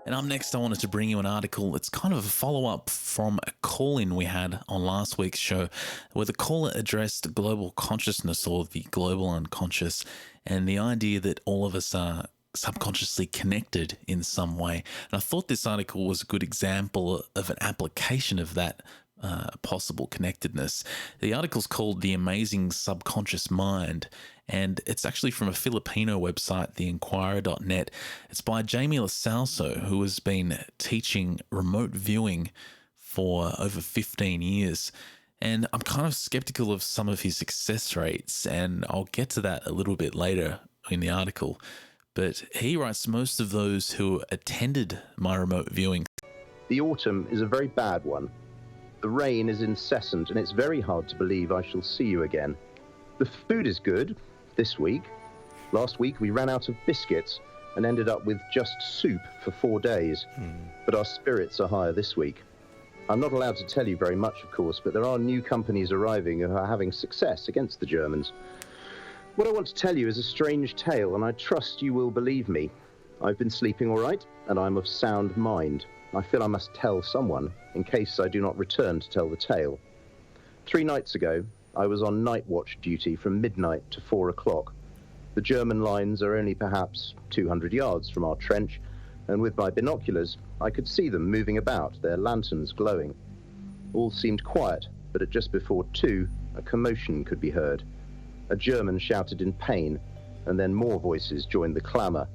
And up next, I wanted to bring you an article. It's kind of a follow-up from a call-in we had on last week's show, where the caller addressed global consciousness, or the global unconscious, and the idea that all of us are subconsciously connected in some way. And I thought this article was a good example of an application of that possible connectedness. The article's called The Amazing Subconscious Mind, and it's actually from a Filipino website, theinquirer.net. It's by Jamie Lasalso, who has been teaching remote viewing for over 15 years. And I'm kind of skeptical of some of his success rates, and I'll get to that a little bit later in the article. But he writes, most of those who attended my remote viewing. The autumn is a very bad one. The rain is incessant, and it's very hard to believe I shall see you again. The food is good this week. Last week we ran out of biscuits and ended up with just soup for 4 days. But our spirits are higher this week. I'm not allowed to tell you very much, of course, but there are new companies arriving who are having success against the Germans. What I want to tell you is a strange tale, and I trust you will believe me. I've been sleeping all right, and I'm of sound mind. I feel I must tell someone, in case I do not return to tell the tale. 3 nights ago, I was on night watch duty from midnight to 4 o'clock. The German lines are only perhaps 200 yards from our trench, and with my binoculars, I could see them moving about, their lanterns glowing. All seemed quiet, but at just before 2, a commotion could be heard. A German shouted in pain, and then more voices joined the clamour.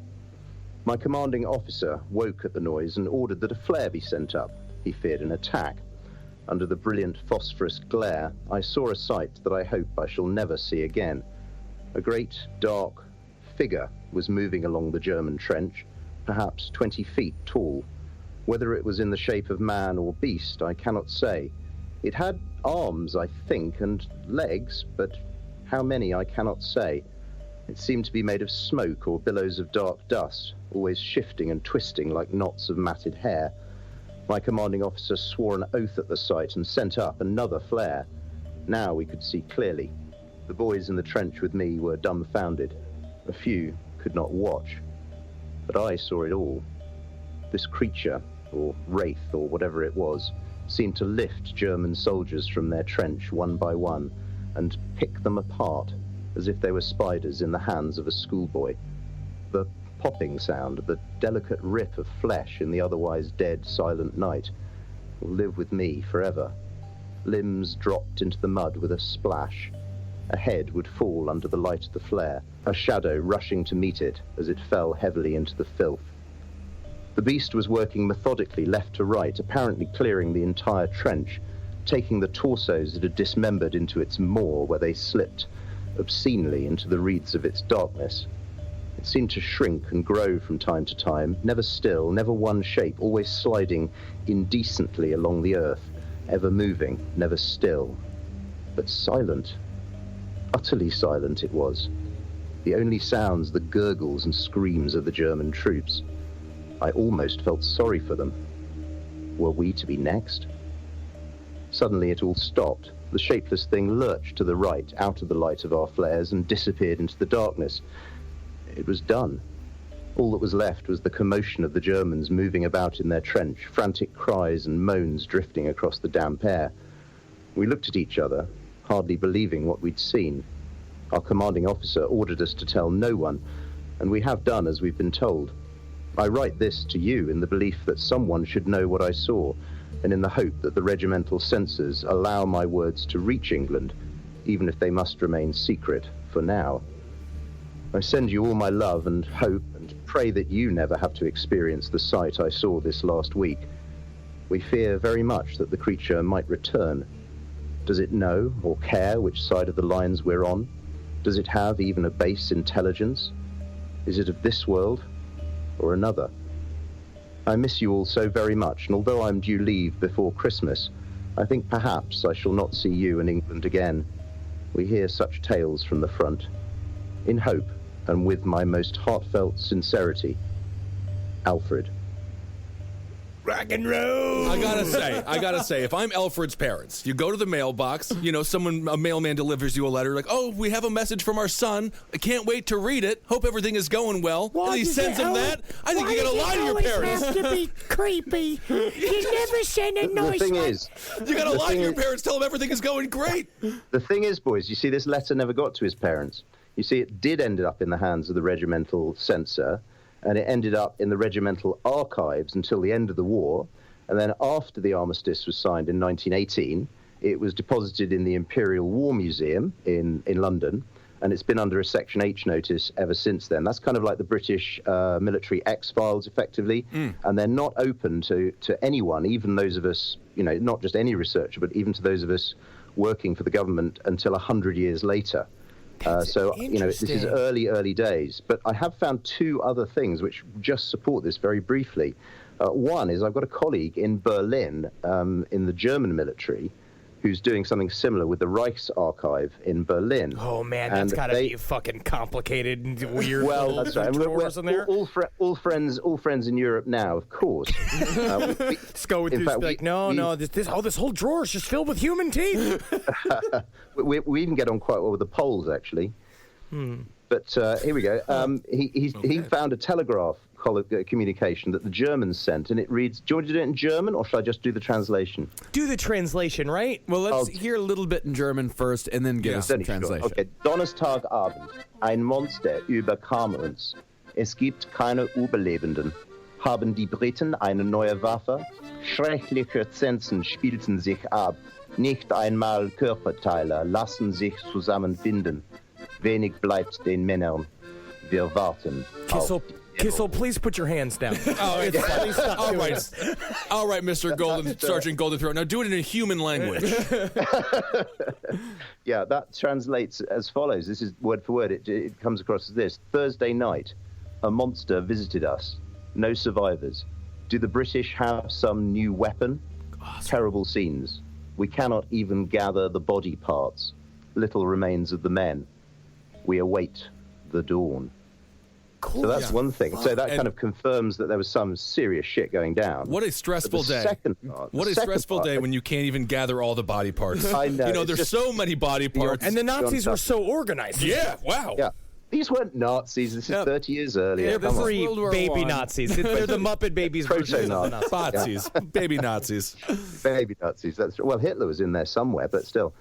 My commanding officer woke at the noise and ordered that a flare be sent up. He feared an attack. Under the brilliant phosphorus glare, I saw a sight that I hope I shall never see again. A great, dark figure was moving along the German trench, perhaps 20 feet tall. Whether it was in the shape of man or beast, I cannot say. It had arms, I think, and legs, but how many I cannot say. It seemed to be made of smoke or billows of dark dust, always shifting and twisting like knots of matted hair. My commanding officer swore an oath at the sight and sent up another flare. Now we could see clearly. The boys in the trench with me were dumbfounded. A few could not watch. But I saw it all. This creature, or wraith, or whatever it was, seemed to lift German soldiers from their trench one by one and pick them apart, as if they were spiders in the hands of a schoolboy. The popping sound, the delicate rip of flesh in the otherwise dead, silent night, will live with me forever. Limbs dropped into the mud with a splash. A head would fall under the light of the flare, a shadow rushing to meet it as it fell heavily into the filth. The beast was working methodically left to right, apparently clearing the entire trench, taking the torsos that had dismembered into its maw, where they slipped obscenely into the reeds of its darkness. It seemed to shrink and grow from time to time, never still, never one shape, always sliding indecently along the earth, ever moving, never still. But silent. Utterly silent it was. The only sounds the gurgles and screams of the German troops. I almost felt sorry for them. Were we to be next? Suddenly it all stopped. The shapeless thing lurched to the right, out of the light of our flares, and disappeared into the darkness. It was done. All that was left was the commotion of the Germans moving about in their trench, frantic cries and moans drifting across the damp air. We looked at each other, hardly believing what we'd seen. Our commanding officer ordered us to tell no one, and we have done as we've been told. I write this to you in the belief that someone should know what I saw, and in the hope that the regimental censors allow my words to reach England, even if they must remain secret for now. I send you all my love and hope, and pray that you never have to experience the sight I saw this last week. We fear very much that the creature might return. Does it know or care which side of the lines we're on? Does it have even a base intelligence? Is it of this world or another? I miss you all so very much, and although I'm due leave before Christmas, I think perhaps I shall not see you in England again. We hear such tales from the front. In hope, and with my most heartfelt sincerity, Alfred. Rock and roll. I gotta say, if I'm Alfred's parents, you go to the mailbox, a mailman delivers you a letter like, oh, we have a message from our son. I can't wait to read it. Hope everything is going well. And he sends him that. I think you gotta lie to your parents. Have to be creepy. You never send a nice The thing one. is, You gotta lie to your parents. Tell them everything is going great. the thing is, boys, you see, this letter never got to his parents. You see, it did end up in the hands of the regimental censor, and it ended up in the regimental archives until the end of the war. And then after the armistice was signed in 1918, it was deposited in the Imperial War Museum in London, and it's been under a Section H notice ever since then. That's kind of like the British military X-Files, effectively, and they're not open to anyone, even those of us, not just any researcher, but even to those of us working for the government until 100 years later. So, this is early days. But I have found two other things which just support this very briefly. One is I've got a colleague in Berlin in the German military who's doing something similar with the Reichsarchive in Berlin. Oh, man, that's got to be fucking complicated and weird. Well, that's right. We're all friends in Europe now, of course. Let's go with this whole drawer is just filled with human teeth. we even get on quite well with the Poles, actually. But here we go. He found a telegraph communication that the Germans sent, and it reads, do you want to do it in German, or should I just do the translation? Do the translation, right? Well, let's hear a little bit in German first, and then give us the translation. Okay. Donnerstagabend. Ein Monster überkam uns. Es gibt keine Überlebenden. Haben die Briten eine neue Waffe? Schreckliche Zensen spielten sich ab. Nicht einmal Körperteile lassen sich zusammenfinden. Wenig bleibt den Männern. Wir warten. Kissel, please put your hands down. All right, Mr. Sergeant Goldenthroat. Now do it in a human language. Yeah, that translates as follows. This is word for word. It comes across as this. Thursday night, a monster visited us. No survivors. Do the British have some new weapon? Terrible scenes. We cannot even gather the body parts. Little remains of the men. We await the dawn. Cool. So that's one thing. So that kind of confirms that there was some serious shit going down. What a stressful day. What a stressful day when you can't even gather all the body parts. I know. There's so many body parts. And the Nazis were so organized. Yeah, wow. Yeah. These weren't Nazis. This is 30 years earlier. They're the free baby Nazis. They're the Muppet Babies version of the Nazis. Baby Nazis. Baby Nazis. That's well, Hitler was in there somewhere, but still.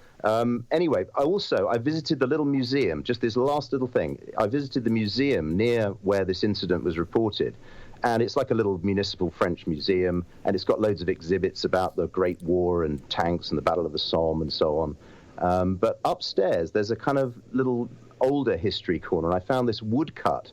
Anyway, I visited the little museum. Just this last little thing. I visited the museum near where this incident was reported, and it's like a little municipal French museum, and it's got loads of exhibits about the Great War and tanks and the Battle of the Somme and so on. But upstairs, there's a kind of little older history corner, and I found this woodcut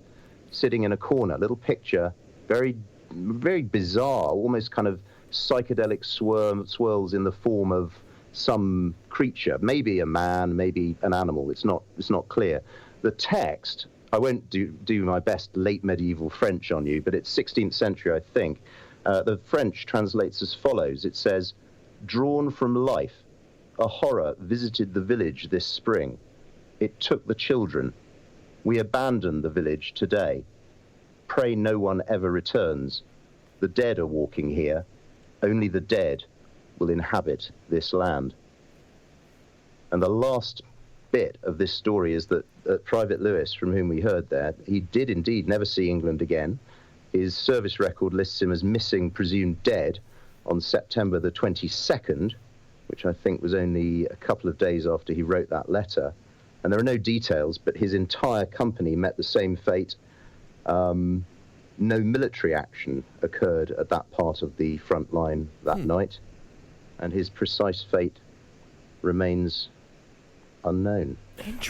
sitting in a corner, little picture, very, very bizarre, almost kind of psychedelic swirls in the form of some creature, maybe a man, maybe an animal. It's not clear. The text, I won't do my best late medieval French on you, but it's 16th century, I think. The French translates as follows. It says, "Drawn from life, a horror visited the village this spring. It took the children. We abandon the village today. Pray no one ever returns. The dead are walking here. Only the dead will inhabit this land." And the last bit of this story is that Private Lewis, from whom we heard there, he did indeed never see England again. His service record lists him as missing, presumed dead, on September the 22nd, which I think was only a couple of days after he wrote that letter. And there are no details, but his entire company met the same fate. No military action occurred at that part of the front line that night, and his precise fate remains unknown.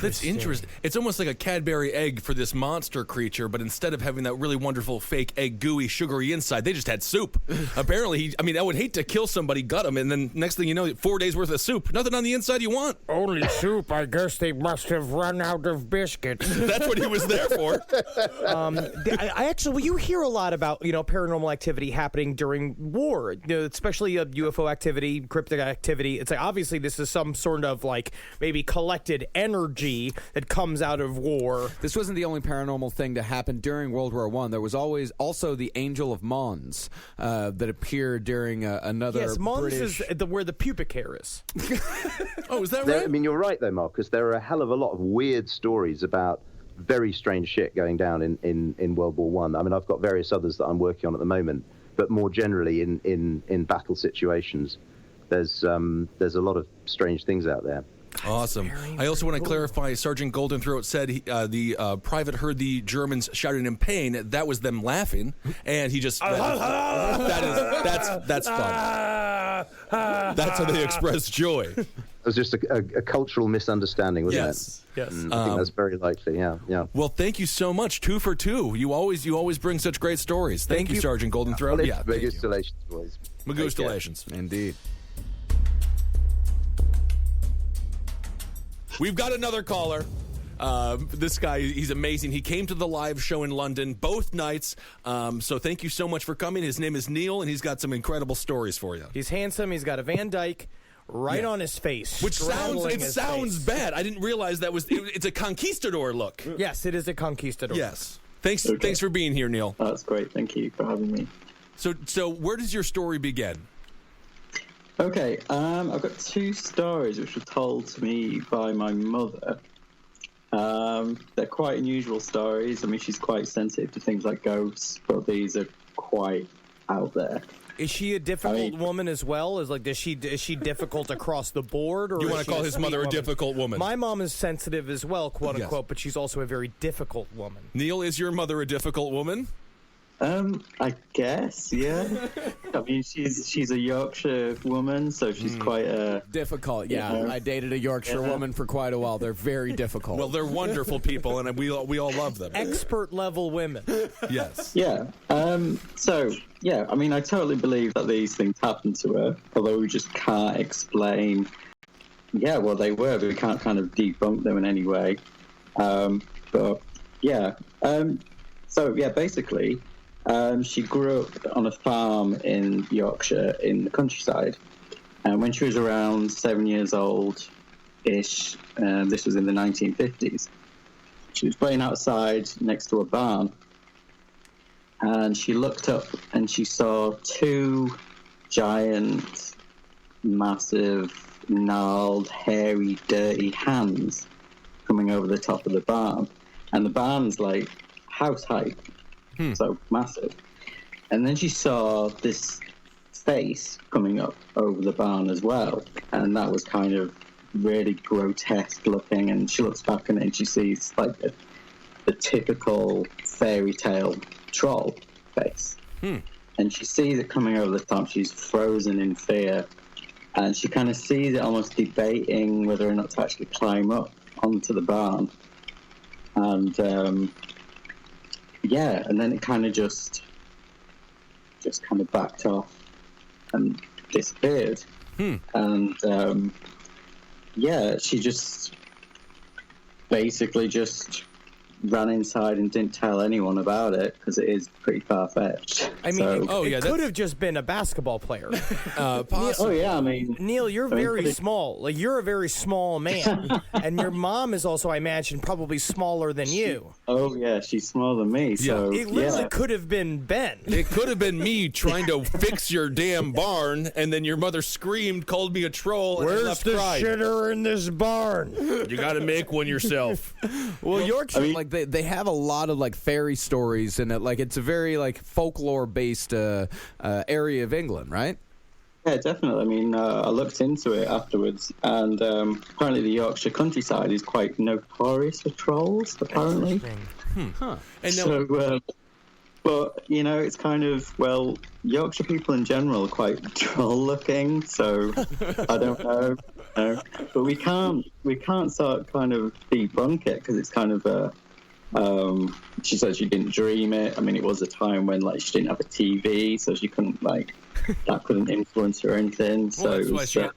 That's interesting. It's almost like a Cadbury egg for this monster creature, but instead of having that really wonderful fake egg, gooey, sugary inside, they just had soup. Apparently, I would hate to kill somebody, gut them, and then next thing you know, 4 days worth of soup. Nothing on the inside you want. Only soup. I guess they must have run out of biscuits. That's what he was there for. You hear a lot about, paranormal activity happening during war, especially UFO activity, cryptic activity. It's like, obviously, this is some sort of, maybe collected energy energy that comes out of war. This wasn't the only paranormal thing to happen during World War I. There was always also the Angel of Mons that appeared during another Yes, Mons British... is where the pubic hair is. Oh, is that right? I mean, you're right, though, Marcus. There are a hell of a lot of weird stories about very strange shit going down in World War I. I mean, I've got various others that I'm working on at the moment, but more generally in battle situations, there's a lot of strange things out there. Awesome. I also want to clarify, Sergeant Goldenthroat said the private heard the Germans shouting in pain. That was them laughing, and he just... that's fun. That's how they express joy. It was just a cultural misunderstanding, wasn't it? Yes. I think that's very likely, yeah. Well, thank you so much. 2 for 2. You always bring such great stories. Thank you, Sergeant Goldenthroat. Well, yeah, Magustulations, boys. Magustulations. Indeed. We've got another caller. This guy, he's amazing. He came to the live show in London both nights. So thank you so much for coming. His name is Neil, and he's got some incredible stories for you. He's handsome. He's got a Van Dyke on his face. Which sounds bad. I didn't realize that it's a conquistador look. Yes, it is a conquistador. Yes. Thanks for being here, Neil. That's great. Thank you for having me. So where does your story begin? Okay, I've got 2 stories which were told to me by my mother. They're quite unusual stories. I mean, she's quite sensitive to things like ghosts, but these are quite out there. Is she a difficult woman as well? Is she difficult across the board? Or you want to call his mother a difficult woman? My mom is sensitive as well, quote unquote, but she's also a very difficult woman. Neil, is your mother a difficult woman? I guess, yeah. I mean, she's a Yorkshire woman, so she's quite difficult. Yeah, I dated a Yorkshire woman for quite a while. They're very difficult. Well, they're wonderful people, and we all love them. Expert level women. Yes. Yeah. So yeah, I mean, I totally believe that these things happened to her, although we just can't explain. Yeah, well, they were, but we can't kind of debunk them in any way. But yeah. So yeah, basically. She grew up on a farm in Yorkshire in the countryside. And when she was around 7 years old-ish, this was in the 1950s, she was playing outside next to a barn. And she looked up and she saw 2 giant, massive, gnarled, hairy, dirty hands coming over the top of the barn. And the barn's like house height. So massive. And then she saw this face coming up over the barn as well. And that was kind of really grotesque looking. And she looks back and she sees like the typical fairy tale troll face. And she sees it coming over the top. She's frozen in fear. And she kind of sees it almost debating whether or not to actually climb up onto the barn. And yeah, and then it kind of just kind of backed off and disappeared. And yeah, she just basically just ran inside and didn't tell anyone about it because it is pretty far-fetched. I mean, it could have just been a basketball player. Oh yeah, I mean, Neil, you're very small. Like, you're a very small man, and your mom is also, I imagine, probably smaller than you. Oh yeah, she's smaller than me. So it literally could have been Ben. It could have been me trying to fix your damn barn, and then your mother screamed, called me a troll, and Where's left the crying. Shitter in this barn? You got to make one yourself. Well, Yorkshire, like they have a lot of like fairy stories, and it's a very like folklore based area of England, right? Yeah, definitely. I mean, I looked into it afterwards, and apparently the Yorkshire countryside is quite notorious for trolls, apparently. And now, So, but, you know, it's kind of, well, Yorkshire people in general are quite troll-looking, so I don't know. But we can't sort of kind of debunk it, because it's kind of she said she didn't dream it. I mean, it was a time when, like, she didn't have a TV, so she couldn't, like, that couldn't influence her or anything. So well, that's why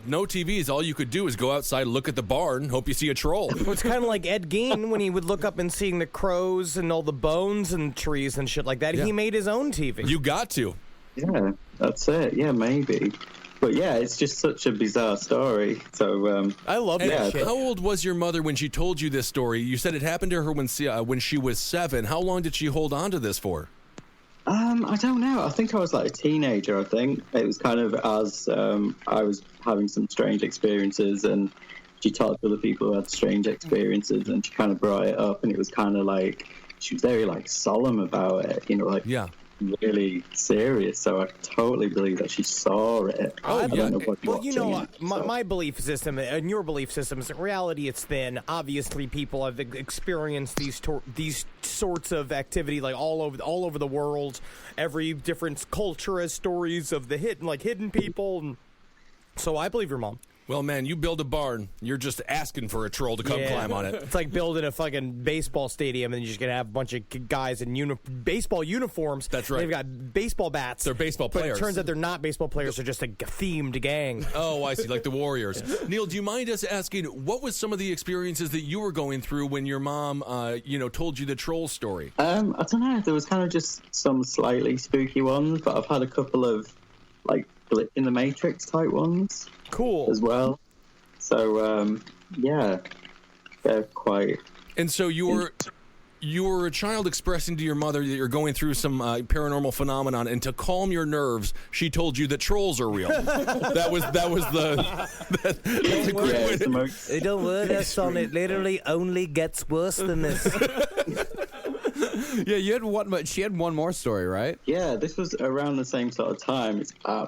no TVs. All you could do is go outside, look at the barn, hope you see a troll. Well, it's kind of like Ed Gein when he would look up and seeing the crows and all the bones and trees and shit like that. Yeah. He made his own TV. You got to. Yeah, that's it. Yeah, maybe. But yeah, it's just such a bizarre story. So I love that shit. How old was your mother when she told you this story? You said it happened to her when she was 7. How long did she hold on to this for? I don't know. I think I was like a teenager. I think it was kind of as I was having some strange experiences, and she talked to other people who had strange experiences, and she kind of brought it up, and it was kind of like she was very like solemn about it, like really serious. So I totally believe that she saw it. Well, my belief system and your belief system is in reality it's thin. Obviously, people have experienced these sorts of activity like all over the world. Every different culture has stories of the hidden people. And so I believe your mom. Well, man, you build a barn, you're just asking for a troll to come climb on it. It's like building a fucking baseball stadium, and you're just going to have a bunch of guys in baseball uniforms. That's right. They've got baseball bats. They're baseball players. But it turns out they're not baseball players. They're just a themed gang. Oh, I see, like the Warriors. Neil, do you mind us asking, what was some of the experiences that you were going through when your mom, told you the troll story? I don't know. There was kind of just some slightly spooky ones, but I've had a couple of, like, Glitch in the Matrix type ones. Cool. As well. So, they're quite... And so you were a child expressing to your mother that you're going through some paranormal phenomenon, and to calm your nerves, she told you that trolls are real. That's a great way to... Don't worry, son. It literally only gets worse than this. Yeah, you had one, but she had one more story, right? Yeah, this was around the same sort of time.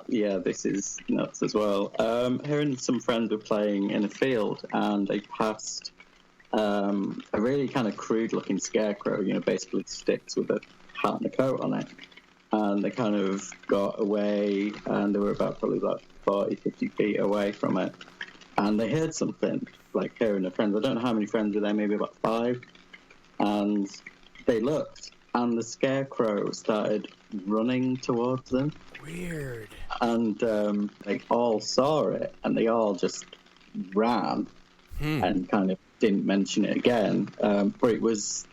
This is nuts as well. Her and some friends were playing in a field, and they passed a really kind of crude-looking scarecrow, basically sticks with a hat and a coat on it. And they kind of got away, and they were probably 40, 50 feet away from it. And they heard something, like her and her friends. I don't know how many friends were there, maybe about 5. And they looked, and the scarecrow started running towards them. Weird. And they all saw it, and they all just ran and kind of didn't mention it again. But it was,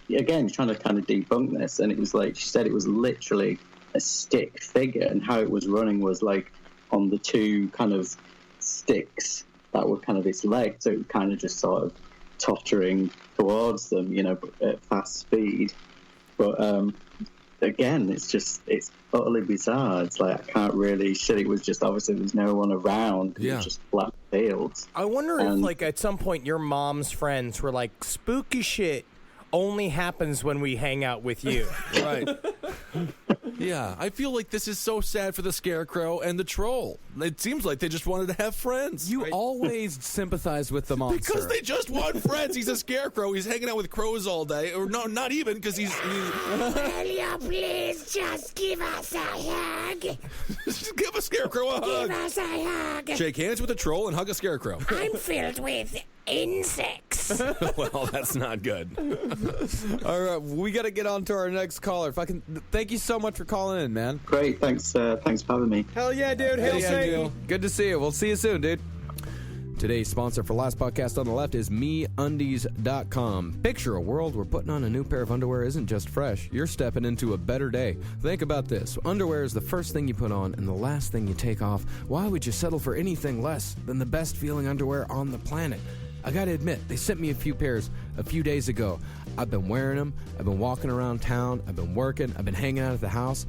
again, trying to kind of debunk this, and it was like, she said it was literally a stick figure, and how it was running was like on the 2 kind of sticks that were kind of its legs, so it was kind of just sort of tottering towards them, at fast speed. But again, it's utterly bizarre. It's like, I can't really shit. It was just, obviously there's no one around. It was just flat fields. I wonder if, like, at some point your mom's friends were like, spooky shit only happens when we hang out with you. Right. Yeah, I feel like this is so sad for the scarecrow and the troll. It seems like they just wanted to have friends. You always sympathize with the monster. Because they just want friends. He's a scarecrow. He's hanging out with crows all day. Or no, not even, because he's... Will you please just give us a hug? Just give a scarecrow a hug. Give us a hug. Shake hands with a troll and hug a scarecrow. I'm filled with insects. Well, that's not good. All right, we got to get on to our next caller. Thank you so much for calling in, man. Great, thanks for having me. Hell yeah, dude. Hail Satan. Good to see you. We'll see you soon, dude. Today's sponsor for Last Podcast on the Left is MeUndies.com. Picture a world where putting on a new pair of underwear isn't just fresh. You're stepping into a better day. Think about this. Underwear is the first thing you put on and the last thing you take off. Why would you settle for anything less than the best feeling underwear on the planet? I gotta admit, they sent me a few pairs a few days ago. I've been wearing them. I've been walking around town. I've been working. I've been hanging out at the house.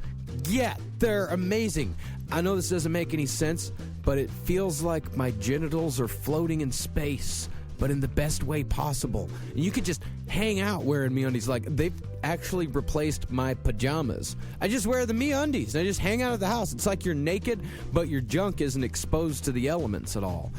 Yeah, they're amazing. I know this doesn't make any sense, but it feels like my genitals are floating in space, but in the best way possible. And you could just hang out wearing MeUndies. Like, they've actually replaced my pajamas. I just wear the MeUndies, and I just hang out at the house. It's like you're naked, but your junk isn't exposed to the elements at all.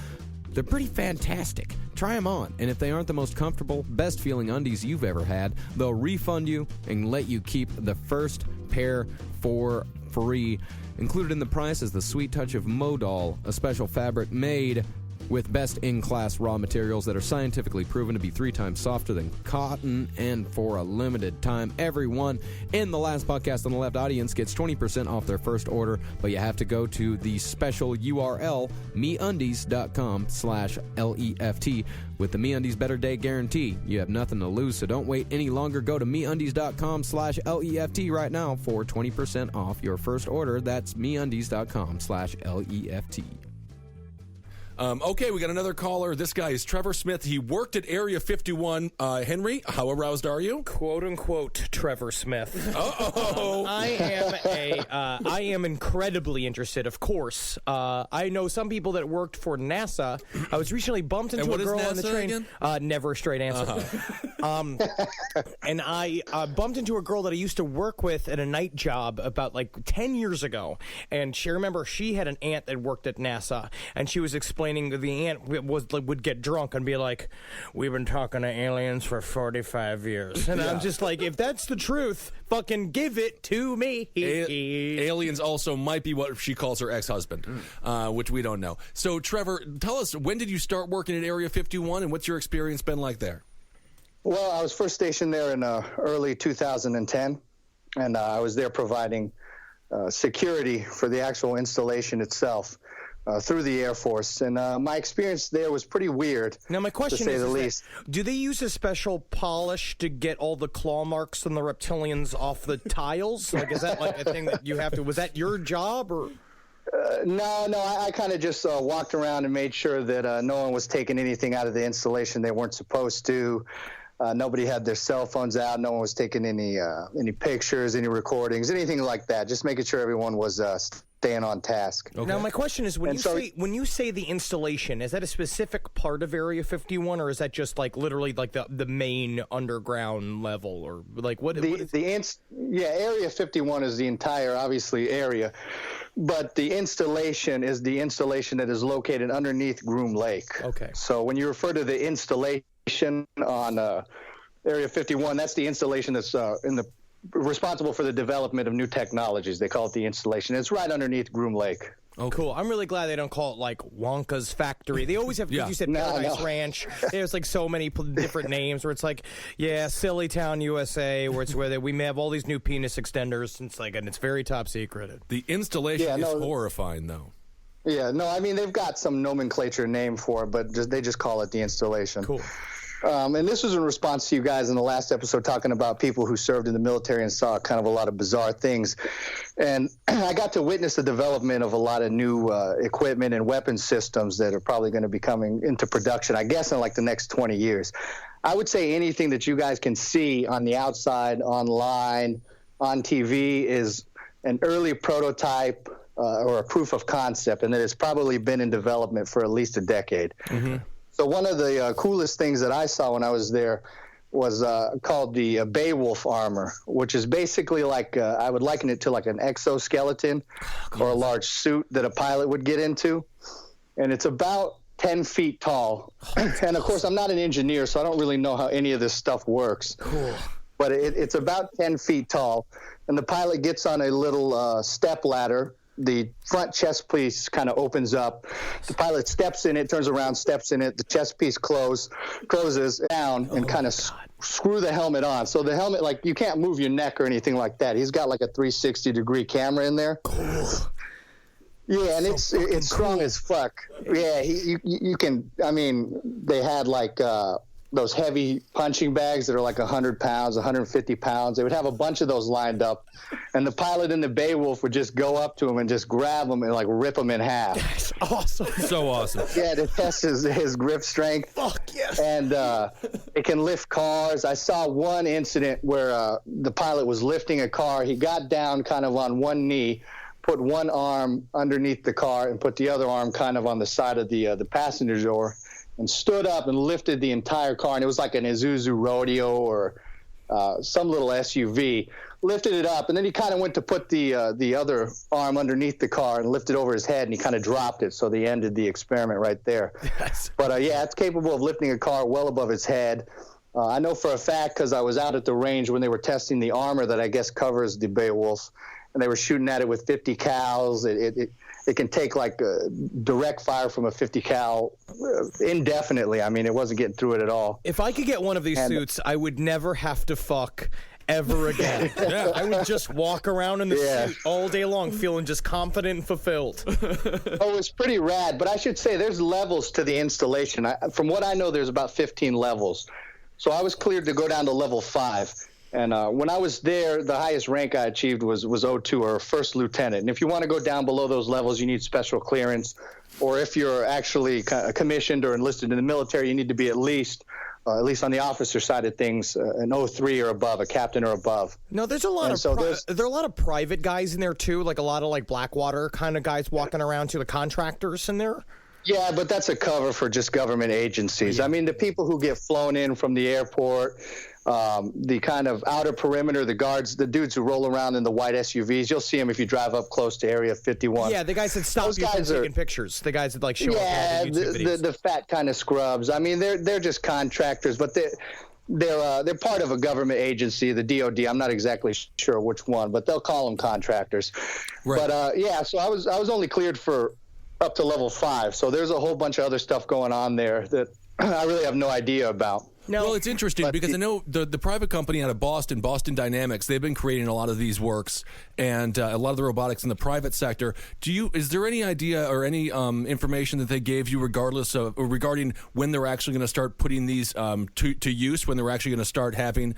They're pretty fantastic. Try them on, and if they aren't the most comfortable, best-feeling undies you've ever had, they'll refund you and let you keep the first pair for free. Included in the price is the sweet touch of Modal, a special fabric made With best-in-class raw materials that are scientifically proven to be 3 times softer than cotton, and for a limited time, everyone in the Last Podcast on the Left audience gets 20% off their first order, but you have to go to the special URL, meundies.com/LEFT. With the MeUndies Better Day Guarantee, you have nothing to lose, so don't wait any longer. Go to meundies.com/LEFT right now for 20% off your first order. That's meundies.com/LEFT. Okay, we got another caller. This guy is Trevor Smith. He worked at Area 51. Henry, how aroused are you? "Quote unquote Trevor Smith." Uh-oh. I am incredibly interested, of course. I know some people that worked for NASA. I was recently bumped into a girl on the train. Again? Never a straight answer. And I bumped into a girl that I used to work with at a night job about like 10 years ago. And she had an aunt that worked at NASA, and she was explaining that the aunt would get drunk and be like, "We've been talking to aliens for 45 years." And I'm just like, if that's the truth, fucking give it to me. Aliens also might be what she calls her ex-husband, which we don't know. So, Trevor, tell us, when did you start working at Area 51, and what's your experience been like there? Well, I was first stationed there in early 2010, and I was there providing security for the actual installation itself through the Air Force. And my experience there was pretty weird, now, my question to say is the that, least. do they use a special polish to get all the claw marks from the reptilians off the tiles? Like, is that like a thing that you have to? Was that your job, or? No, I kind of just walked around and made sure that no one was taking anything out of the installation they weren't supposed to. Nobody had their cell phones out. No one was taking any pictures, any recordings, anything like that. Just making sure everyone was staying on task. Okay. Now, my question is, when you say the installation, is that a specific part of Area 51, or is that just like literally like the main underground level, or like what? Area 51 is the entire, obviously, area, but the installation is the installation that is located underneath Groom Lake. Okay. So when you refer to the installation on Area 51, that's the installation that's responsible for the development of new technologies. They call it the installation. It's right underneath Groom Lake. Oh, cool. I'm really glad they don't call it like Wonka's Factory. They always have, you said Paradise Ranch. There's like so many different names where it's like, Silly Town, USA, where it's where we may have all these new penis extenders. And it's very top secret. The installation is horrifying, though. Yeah, no, I mean, they've got some nomenclature name for it, but they just call it the installation. Cool. And this was in response to you guys in the last episode talking about people who served in the military and saw kind of a lot of bizarre things. And I got to witness the development of a lot of new equipment and weapon systems that are probably going to be coming into production, I guess, in like the next 20 years. I would say anything that you guys can see on the outside, online, on TV is an early prototype or a proof of concept, and that it's probably been in development for at least a decade. Mm-hmm. So one of the coolest things that I saw when I was there was called the Beowulf armor, which is basically like, I would liken it to like an exoskeleton or a large suit that a pilot would get into. And it's about 10 feet tall. And of course, I'm not an engineer, so I don't really know how any of this stuff works. Cool. But it's about 10 feet tall. And the pilot gets on a little step ladder. The front chest piece kind of opens up. The pilot steps in it, turns around, steps in it. The chest piece closes down and kind of screw the helmet on. So the helmet, like, you can't move your neck or anything like that. He's got like a 360-degree camera in there. Cool. Yeah, and it's strong as fuck. Yeah, you can. I mean, they had like those heavy punching bags that are like 100 pounds, 150 pounds. They would have a bunch of those lined up, and the pilot in the Beowulf would just go up to him and just grab him and like rip him in half. That's awesome. So awesome. Yeah, to test his grip strength. Fuck yes. And it can lift cars. I saw one incident where the pilot was lifting a car. He got down kind of on one knee, put one arm underneath the car, and put the other arm kind of on the side of the passenger door, and stood up and lifted the entire car. And it was like an Isuzu Rodeo or some little SUV. Lifted it up, and then he kind of went to put the other arm underneath the car and lifted over his head, and he kind of dropped it. So they ended the experiment right there. Yes. But yeah, it's capable of lifting a car well above its head. I know for a fact because I was out at the range when they were testing the armor that I guess covers the Beowulf, and they were shooting at it with 50 cals. it can take like direct fire from a 50 cal indefinitely. I mean, it wasn't getting through it at all. If I could get one of these suits, I would never have to fuck ever again. I would just walk around in the suit all day long feeling just confident and fulfilled. Oh, it's pretty rad. But I should say there's levels to the installation. From what I know, there's about 15 levels. So I was cleared to go down to level 5. And when I was there, the highest rank I achieved was O2, or first lieutenant. And if you want to go down below those levels, you need special clearance. Or if you're actually commissioned or enlisted in the military, you need to be at least on the officer side of things, an O3 or above, a captain or above. No, there's a lot there are a lot of private guys in there too, like a lot of like Blackwater kind of guys walking around too, the contractors in there. Yeah, but that's a cover for just government agencies. I mean, the people who get flown in from the airport, the kind of outer perimeter, the guards, the dudes who roll around in the white SUVs, you'll see them if you drive up close to Area 51. Yeah, the guys that stop you from taking pictures. The guys that like show up on the YouTube videos. The fat kind of scrubs. I mean, they're just contractors, but they're part of a government agency, the DOD. I'm not exactly sure which one, but they'll call them contractors. Right. But yeah, so I was only cleared for up to level 5. So there's a whole bunch of other stuff going on there that I really have no idea about. No, well, it's interesting because I know the private company out of Boston Dynamics, they've been creating a lot of these works and a lot of the robotics in the private sector. Is there any idea or any information that they gave you regarding when they're actually going to start putting these to use, when they're actually going to start having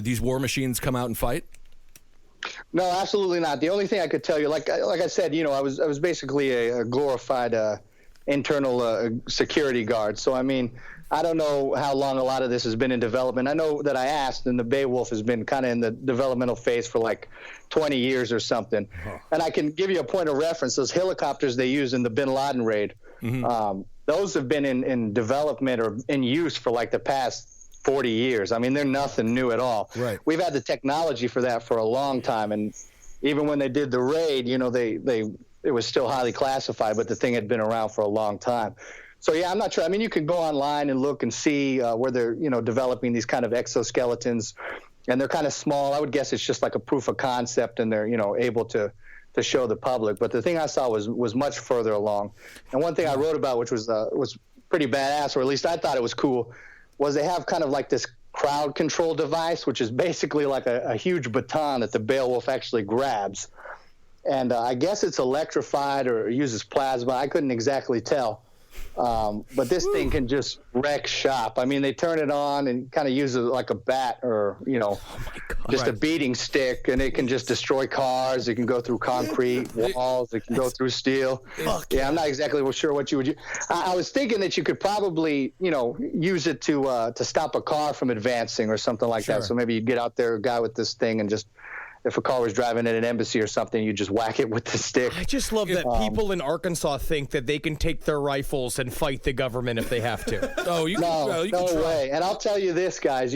these war machines come out and fight? No, absolutely not. The only thing I could tell you, like I said, I was basically a glorified internal security guard. So, I mean, I don't know how long a lot of this has been in development. I know that I asked, and the Beowulf has been kind of in the developmental phase for like 20 years or something. Oh. And I can give you a point of reference. Those helicopters they use in the Bin Laden raid, those have been in development or in use for like the past 40 years. I mean, they're nothing new at all. Right. We've had the technology for that for a long time. And even when they did the raid, it was still highly classified, but the thing had been around for a long time. So, yeah, I'm not sure. I mean, you can go online and look and see where they're, developing these kind of exoskeletons, and they're kind of small. I would guess it's just like a proof of concept, and they're, able to show the public. But the thing I saw was much further along. And one thing I wrote about, which was pretty badass, or at least I thought it was cool, was they have kind of like this crowd control device, which is basically like a huge baton that the Beowulf actually grabs. And I guess it's electrified or uses plasma. I couldn't exactly tell. But this thing can just wreck shop. I mean, they turn it on and kind of use it like a bat or, a beating stick, and it can just destroy cars. It can go through concrete walls. It can go through steel. Yeah, I'm not exactly sure what you would use. I was thinking that you could probably, use it to stop a car from advancing or something like that. So maybe you'd get out there, a guy with this thing, and just, if a car was driving at an embassy or something, you just whack it with the stick. I just love that people in Arkansas think that they can take their rifles and fight the government if they have to. No way. And I'll tell you this, guys,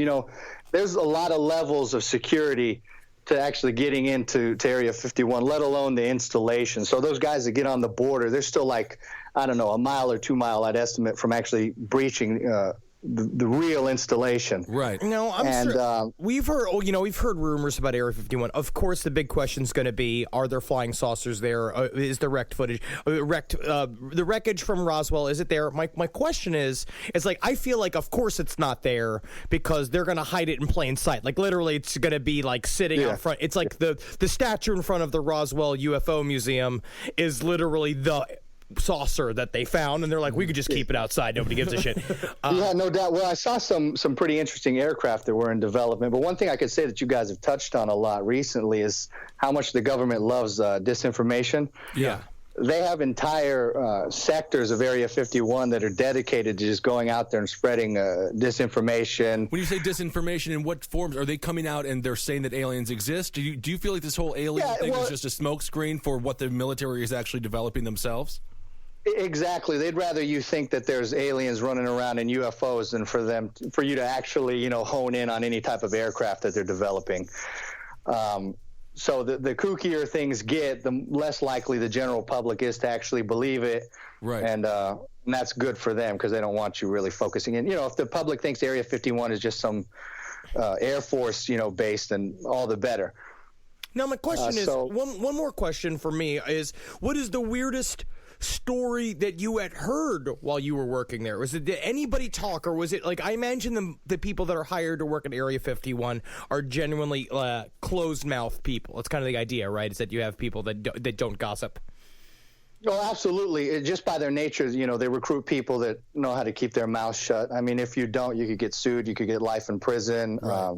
there's a lot of levels of security to actually getting into Area 51, let alone the installation. So those guys that get on the border, they're still like, I don't know, a mile or 2 mile, I'd estimate, from actually breaching the real installation. Right. No, we've heard rumors about Area 51. Of course, the big question is going to be: are there flying saucers there? Is there wrecked footage? The wreckage from Roswell, is it there? My question is like, I feel like, of course, it's not there because they're going to hide it in plain sight. Like literally, it's going to be like sitting out front. It's like the statue in front of the Roswell UFO Museum is literally the saucer that they found, and they're like, we could just keep it outside, nobody gives a shit. Yeah, no doubt. Well, I saw some pretty interesting aircraft that were in development, but one thing I could say that you guys have touched on a lot recently is how much the government loves disinformation. Yeah. They have entire sectors of Area 51 that are dedicated to just going out there and spreading disinformation. When you say disinformation, in what forms are they coming out and they're saying that aliens exist? Do you feel like this whole alien thing is just a smokescreen for what the military is actually developing themselves? Exactly. They'd rather you think that there's aliens running around in UFOs than for you to actually, hone in on any type of aircraft that they're developing. So the kookier things get, the less likely the general public is to actually believe it. Right. And that's good for them because they don't want you really focusing in. If the public thinks Area 51 is just some Air Force, base, then all the better. Now, my question is, so- one more question for me is, what is the weirdest story that you had heard while you were working there? Did anybody talk, or was it like, I imagine the people that are hired to work in Area 51 are genuinely closed mouth people. It's kind of the idea, right? Is that you have people that don't gossip. Oh, absolutely. Just by their nature, they recruit people that know how to keep their mouth shut. I mean, if you don't, you could get sued. You could get life in prison. Right.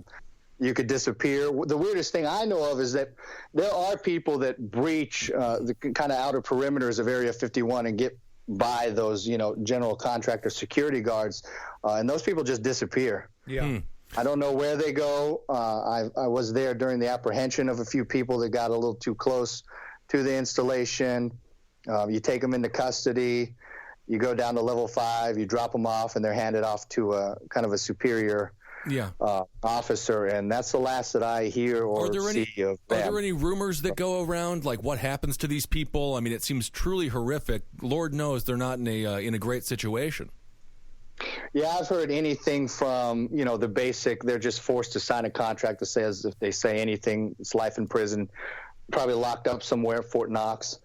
You could disappear. The weirdest thing I know of is that there are people that breach the kind of outer perimeters of Area 51 and get by those, general contractor security guards, and those people just disappear. Yeah. I don't know where they go. I was there during the apprehension of a few people that got a little too close to the installation. You take them into custody. You go down to level 5. You drop them off, and they're handed off to a kind of a superior officer, and that's the last that I hear or see of them. Are there any rumors that go around, like what happens to these people? I mean, it seems truly horrific. Lord knows they're not in a great situation. Yeah, I've heard anything from, the basic, they're just forced to sign a contract that says if they say anything, it's life in prison, probably locked up somewhere, Fort Knox,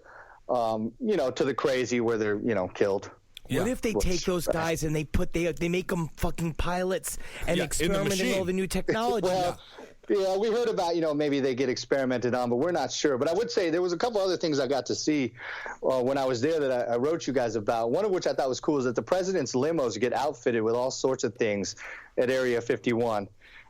to the crazy where they're, killed. Yeah. What if they take those guys and they make them fucking pilots and experiment in all the new technology? Yeah, we heard about, maybe they get experimented on, but we're not sure. But I would say there was a couple other things I got to see when I was there that I wrote you guys about. One of which I thought was cool is that the president's limos get outfitted with all sorts of things at Area 51.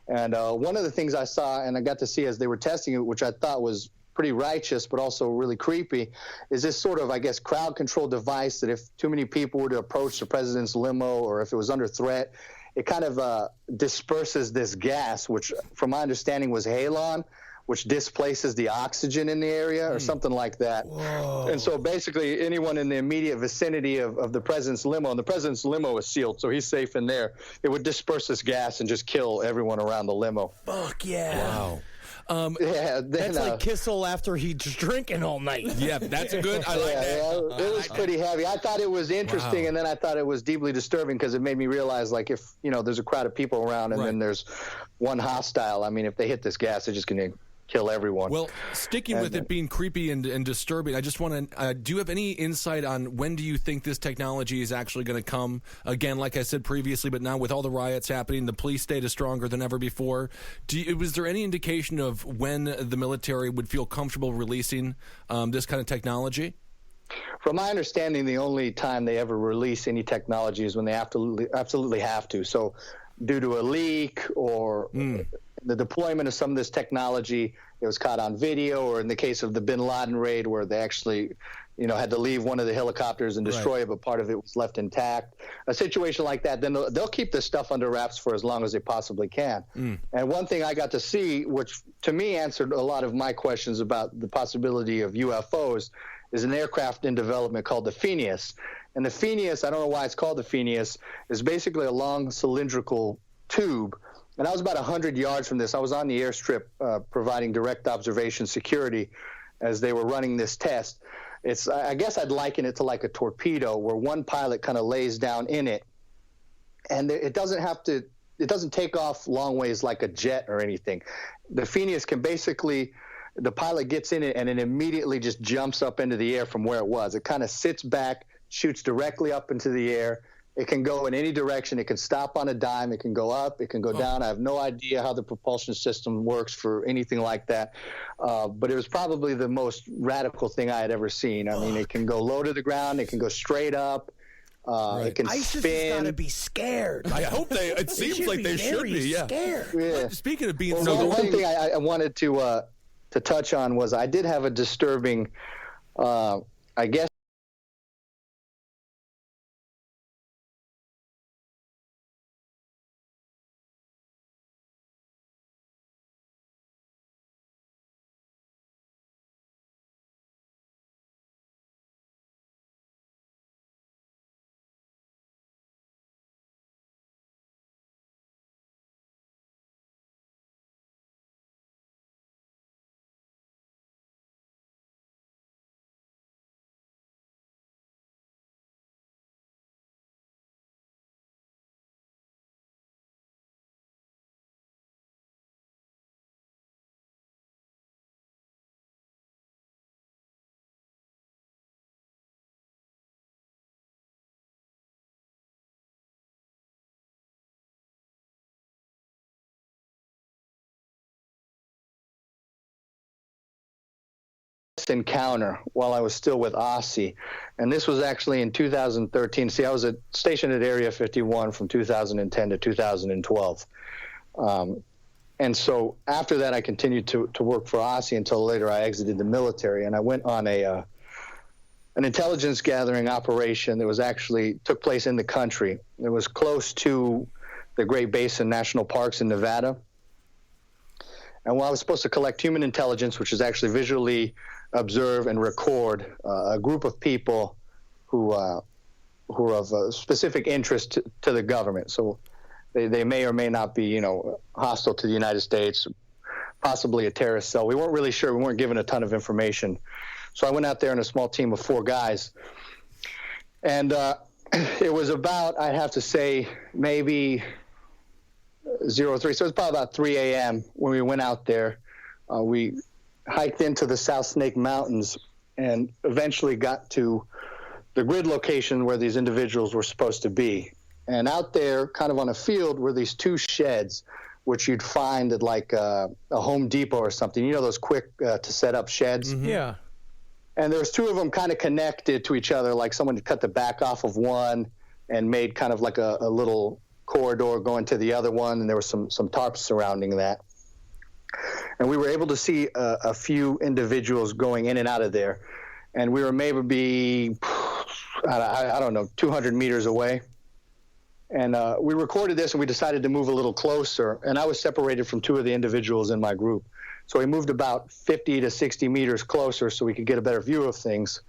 And one of the things I saw and I got to see as they were testing it, which I thought was pretty righteous, but also really creepy, is this sort of, I guess, crowd control device that if too many people were to approach the president's limo or if it was under threat, it kind of disperses this gas, which from my understanding was halon, which displaces the oxygen in the area or something like that. Whoa. And so basically anyone in the immediate vicinity of the president's limo, and the president's limo is sealed, so he's safe in there, it would disperse this gas and just kill everyone around the limo. Fuck yeah. Wow. That's like Kissel after he's drinking all night. Yeah, that's a good. I like that. Yeah, it was pretty heavy. I thought it was interesting, and then I thought it was deeply disturbing because it made me realize, like, if there's a crowd of people around, and then there's one hostile. I mean, if they hit this gas, they're just going to kill everyone. Well, sticking with it being creepy and disturbing, I just want to, do you have any insight on when do you think this technology is actually going to come? Again, like I said previously, but now with all the riots happening, the police state is stronger than ever before. Was there any indication of when the military would feel comfortable releasing this kind of technology? From my understanding, the only time they ever release any technology is when they absolutely have to. So due to a leak or the deployment of some of this technology, it was caught on video, or in the case of the bin Laden raid where they actually, had to leave one of the helicopters and destroy it, but part of it was left intact. A situation like that, then they'll keep this stuff under wraps for as long as they possibly can. And one thing I got to see, which to me answered a lot of my questions about the possibility of UFOs, is an aircraft in development called the Phineas. And the Phineas, I don't know why it's called the Phineas, is basically a long cylindrical tube. And I was about 100 yards from this. I was on the airstrip providing direct observation security as they were running this test. I guess I'd liken it to like a torpedo where one pilot kind of lays down in it. And it doesn't take off long ways like a jet or anything. The Phineas can basically, the pilot gets in it and it immediately just jumps up into the air from where it was. It kind of sits back, shoots directly up into the air. It can go in any direction. It can stop on a dime. It can go up. It can go down. I have no idea how the propulsion system works for anything like that. But it was probably the most radical thing I had ever seen. I mean, it can go low to the ground. It can go straight up. It can ISIS spin. has got to be scared. I hope it seems like they should be. Yeah. Scared. Yeah. Speaking of being one thing I wanted to touch on was I did have a disturbing, I guess, encounter while I was still with OSSI. And this was actually in 2013. See, I was stationed at Area 51 from 2010 to 2012. And so after that, I continued to work for OSSI until later I exited the military. And I went on an intelligence gathering operation that was actually took place in the country. It was close to the Great Basin National Parks in Nevada. And while I was supposed to collect human intelligence, which is actually visually observe and record a group of people who are of a specific interest to the government. So they may or may not be, hostile to the United States, possibly a terrorist cell. We weren't really sure. We weren't given a ton of information. So I went out there in a small team of 4 guys. And it was about, I'd have to say, maybe 03. So it was probably about 3 a.m. when we went out there. We hiked into the South Snake Mountains and eventually got to the grid location where these individuals were supposed to be. And out there, kind of on a field, were these 2 sheds, which you'd find at like a Home Depot or something. You know those quick to set up sheds? Mm-hmm. Yeah. And there was 2 of them kind of connected to each other, like someone had cut the back off of one and made kind of like a little corridor going to the other one, and there was some tarps surrounding that. And we were able to see a few individuals going in and out of there. And we were maybe, I don't know, 200 meters away. And we recorded this, and we decided to move a little closer. And I was separated from 2 of the individuals in my group. So we moved about 50 to 60 meters closer so we could get a better view of things.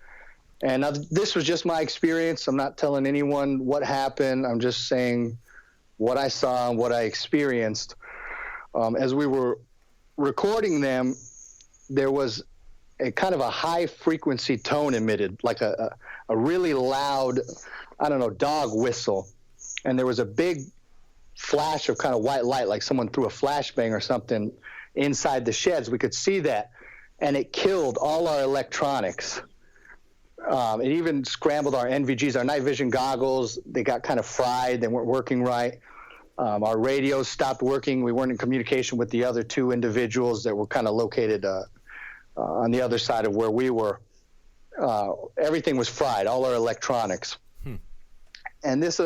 And this was just my experience. I'm not telling anyone what happened. I'm just saying what I saw and what I experienced. As we were recording them, there was a kind of a high-frequency tone emitted, like a really loud, dog whistle. And there was a big flash of kind of white light, like someone threw a flashbang or something inside the sheds. We could see that, and it killed all our electronics. It even scrambled our NVGs, our night vision goggles. They got kind of fried. They weren't working right. Our radios stopped working. We weren't in communication with the other 2 individuals that were kind of located on the other side of where we were. Everything was fried, all our electronics. And this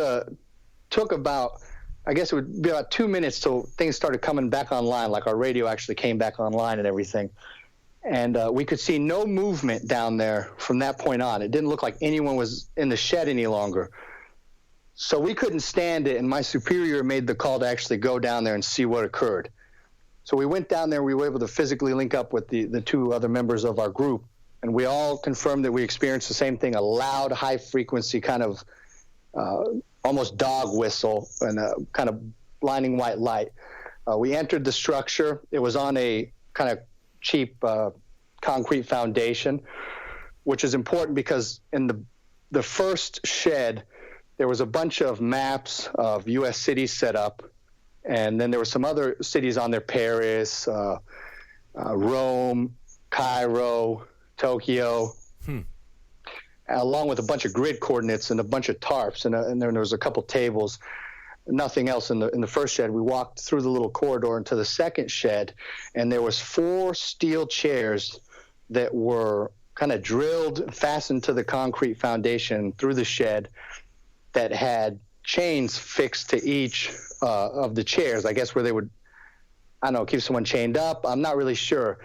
took about, I guess it would be about 2 minutes till things started coming back online, like our radio actually came back online and everything. And we could see no movement down there from that point on. It didn't look like anyone was in the shed any longer. So we couldn't stand it, and my superior made the call to actually go down there and see what occurred. So we went down there. We were able to physically link up with the 2 other members of our group, and we all confirmed that we experienced the same thing, a loud, high-frequency kind of almost dog whistle and a kind of blinding white light. We entered the structure. It was on a kind of cheap concrete foundation, which is important because in the first shed, there was a bunch of maps of U.S. cities set up, and then there were some other cities on there, Paris, Rome, Cairo, Tokyo, along with a bunch of grid coordinates and a bunch of tarps, and then there was a couple tables. Nothing else in the first shed. We walked through the little corridor into the second shed, and there was 4 steel chairs that were kind of drilled, fastened to the concrete foundation through the shed, that had chains fixed to each of the chairs, I guess where they would, keep someone chained up. I'm not really sure.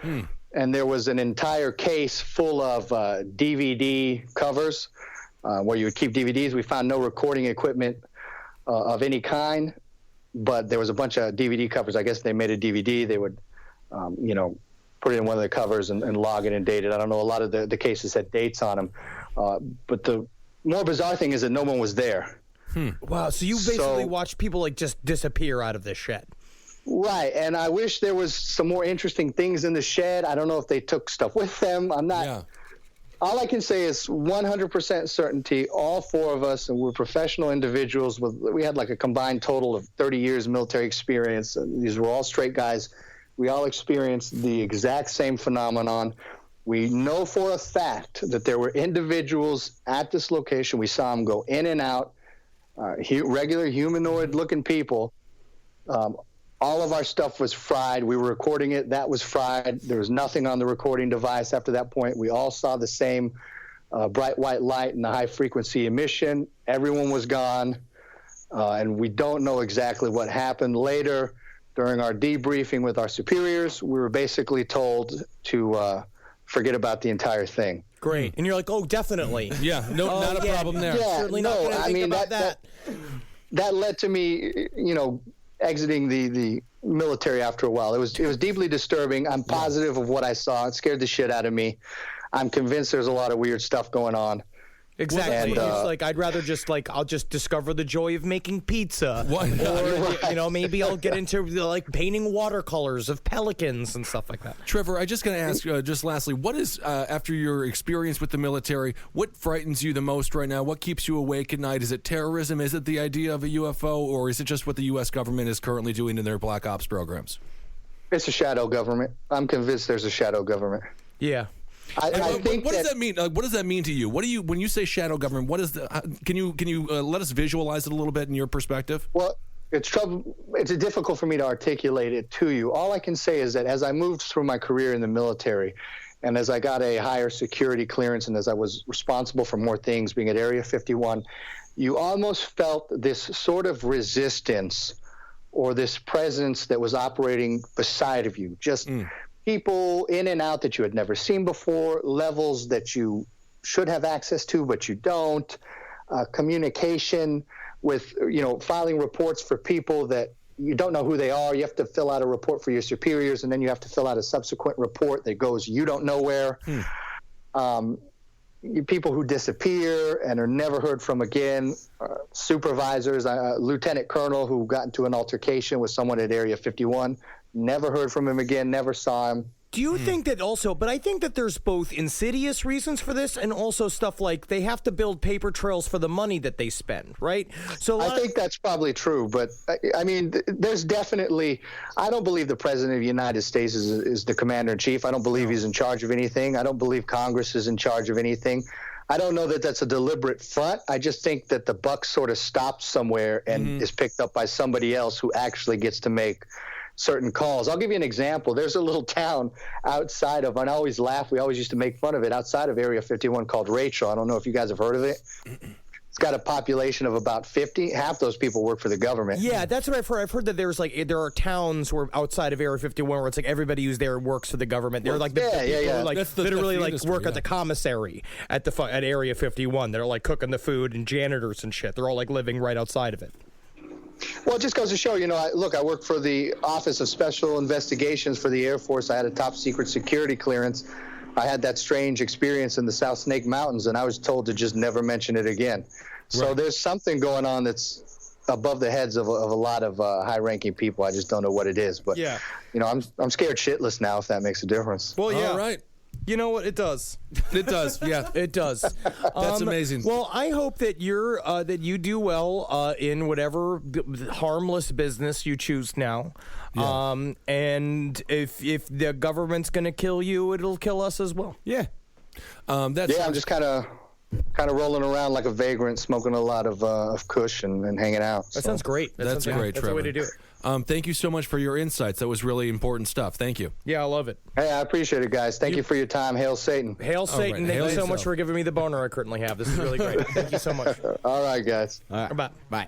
And there was an entire case full of DVD covers where you would keep DVDs. We found no recording equipment of any kind, but there was a bunch of DVD covers. I guess they made a DVD. They would, put it in one of the covers and log it and date it. I don't know. A lot of the cases had dates on them. But the more bizarre thing is that no one was there. Wow, so you basically watched people like just disappear out of this shed. Right, and I wish there was some more interesting things in the shed. I don't know if they took stuff with them. I'm not. Yeah. All I can say is 100% certainty. All 4 of us, and we're professional individuals. We had like a combined total of 30 years military experience. And these were all straight guys. We all experienced the exact same phenomenon. We know for a fact that there were individuals at this location. We saw them go in and out, regular humanoid-looking people. All of our stuff was fried. We were recording it. That was fried. There was nothing on the recording device after that point. We all saw the same bright white light and the high frequency emission. Everyone was gone. And we don't know exactly what happened. Later, during our debriefing with our superiors, we were basically told to forget about the entire thing. Great. And you're like, oh, definitely. Yeah, no, not a problem there. Yeah, Certainly not no, gonna I think mean, about that led to me, exiting the military after a while. It was deeply disturbing. I'm positive of what I saw. It scared the shit out of me. I'm convinced there's a lot of weird stuff going on. Exactly. And, It's like, I'd rather just I'll just discover the joy of making pizza. Why not? Or, maybe I'll get into painting watercolors of pelicans and stuff like that. Trevor, I just going to ask, just lastly, what is, after your experience with the military, what frightens you the most right now? What keeps you awake at night? Is it terrorism? Is it the idea of a UFO? Or is it just what the U.S. government is currently doing in their black ops programs? It's a shadow government. I'm convinced there's a shadow government. Yeah. I think what does that mean? What does that mean to you? What do you, when you say shadow government? What is the? Can you let us visualize it a little bit in your perspective? Well, it's difficult for me to articulate it to you. All I can say is that as I moved through my career in the military, and as I got a higher security clearance, and as I was responsible for more things, being at Area 51, you almost felt this sort of resistance or this presence that was operating beside of you. Just people in and out that you had never seen before, levels that you should have access to, but you don't, communication with, filing reports for people that you don't know who they are. You have to fill out a report for your superiors, and then you have to fill out a subsequent report that goes you don't know where. People who disappear and are never heard from again, supervisors, lieutenant colonel who got into an altercation with someone at Area 51, never heard from him again, never saw him. Do you think that also, but I think that there's both insidious reasons for this and also stuff like they have to build paper trails for the money that they spend, right? So I think that's probably true, but I mean, there's definitely, I don't believe the president of the United States is the commander in chief. I don't believe he's in charge of anything. I don't believe Congress is in charge of anything. I don't know that that's a deliberate front. I just think that the buck sort of stops somewhere and is picked up by somebody else who actually gets to make certain calls. I'll give you an example. There's a little town outside of, and I always laugh, we always used to make fun of it, outside of Area 51 called Rachel. I don't know if you guys have heard of it. It's got a population of about 50. Half those people work for the government. Yeah, that's what I've heard. I've heard that there are towns where outside of Area 51 where it's like everybody who's there works for the government. They're like the people who like literally like work at the commissary at Area 51. They're like cooking the food and janitors and shit. They're all like living right outside of it. Well, it just goes to show, I work for the Office of Special Investigations for the Air Force. I had a top secret security clearance. I had that strange experience in the South Snake Mountains, and I was told to just never mention it again. So there's something going on that's above the heads of a lot of high-ranking people. I just don't know what it is. But, I'm scared shitless now, if that makes a difference. Well, yeah. All right. You know what? It does. It does. Yeah, it does. That's amazing. Well, I hope that that you do well in whatever harmless business you choose now. Yeah. And if the government's going to kill you, it'll kill us as well. Yeah. I'm just kind of rolling around like a vagrant, smoking a lot of Kush and hanging out. That sounds great. That's great, Trevor. That's the way to do it. Thank you so much for your insights. That was really important stuff. Thank you. Yeah, I love it. Hey, I appreciate it, guys. Thank you for your time. Hail Satan. Hail Satan. Right. Thank you so much for giving me the boner I currently have. This is really great. Thank you so much. All right, guys. All right. Bye.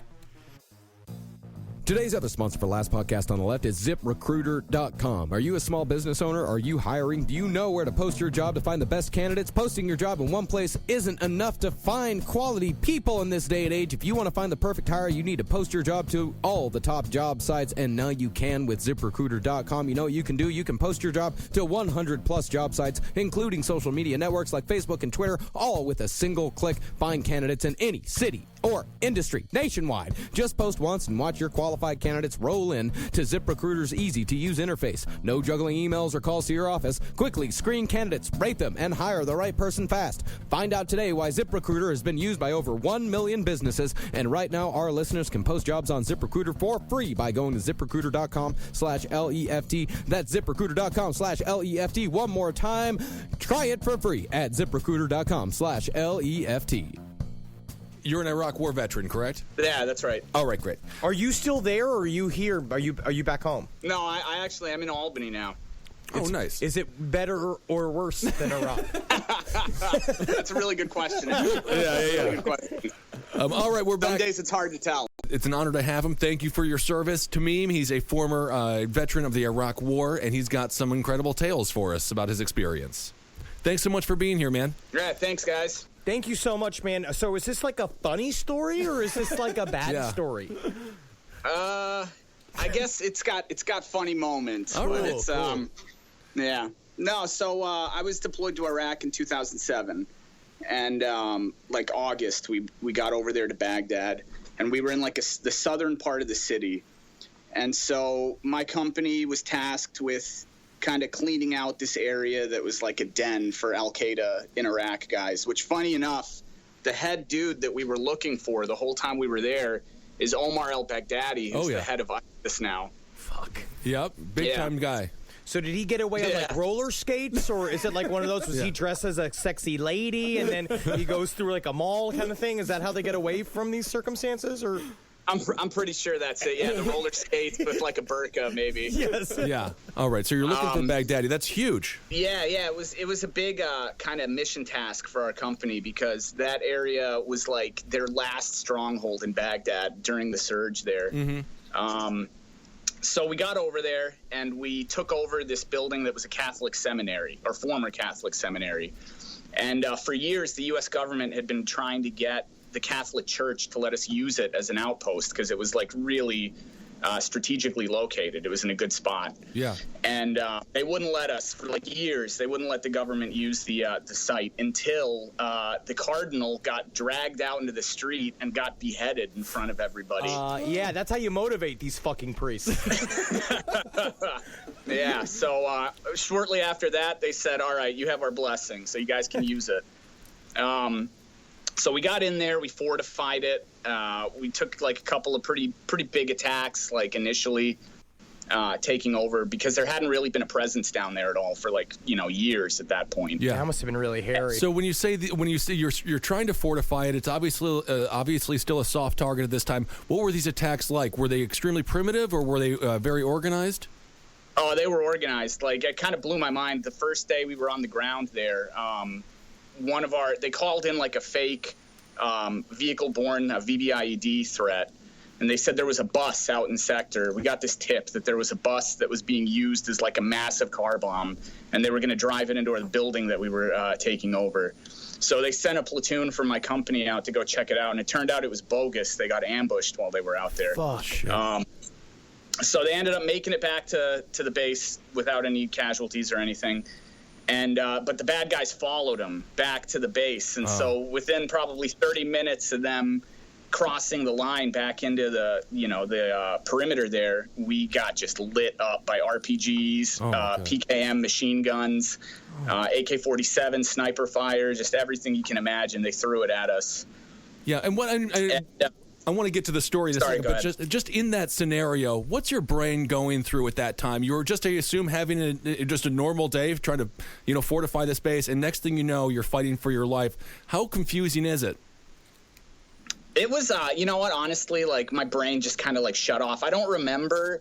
Today's other sponsor for Last Podcast on the Left is ZipRecruiter.com. Are you a small business owner? Are you hiring? Do you know where to post your job to find the best candidates? Posting your job in one place isn't enough to find quality people in this day and age. If you want to find the perfect hire, you need to post your job to all the top job sites, and now you can with ZipRecruiter.com. You know what you can do? You can post your job to 100-plus job sites, including social media networks like Facebook and Twitter, all with a single click. Find candidates in any city or industry nationwide. Just post once and watch your qualified candidates roll in to ZipRecruiter's easy-to-use interface. No juggling emails or calls to your office. Quickly screen candidates, rate them, and hire the right person fast. Find out today why ZipRecruiter has been used by over 1 million businesses, and right now our listeners can post jobs on ZipRecruiter for free by going to ZipRecruiter.com/LEFT. That's ZipRecruiter.com/LEFT. One more time, try it for free at ZipRecruiter.com/LEFT. You're an Iraq War veteran, correct? Yeah, that's right. All right, great. Are you still there, or are you here? Are you back home? No, I actually am in Albany now. Oh, nice. Is it better or worse than Iraq? That's a really good question. Yeah. Good question. All right, we're back. Some days it's hard to tell. It's an honor to have him. Thank you for your service. Tamim, he's a former veteran of the Iraq War, and he's got some incredible tales for us about his experience. Thanks so much for being here, man. Yeah, thanks, guys. Thank you so much, man. So is this like a funny story, or is this like a bad story? I guess it's got funny moments, but it's cool. Yeah. No, so I was deployed to Iraq in 2007, and like August, we got over there to Baghdad, and we were in like the southern part of the city, and so my company was tasked with kind of cleaning out this area that was like a den for Al-Qaeda in Iraq guys, which, funny enough, the head dude that we were looking for the whole time we were there is Omar al-Baghdadi, who's the head of ISIS now. Fuck. Yep, big time guy. So did he get away on like roller skates, or is it like one of those? Was he dressed as a sexy lady and then he goes through like a mall kind of thing? Is that how they get away from these circumstances, or? I'm pretty sure that's it. Yeah, the roller skates with like a burqa, maybe. Yes. Yeah. All right. So you're looking for Baghdadi. That's huge. Yeah. It was a big kind of mission task for our company, because that area was like their last stronghold in Baghdad during the surge there. Mm-hmm. So we got over there and we took over this building that was a Catholic seminary, or former Catholic seminary. And for years, the U.S. government had been trying to get the Catholic Church to let us use it as an outpost, because it was like really strategically located. It was in a good spot. Yeah. And they wouldn't let us for like years. They wouldn't let the government use the site until the cardinal got dragged out into the street and got beheaded in front of everybody. Yeah, that's how you motivate these fucking priests. Yeah. So shortly after that, they said, "All right, you have our blessing, so you guys can use it." So we got in there, we fortified it. We took like a couple of pretty big attacks, like initially taking over, because there hadn't really been a presence down there at all for like, years at that point. Yeah, that must have been really hairy. So when you say you're trying to fortify it, it's obviously still a soft target at this time. What were these attacks like? Were they extremely primitive, or were they very organized? Oh, they were organized. Like, it kind of blew my mind. The first day we were on the ground there, they called in like a fake vehicle-borne VBIED threat, and they said there was a bus out in sector. We got this tip that there was a bus that was being used as like a massive car bomb, and they were going to drive it into the building that we were taking over. So they sent a platoon from my company out to go check it out, and it turned out it was bogus. They got ambushed while they were out there. Fuck. So they ended up making it back to the base without any casualties or anything. And but the bad guys followed them back to the base, and so within probably 30 minutes of them crossing the line back into the perimeter there, we got just lit up by RPGs, PKM machine guns, AK-47 sniper fire, just everything you can imagine. They threw it at us. Yeah, and what I want to get to the story in a second, but just in that scenario, what's your brain going through at that time? You were just, I assume, having just a normal day, trying to, fortify the space, and next thing you know, you're fighting for your life. How confusing is it? It was, you know what, honestly, like, my brain just kind of, like, shut off. I don't remember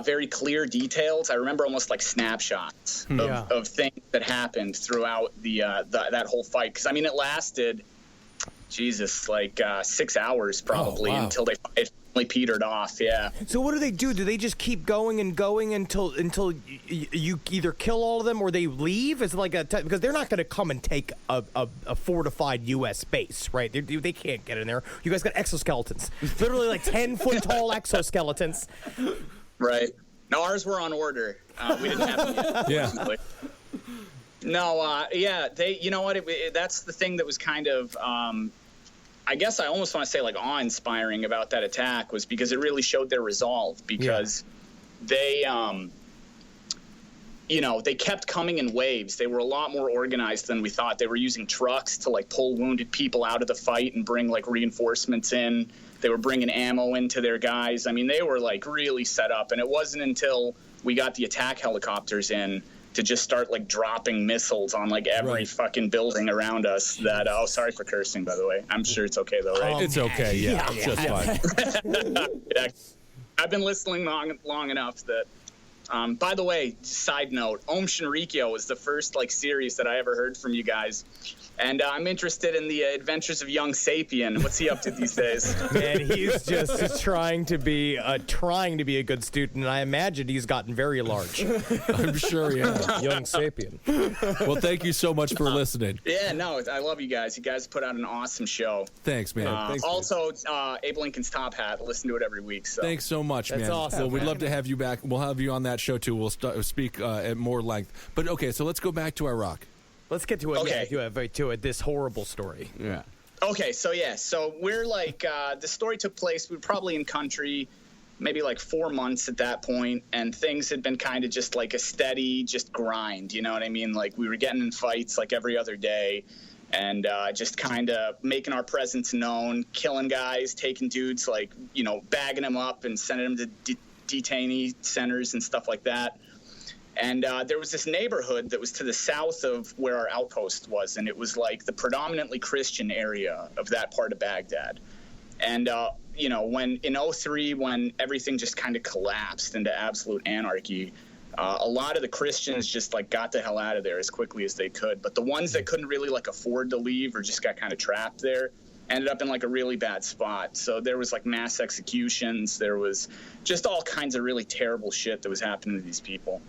very clear details. I remember almost, like, snapshots of things that happened throughout that whole fight. Because, I mean, it lasted... like 6 hours probably until it finally petered off. Yeah. So what do they do? Do they just keep going and going until you either kill all of them or they leave? Is it like because they're not going to come and take a fortified U.S. base, right? They can't get in there. You guys got exoskeletons, literally like 10-foot tall exoskeletons. Right. No, ours were on order. We didn't have them yet. No, they. You know what? That's the thing that was kind of, I guess I almost want to say like awe-inspiring about that attack, was because it really showed their resolve. Because they, they kept coming in waves. They were a lot more organized than we thought. They were using trucks to like pull wounded people out of the fight and bring like reinforcements in. They were bringing ammo into their guys. I mean, they were like really set up. And it wasn't until we got the attack helicopters in to just start like dropping missiles on like every fucking building around us. That sorry for cursing, by the way. I'm sure it's okay though, right? It's okay. Yeah, just fine. Yeah. I've been listening long enough that. By the way, side note, Om Shinrikyo was the first like series that I ever heard from you guys. And I'm interested in the adventures of young Sapien. What's he up to these days? Man, he's just trying to be a good student, and I imagine he's gotten very large. I'm sure he has. Young Sapien. Well, thank you so much for listening. Yeah, no, I love you guys. You guys put out an awesome show. Thanks, man. Thanks, also, Abe Lincoln's Top Hat. I listen to it every week. So. Thanks so much, man. That's awesome. Well, we'd love to have you back. We'll have you on that show, too. We'll speak at more length. But, okay, so let's go back to Iraq. Let's get to it. Okay. To it. This horrible story. Yeah. Okay, so we're like, the story took place, we were probably in country maybe like 4 months at that point, and things had been kind of just like a steady, just grind, you know what I mean? Like we were getting in fights like every other day, and just kind of making our presence known, killing guys, taking dudes, like, you know, bagging them up and sending them to detainee centers and stuff like that. And there was this neighborhood that was to the south of where our outpost was, and it was like the predominantly Christian area of that part of Baghdad. And, you know, when in 2003, when everything just kind of collapsed into absolute anarchy, a lot of the Christians just like got the hell out of there as quickly as they could. But the ones that couldn't really like afford to leave or just got kind of trapped there ended up in like a really bad spot. So there was like mass executions. There was just all kinds of really terrible shit that was happening to these people.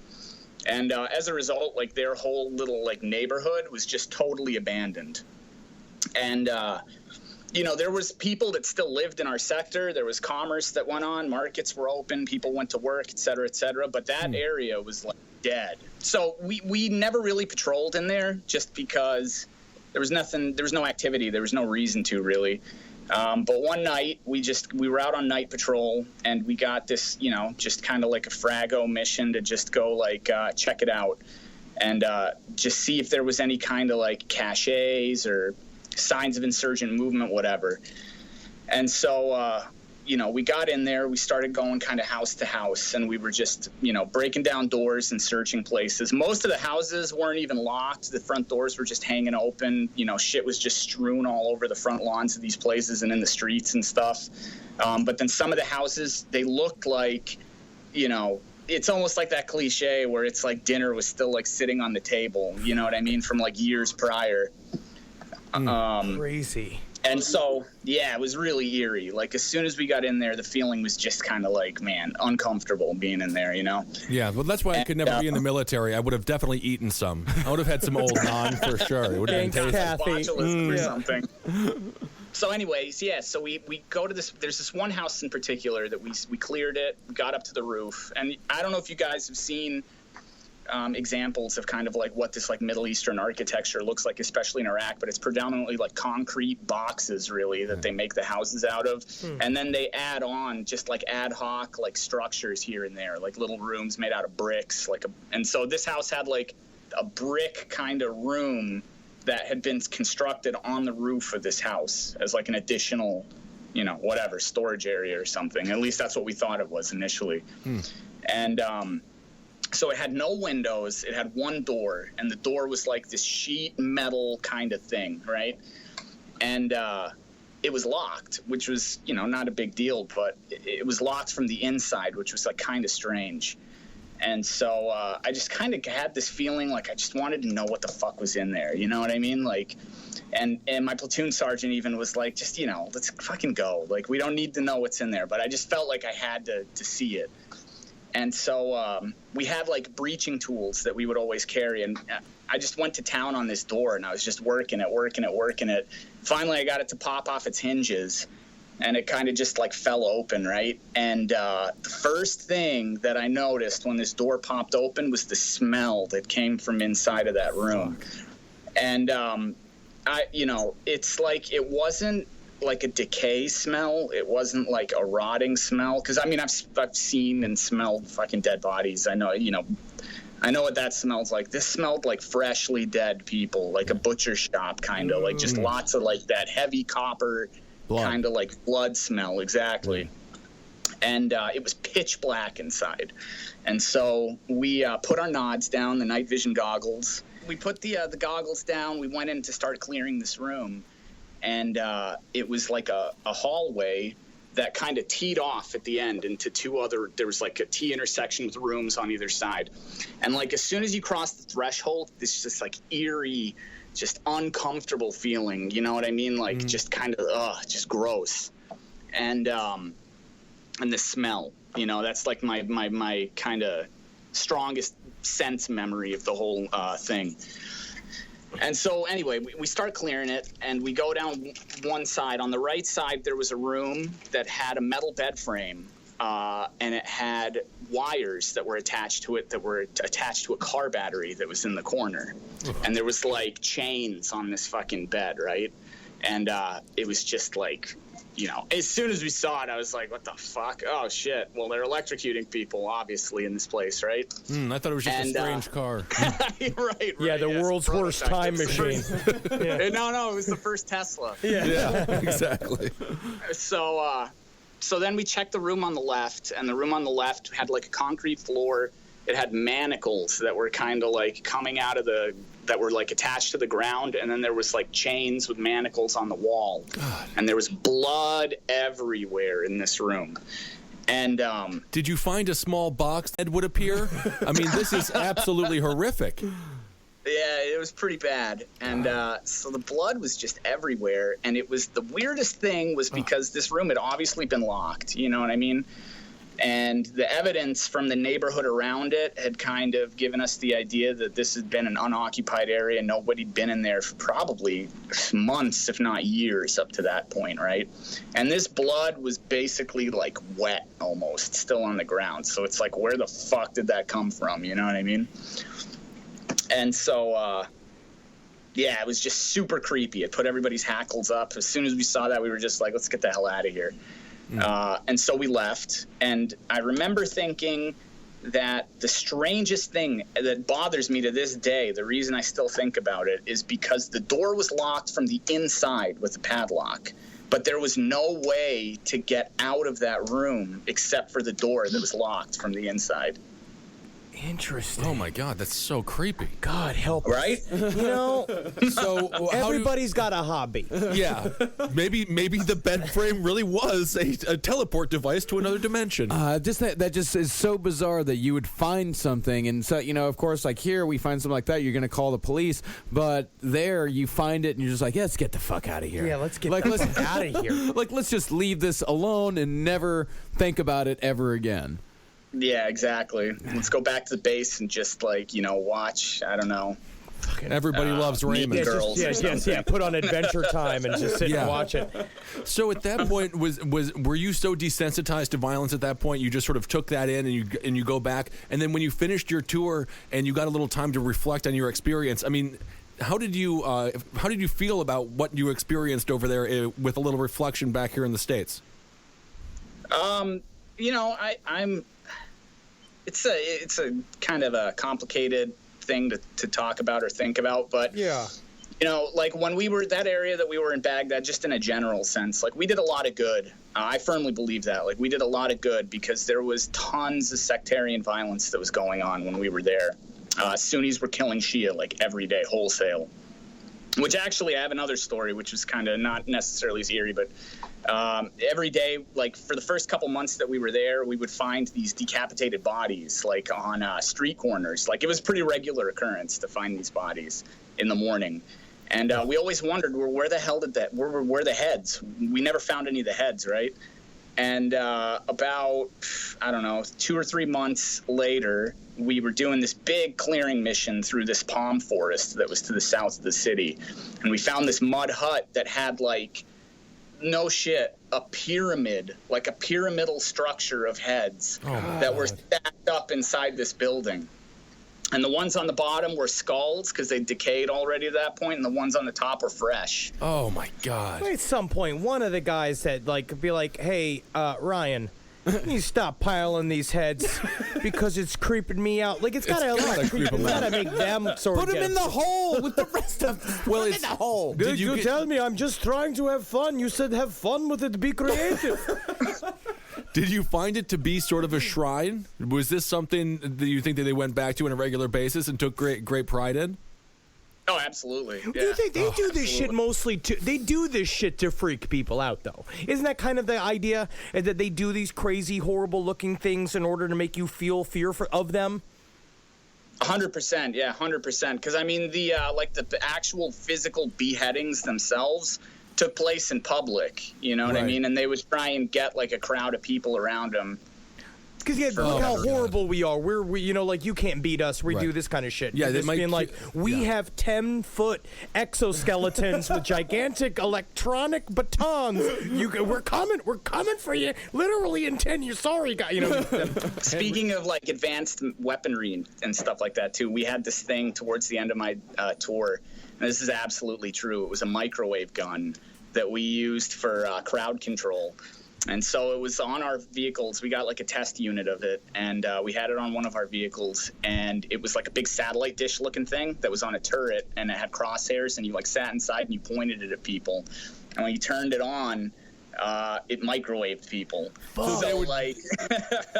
And as a result, like their whole little like neighborhood was just totally abandoned. And, you know, there was people that still lived in our sector. There was commerce that went on. Markets were open. People went to work, et cetera, et cetera. But that area was like dead. So we never really patrolled in there just because there was no activity. There was no reason to really. But one night we were out on night patrol, and we got this, you know, just kind of like a Frago mission to just go like check it out and just see if there was any kind of like caches or signs of insurgent movement, whatever. And so, you know, we got in there, we started going kind of house to house, and we were just, you know, breaking down doors and searching places. Most of the houses weren't even locked. The front doors were just hanging open. You know, shit was just strewn all over the front lawns of these places and in the streets and stuff. But then some of the houses, they looked like, you know, it's almost like that cliche where it's like dinner was still like sitting on the table, you know what I mean, from like years prior. Crazy. And so, yeah, it was really eerie. Like, as soon as we got in there, the feeling was just kind of like, man, uncomfortable being in there, you know? Yeah, well, that's why I could never be in the military. I would have definitely eaten some. I would have had some old naan for sure. It would have been tasty. Botulism or something. So anyways, yeah, so we go to this, there's this one house in particular that we cleared it, got up to the roof. And I don't know if you guys have seen examples of kind of like what this like Middle Eastern architecture looks like, especially in Iraq, but it's predominantly like concrete boxes really that they make the houses out of. And then they add on just like ad hoc like structures here and there, like little rooms made out of bricks, and so this house had like a brick kind of room that had been constructed on the roof of this house as like an additional, you know, whatever, storage area or something. At least that's what we thought it was initially. And so it had no windows, it had one door, and the door was like this sheet metal kind of thing, right? And it was locked, which was, you know, not a big deal, but it was locked from the inside, which was like kind of strange. And so I just kind of had this feeling like I just wanted to know what the fuck was in there, you know what I mean? Like, and my platoon sergeant even was like, just, you know, let's fucking go. Like, we don't need to know what's in there, but I just felt like I had to see it. And so we had like breaching tools that we would always carry. And I just went to town on this door, and I was just working it. Finally, I got it to pop off its hinges, and it kind of just like fell open, right? And the first thing that I noticed when this door popped open was the smell that came from inside of that room. And you know, it's like, it wasn't like a decay smell. It wasn't like a rotting smell. Because I mean, I've seen and smelled fucking dead bodies. I know, you know, I know what that smells like. This smelled like freshly dead people, like a butcher shop kind of, like just lots of like that heavy copper kind of like blood smell. Exactly. and it was pitch black inside. And so we put our nods down, the night vision goggles. We put the goggles down. We went in to start clearing this room, and it was like a hallway that kind of teed off at the end into there was like a T intersection with rooms on either side. And like as soon as you cross the threshold, this just like eerie, just uncomfortable feeling, you know what I mean? Like just kind of, just gross. And the smell, you know, that's like my kind of strongest sense memory of the whole thing. And so anyway, we start clearing it, and we go down one side. On the right side, there was a room that had a metal bed frame, and it had wires that were attached to it that were attached to a car battery that was in the corner. And there was like chains on this fucking bed, right? And it was just like, you know, as soon as we saw it, I was like, what the fuck? Oh, shit. Well, they're electrocuting people, obviously, in this place, right? I thought it was just a strange car. right. Yeah, the world's worst time machine. No, it was the first Tesla. Yeah, exactly. So then we checked the room on the left, and the room on the left had like a concrete floor. It had manacles that were kind of like coming out of that were like attached to the ground, and then there was like chains with manacles on the wall. God. And there was blood everywhere in this room. And did you find a small box that would appear? I mean, this is absolutely horrific. Yeah, it was pretty bad. And so the blood was just everywhere. And it was the weirdest thing was because this room had obviously been locked. You know what I mean? And the evidence from the neighborhood around it had kind of given us the idea that this had been an unoccupied area. Nobody'd been in there for probably months, if not years, up to that point, right? And this blood was basically like wet almost, still on the ground. So it's like, where the fuck did that come from? You know what I mean? And so, yeah, it was just super creepy. It put everybody's hackles up. As soon as we saw that, we were just like, let's get the hell out of here. And so we left, and I remember thinking that the strangest thing that bothers me to this day, the reason I still think about it, is because the door was locked from the inside with a padlock, but there was no way to get out of that room except for the door that was locked from the inside. Interesting. Oh my God, that's so creepy. God help us. Right? You know, So everybody's got a hobby. Yeah, maybe the bed frame really was a teleport device to another dimension. Just that just is so bizarre that you would find something, and so you know, of course, like here we find something like that, you're gonna call the police, but there you find it and you're just like, yeah, let's get the fuck out of here. Yeah, let's get the fuck out of here. Like, let's just leave this alone and never think about it ever again. Yeah, exactly. Let's go back to the base and just, like, you know, watch, I don't know. Everybody loves Raymond. Yeah, put on Adventure Time and just sit and watch it. So at that point, were you so desensitized to violence at that point, you just sort of took that in and you go back, and then when you finished your tour and you got a little time to reflect on your experience, I mean, how did you feel about what you experienced over there with a little reflection back here in the States? You know, I'm. It's a kind of a complicated thing to talk about or think about, but yeah, you know, like when we were that area that we were in Baghdad, just in a general sense, like we did a lot of good. I firmly believe that, like we did a lot of good because there was tons of sectarian violence that was going on when we were there. Sunnis were killing Shia like every day, wholesale. Which actually, I have another story, which was kind of not necessarily as eerie, but every day, like for the first couple months that we were there, we would find these decapitated bodies, like on street corners. Like it was a pretty regular occurrence to find these bodies in the morning. And we always wondered, where the hell did that? Where were the heads? We never found any of the heads, right? And about, I don't know, 2 or 3 months later, we were doing this big clearing mission through this palm forest that was to the south of the city. And we found this mud hut that had, like, no shit, a pyramid, like a pyramidal structure of heads that were stacked up inside this building. And the ones on the bottom were skulls because they decayed already at that point, and the ones on the top were fresh. Oh, my God. At some point, one of the guys said, like, be like, hey, Ryan, you stop piling these heads because it's creeping me out. Like, it's gotta make them sort of put them in the hole with the rest of them. Well, it's in the hole. Did you tell me I'm just trying to have fun? You said have fun with it, be creative. Did you find it to be sort of a shrine? Was this something that you think that they went back to on a regular basis and took great pride in? Oh, absolutely. Yeah. You think they do this shit mostly they do this shit to freak people out, though? Isn't that kind of the idea, that they do these crazy, horrible-looking things in order to make you feel fear of them? 100%, yeah, 100%. Because I mean, the actual physical beheadings themselves took place in public. You know what I mean? And they would try and get like a crowd of people around them. Because look how horrible we are. We you can't beat us. We do this kind of shit. Yeah, they might being like, we have 10-foot exoskeletons with gigantic electronic batons. We're coming for you. Literally in 10 years. Sorry, guy. Speaking of like advanced weaponry and stuff like that too, we had this thing towards the end of my tour. And this is absolutely true. It was a microwave gun that we used for crowd control. And so it was on our vehicles. We got like a test unit of it, and we had it on one of our vehicles. And it was like a big satellite dish looking thing that was on a turret, and it had crosshairs, and you like sat inside and you pointed it at people. And when you turned it on, it microwaved people. Oh. So like,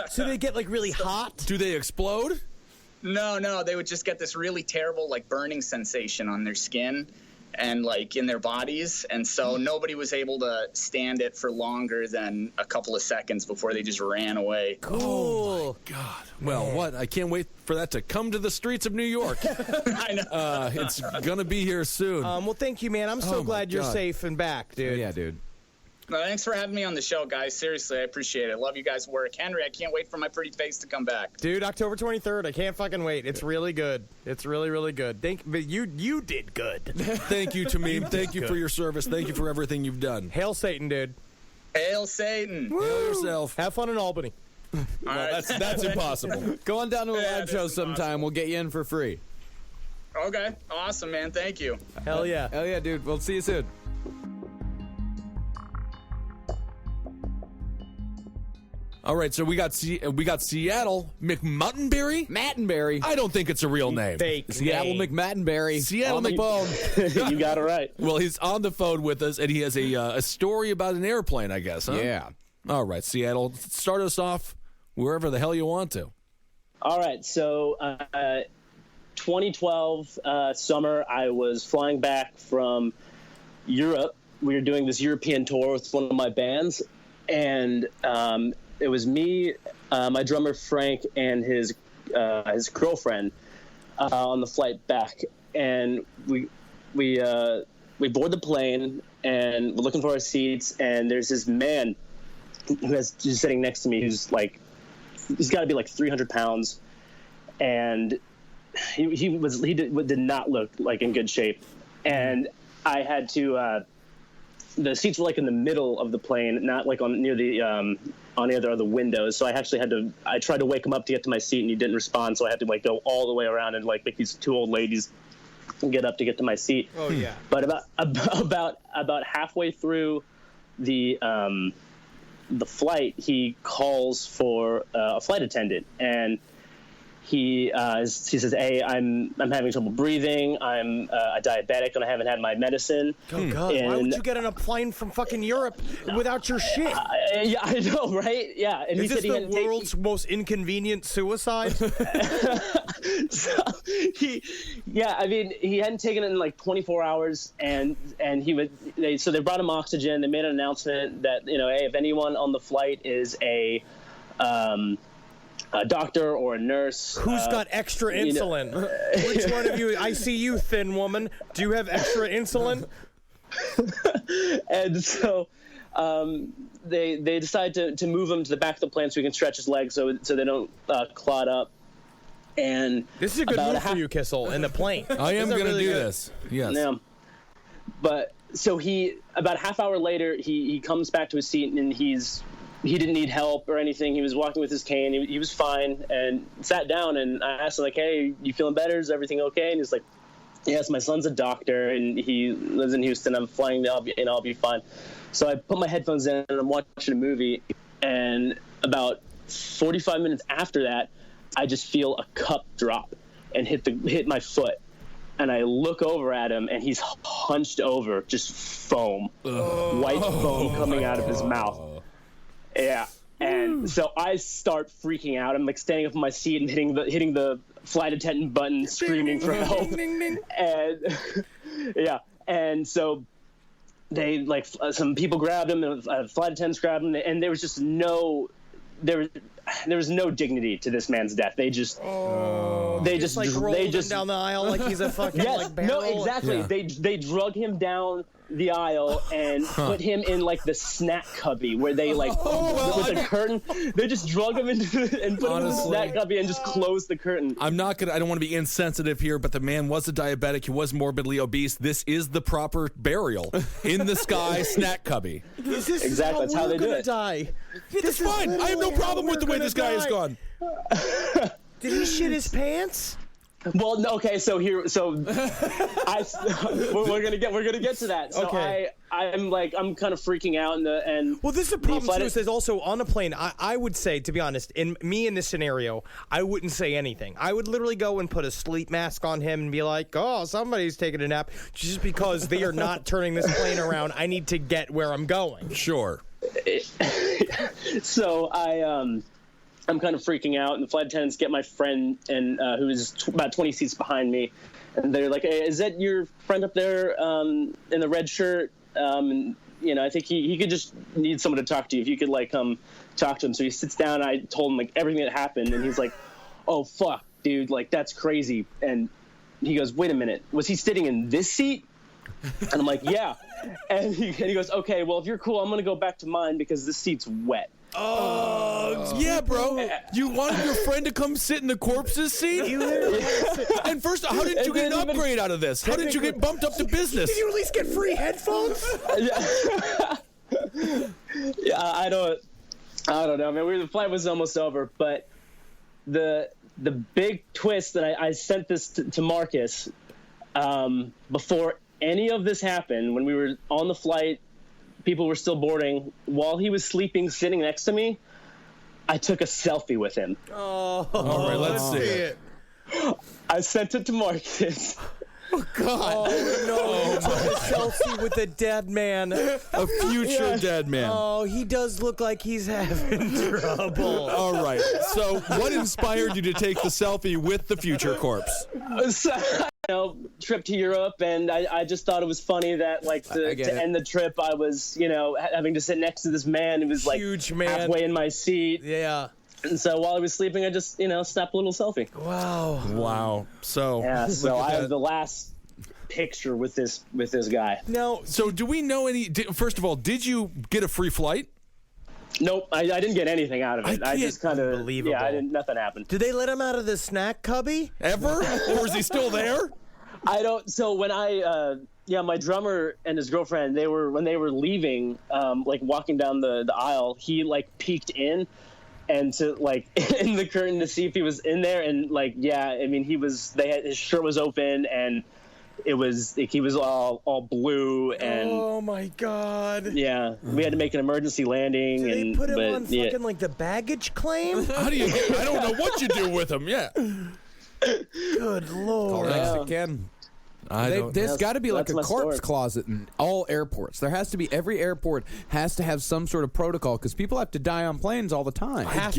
so they get like really hot? Do they explode? No, they would just get this really terrible like burning sensation on their skin and like in their bodies, and so nobody was able to stand it for longer than a couple of seconds before they just ran away. Cool. Oh my God. Well, what? I can't wait for that to come to the streets of New York. I know. It's gonna be here soon. Well, thank you, man. I'm so glad you're safe and back, dude. Yeah, dude. Thanks for having me on the show, guys. Seriously, I appreciate it. Love you guys' work. Henry, I can't wait for my pretty face to come back. Dude, October 23rd. I can't fucking wait. It's really good. It's really, really good. But you did good. Thank you, Tamim. Thank you for your service. Thank you for everything you've done. Hail Satan, dude. Hail Satan. Woo! Hail yourself. Have fun in Albany. All right. That's impossible. Go on down to a live show sometime. We'll get you in for free. Okay. Awesome, man. Thank you. Hell yeah. Hell yeah, dude. We'll see you soon. All right, so we got Seattle McMuttonberry. Mattenberry. I don't think it's a real name. Fake Seattle name. McMattenberry. Seattle on the phone. You got it right. Well, he's on the phone with us, and he has a story about an airplane, I guess, huh? Yeah. All right, Seattle, start us off wherever the hell you want to. All right, so 2012 summer, I was flying back from Europe. We were doing this European tour with one of my bands, and it was me, my drummer Frank, and his girlfriend on the flight back, and we board the plane, and we're looking for our seats, and there's this man who's sitting next to me who's like, he's got to be like 300 pounds, and he did not look like in good shape, and I had to. The seats were like in the middle of the plane, not like on near the other windows. So I actually I tried to wake him up to get to my seat, and he didn't respond. So I had to like go all the way around and like make these two old ladies get up to get to my seat. Oh yeah. But about halfway through the flight, he calls for a flight attendant, and he says, "Hey, I'm having trouble breathing. I'm a diabetic, and I haven't had my medicine." Oh God! Why would you get on a plane from fucking Europe without your shit? Yeah, I know, right? Yeah, and Is he this said he the world's most inconvenient suicide? So he hadn't taken it in like 24 hours, and so they brought him oxygen. They made an announcement that hey, if anyone on the flight is a doctor or a nurse. Who's got extra insulin? Which one of you? I see you, thin woman. Do you have extra insulin? And so they decide to move him to the back of the plane so he can stretch his legs so they don't clot up. And this is a good move for you, Kissel, in the plane. I am going to do this. Yes. Yeah. But so about a half hour later, he comes back to his seat, and he didn't need help or anything. He was walking with his cane. He was fine, and sat down, and I asked him, like, "Hey, you feeling better? Is everything okay?" And he's like, "Yes, my son's a doctor, and he lives in Houston. I'm flying there, and I'll be fine." So I put my headphones in, and I'm watching a movie, and about 45 minutes after that, I just feel a cup drop and hit my foot. And I look over at him, and he's hunched over, just foam, white foam coming out of his mouth. Yeah. And so I start freaking out. I'm like standing up in my seat and hitting the flight attendant button, screaming for help. And yeah, and so they like some people grabbed him, and flight attendants grabbed him, and there was just no dignity to this man's death. They just rolled him down the aisle like he's a fucking like barrel. No, exactly. Yeah. They drug him down the aisle and put him in like the snack cubby where they like with a curtain. They just drug him and put him in the snack cubby and just closed the curtain. I don't want to be insensitive here, but the man was a diabetic. He was morbidly obese. This is the proper burial in the sky snack cubby. Exactly, that's how they do it. It's fine. I have no problem with the way this guy has gone. Did he shit his pants? Well, okay, so we're gonna get to that. So okay. I'm kind of freaking out and well, this is a problem too. It says also on a plane. I would say, to be honest, in this scenario, I wouldn't say anything. I would literally go and put a sleep mask on him and be like, "Oh, somebody's taking a nap," just because they are not turning this plane around. I need to get where I'm going. Sure. So I'm kind of freaking out, and the flight attendants get my friend, and who is about 20 seats behind me, and they're like, "Hey, is that your friend up there in the red shirt? And, I think he could just need someone to talk to you. If you could come talk to him." So he sits down, and I told him everything that happened, and he's like, "Oh fuck, dude, that's crazy." And he goes, "Wait a minute, was he sitting in this seat?" And I'm like, "Yeah." And he goes, "Okay, well, if you're cool, I'm gonna go back to mine because this seat's wet." Oh, yeah, bro. You wanted your friend to come sit in the corpse's seat? And first, how didn't you get an upgrade out of this? How did you get bumped up to business? Did you at least get free headphones? Yeah, I don't know. I mean, the flight was almost over, but the big twist, and I sent this to Marcus before any of this happened, when we were on the flight. People were still boarding. While he was sleeping, sitting next to me, I took a selfie with him. Oh, all right, let's see it. I sent it to Marcus. Oh, God. Oh, no. He took a selfie with a dead man. A future dead man. Oh, he does look like he's having trouble. All right. So what inspired you to take the selfie with the future corpse? Trip to Europe, and I just thought it was funny that to end the trip, I was having to sit next to this man who was huge man halfway in my seat. Yeah. And so while I was sleeping, I just snapped a little selfie. Wow. So I have the last picture with this guy. No. So do we know first of all, did you get a free flight? Nope, I didn't get anything out of it. I just kind of nothing happened. Did they let him out of the snack cubby ever, or is he still there? I don't. So when my drummer and his girlfriend, when they were leaving, walking down the aisle, he peeked in, and to in the curtain to see if he was in there, and his shirt was open, and it was he was all blue, and oh my God. Yeah, we had to make an emergency landing. Did they put him on fucking the baggage claim? How do you? I don't know what you do with him. Yeah. Good Lord. Next again. There's got to be a corpse closet in all airports. There has to be. Every airport has to have some sort of protocol because people have to die on planes all the time. On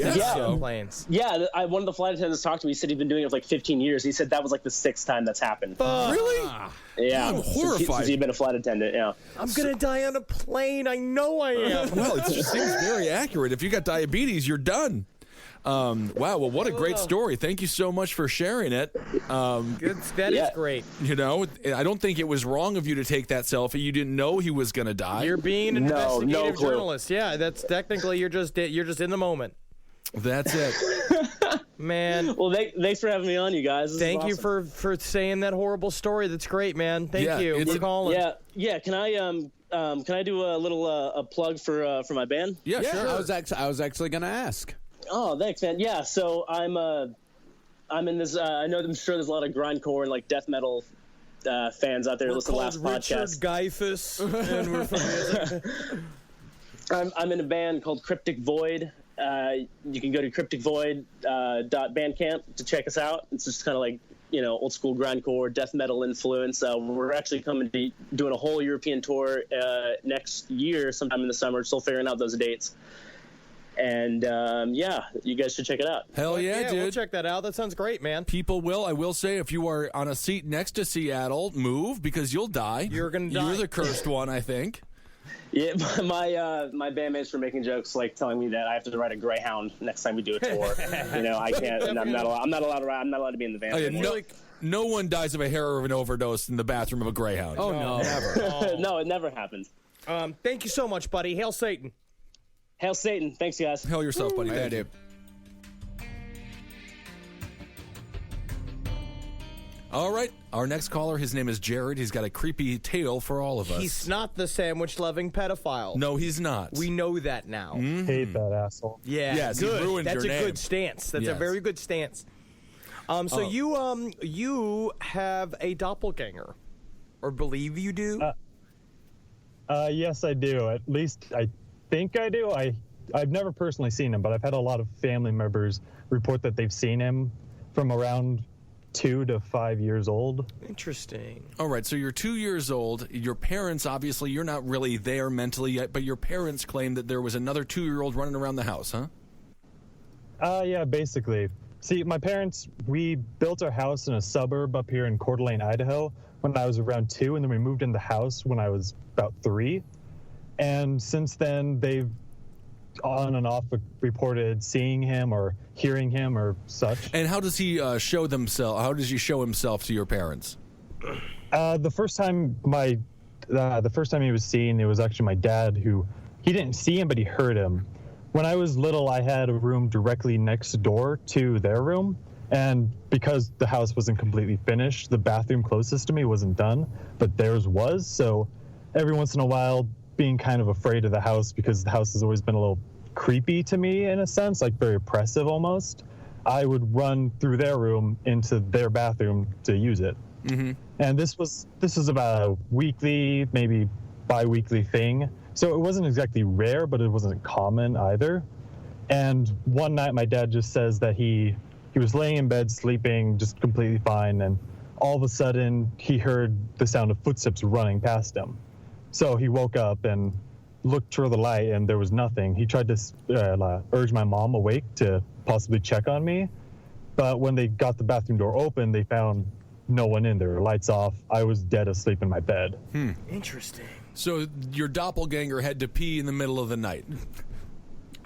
planes. Yeah, one of the flight attendants talked to me. He said he'd been doing it for 15 years. He said that was the 6th time that's happened. Really? Yeah. I'm horrified. Since he'd been a flight attendant, yeah. I'm going to die on a plane. I know I am. Well, it just seems very accurate. If you got diabetes, you're done. Wow, well, what a great story. Thank you so much for sharing it. That is great. I don't think it was wrong of you to take that selfie. You didn't know he was going to die. You're being an investigative journalist. Yeah, that's technically you're just in the moment. That's it. Man. Well, thanks for having me on, you guys. Thank you for saying that horrible story. That's great, man. Thank you for calling. Yeah. Can I do a little a plug for my band? Yeah, sure. I was actually going to ask. Oh, thanks, man. Yeah, so I'm in this. I'm sure there's a lot of grindcore and death metal fans out there who listen to last podcast. Geifus, and I'm in a band called Cryptic Void. You can go to crypticvoid.bandcamp to check us out. It's just kind of old school grindcore, death metal influence. We're actually coming to doing a whole European tour next year, sometime in the summer. Still figuring out those dates. And yeah, you guys should check it out. Hell yeah, dude. We'll check that out. That sounds great, man. People will. I will say, if you are on a seat next to Seattle, move because you'll die. You're going to die. You're the cursed one, I think. Yeah, my bandmates were making jokes, like telling me that I have to ride a Greyhound next time we do a tour. I can't. And I'm not allowed to ride. I'm not allowed to be in the van. Oh, yeah, anymore. no one dies of a heroin overdose in the bathroom of a Greyhound. Oh, no. Never. No, it never happened. Thank you so much, buddy. Hail Satan. Hail Satan. Thanks, guys. Hell yourself, buddy. Thank you. All right. Our next caller, his name is Jared. He's got a creepy tale for all of us. He's not the sandwich-loving pedophile. No, he's not. We know that now. Hate that asshole. Yeah, Yes, he good. ruined That's your a name. good stance. That's a Yes. very good stance. So you have a doppelganger, or believe you do? Yes, I do. At least I think I do. I've never personally seen him, but I've had a lot of family members report that they've seen him from around 2 to 5 years old. Interesting. All right, so you're 2 years old. Your parents, obviously, you're not really there mentally yet, but your parents claim that there was another 2-year-old running around the house, huh? Yeah, basically. See, my parents, we built our house in a suburb up here in Coeur d'Alene, Idaho, when I was around 2, and then we moved in the house when I was about 3. And since then, they've on and off reported seeing him or hearing him or such. And how does he show themselves? How does he show himself to your parents? The first time he was seen, it was actually my dad who, he didn't see him, but he heard him. When I was little, I had a room directly next door to their room, and because the house wasn't completely finished, the bathroom closest to me wasn't done, but theirs was. So every once in a while, being kind of afraid of the house because the house has always been a little creepy to me in a sense, like very oppressive almost, I would run through their room into their bathroom to use it. Mm-hmm. And this was about a weekly, maybe bi-weekly thing. So it wasn't exactly rare, but it wasn't common either. And one night my dad just says that he was laying in bed sleeping just completely fine, and all of a sudden he heard the sound of footsteps running past him. So he woke up and looked through the light, and there was nothing. He tried to urge my mom awake to possibly check on me, but when they got the bathroom door open, they found no one in there. Lights off. I was dead asleep in my bed. Interesting. So your doppelganger had to pee in the middle of the night.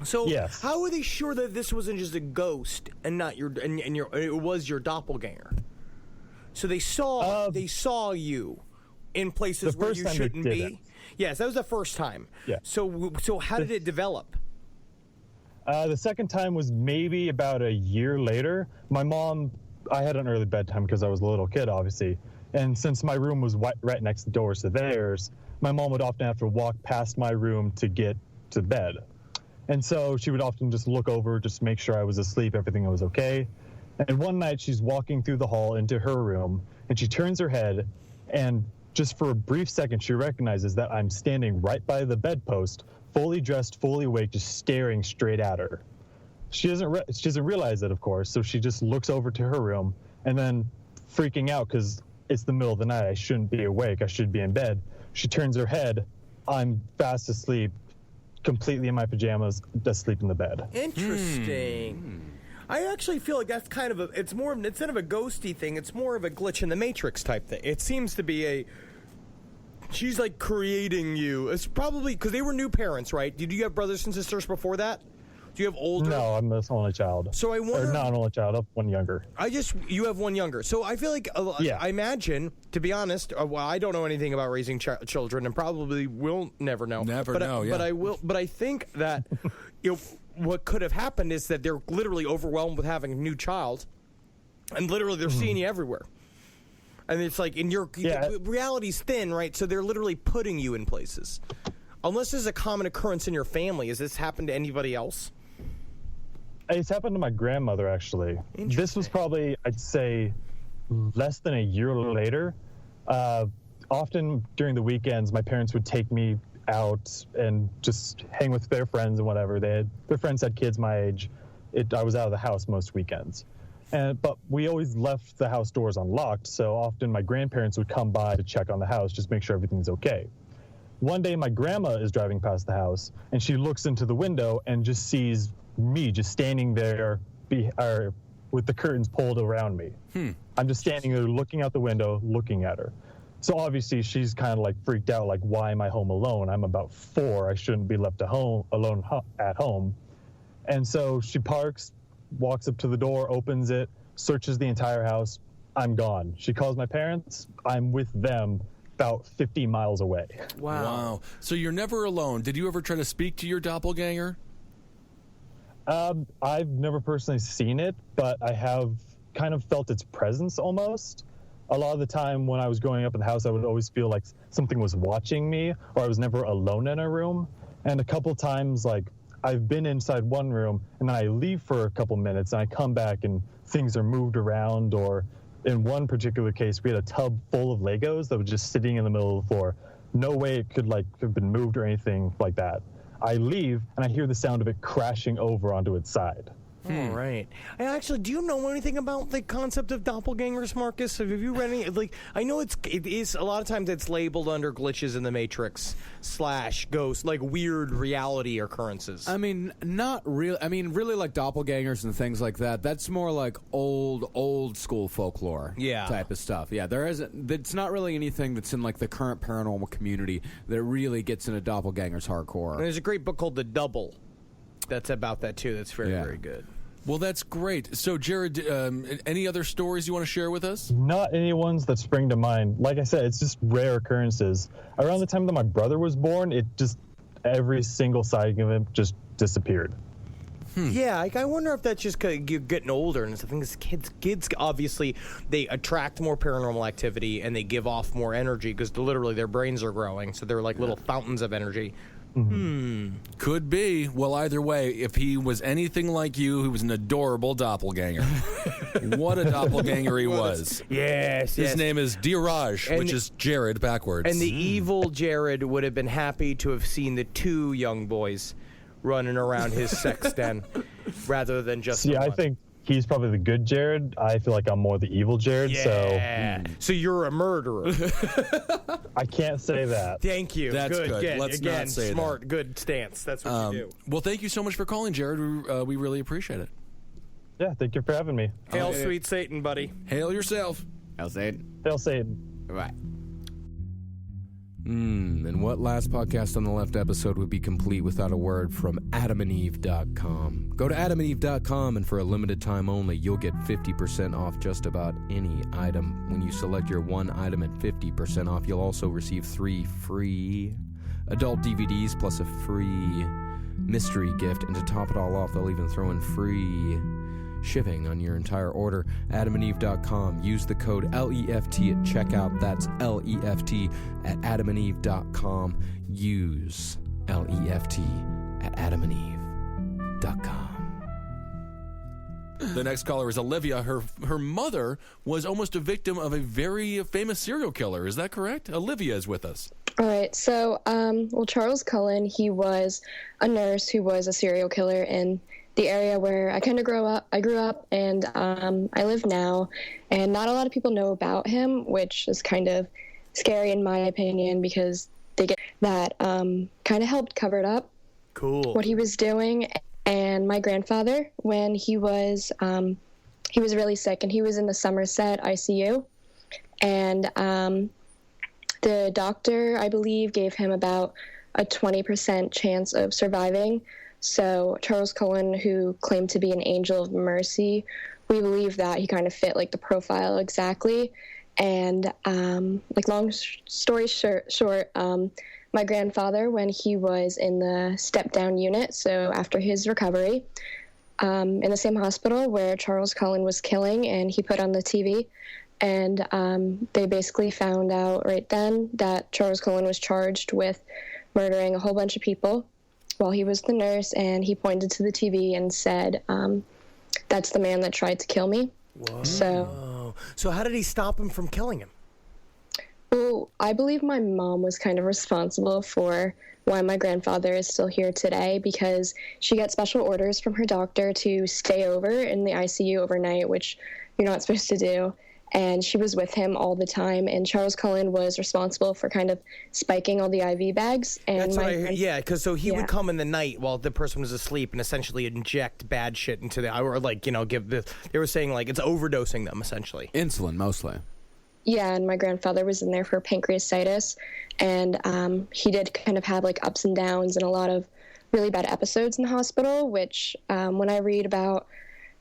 So Yes. how are they sure that this wasn't just a ghost and not it was your doppelganger? So they saw you in places The where first you time they shouldn't be. didn't. Yes, that was the first time. Yeah. So how did it develop? The second time was maybe about a year later. My mom, I had an early bedtime because I was a little kid, obviously. And since my room was right next door to theirs, my mom would often have to walk past my room to get to bed. And so she would often just look over, just make sure I was asleep, everything was okay. And one night she's walking through the hall into her room, and she turns her head, and just for a brief second, she recognizes that I'm standing right by the bedpost, fully dressed, fully awake, just staring straight at her. She doesn't realize it, of course, so she just looks over to her room, and then freaking out because it's the middle of the night, I shouldn't be awake, I should be in bed. She turns her head, I'm fast asleep, completely in my pajamas, asleep in the bed. Interesting. I actually feel like that's kind of instead of a ghosty thing, it's more of a glitch in the Matrix type thing. It seems to be she's like creating you. It's probably because they were new parents, right? Did you have brothers and sisters before that? Do you have older? No, I'm the only child. So I wonder. Or not an only child, I'm one younger. You have one younger. So I feel like, Yeah. I imagine, to be honest, well, I don't know anything about raising children, and probably will never know. But I think that what could have happened is that they're literally overwhelmed with having a new child, and literally they're seeing you everywhere. And it's like reality's thin, right? So they're literally putting you in places. Unless there's a common occurrence in your family, has this happened to anybody else? It's happened to my grandmother, actually. This was probably, I'd say, less than a year later. Often during the weekends, my parents would take me out and just hang with their friends and whatever. Their friends had kids my age. I was out of the house most weekends. But we always left the house doors unlocked, so often my grandparents would come by to check on the house, just make sure everything's okay. One day, my grandma is driving past the house, and she looks into the window and just sees me just standing there with the curtains pulled around me. I'm just standing there looking out the window, looking at her. So obviously she's kind of like freaked out, like, why am I home alone? I'm about 4. I shouldn't be left alone at home. And so she parks, walks up to the door, opens it, searches the entire house. I'm gone. She calls my parents. I'm with them about 50 miles away. Wow. So you're never alone. Did you ever try to speak to your doppelganger? I've never personally seen it, but I have kind of felt its presence almost. A lot of the time when I was growing up in the house, I would always feel like something was watching me, or I was never alone in a room. And a couple times, like, I've been inside one room, and then I leave for a couple minutes, and I come back, and things are moved around. Or in one particular case, we had a tub full of Legos that was just sitting in the middle of the floor. No way it could, like, have been moved or anything like that. I leave, and I hear the sound of it crashing over onto its side. All right. Actually, do you know anything about the concept of doppelgangers, Marcus? Have you read any? Like, I know it is a lot of times it's labeled under glitches in the Matrix / ghosts, like weird reality occurrences. I mean, not really. I mean, really, like doppelgangers and things like that. That's more like old school folklore, type of stuff. Yeah, there isn't. It's not really anything that's in like the current paranormal community that really gets into doppelgangers hardcore. And there's a great book called The Double that's about that too. That's very, very good. Well, that's great. So, Jared, any other stories you want to share with us? Not any ones that spring to mind. Like I said, it's just rare occurrences. Around the time that my brother was born, every single sighting of him just disappeared. Yeah, I wonder if that's just 'cause you're getting older, and I think kids obviously they attract more paranormal activity and they give off more energy because literally their brains are growing, so they're like little fountains of energy. Could be. Well, either way, if he was anything like you, he was an adorable doppelganger. What a doppelganger he was. Yes, His name is Diraj, which is Jared backwards. And the evil Jared would have been happy to have seen the 2 young boys running around his sex den rather than just See, I think he's probably the good Jared. I feel like I'm more the evil Jared. So you're a murderer. I can't say that. Thank you. That's good. Let's not say smart, that. good stance. That's what you do. Well, thank you so much for calling, Jared. We really appreciate it. Yeah, thank you for having me. Hail, sweet Satan, buddy. Hail yourself. Hail Satan. Hail Satan. Right. And what last podcast on the left episode would be complete without a word from adamandeve.com. Go to adamandeve.com, and for a limited time only, you'll get 50% off just about any item. When you select your one item at 50% off, you'll also receive 3 free adult DVDs plus a free mystery gift. And to top it all off, they'll even throw in free shipping on your entire order. adamandeve.com. Use the code LEFT at checkout. That's LEFT at adamandeve.com. Use LEFT at adamandeve.com. The next caller is Olivia. Her mother was almost a victim of a very famous serial killer. Is that correct? Olivia is with us. All right. So, Charles Cullen, he was a nurse who was a serial killer in the area where I grew up, and I live now, and not a lot of people know about him, which is kind of scary in my opinion, because they get that kind of helped cover it up. Cool. What he was doing. And my grandfather, when he was really sick, and he was in the Somerset ICU, and the doctor, I believe, gave him about a 20% chance of surviving. So Charles Cullen, who claimed to be an angel of mercy, we believe that he kind of fit like the profile exactly. And like long story short, my grandfather, when he was in the step-down unit, so after his recovery, in the same hospital where Charles Cullen was killing, and he put on the TV, and they basically found out right then that Charles Cullen was charged with murdering a whole bunch of people while he was the nurse, and he pointed to the TV and said, that's the man that tried to kill me. Whoa. So how did he stop him from killing him? Well, I believe my mom was kind of responsible for why my grandfather is still here today, because she got special orders from her doctor to stay over in the ICU overnight, which you're not supposed to do. and she was with him all the time. And Charles Cullen was responsible for kind of spiking all the IV bags. And That's what I heard. Yeah, because he would come in the night while the person was asleep and essentially inject bad shit into the, or like, give the, they were saying like it's overdosing them essentially. Insulin mostly. Yeah, and my grandfather was in there for pancreatitis, and he did kind of have like ups and downs and a lot of really bad episodes in the hospital, which when I read about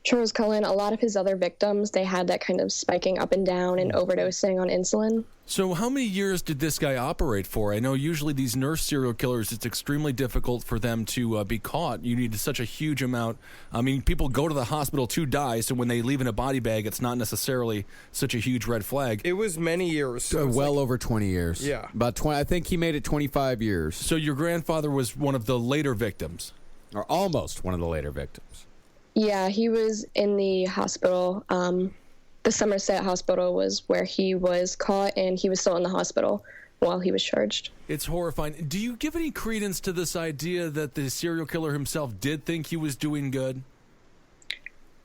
Charles Cullen, a lot of his other victims, they had that kind of spiking up and down and overdosing on insulin. So how many years did this guy operate for? I know usually these nurse serial killers, it's extremely difficult for them to be caught. You need such a huge amount. I mean, people go to the hospital to die, so when they leave in a body bag, it's not necessarily such a huge red flag. It was many years. So well over 20 years. Yeah. About 20. I think he made it 25 years. So your grandfather was one of the later victims? Or almost one of the later victims. Yeah, he was in the hospital. The Somerset Hospital was where he was caught, and he was still in the hospital while he was charged. It's horrifying. Do you give any credence to this idea that the serial killer himself did think he was doing good?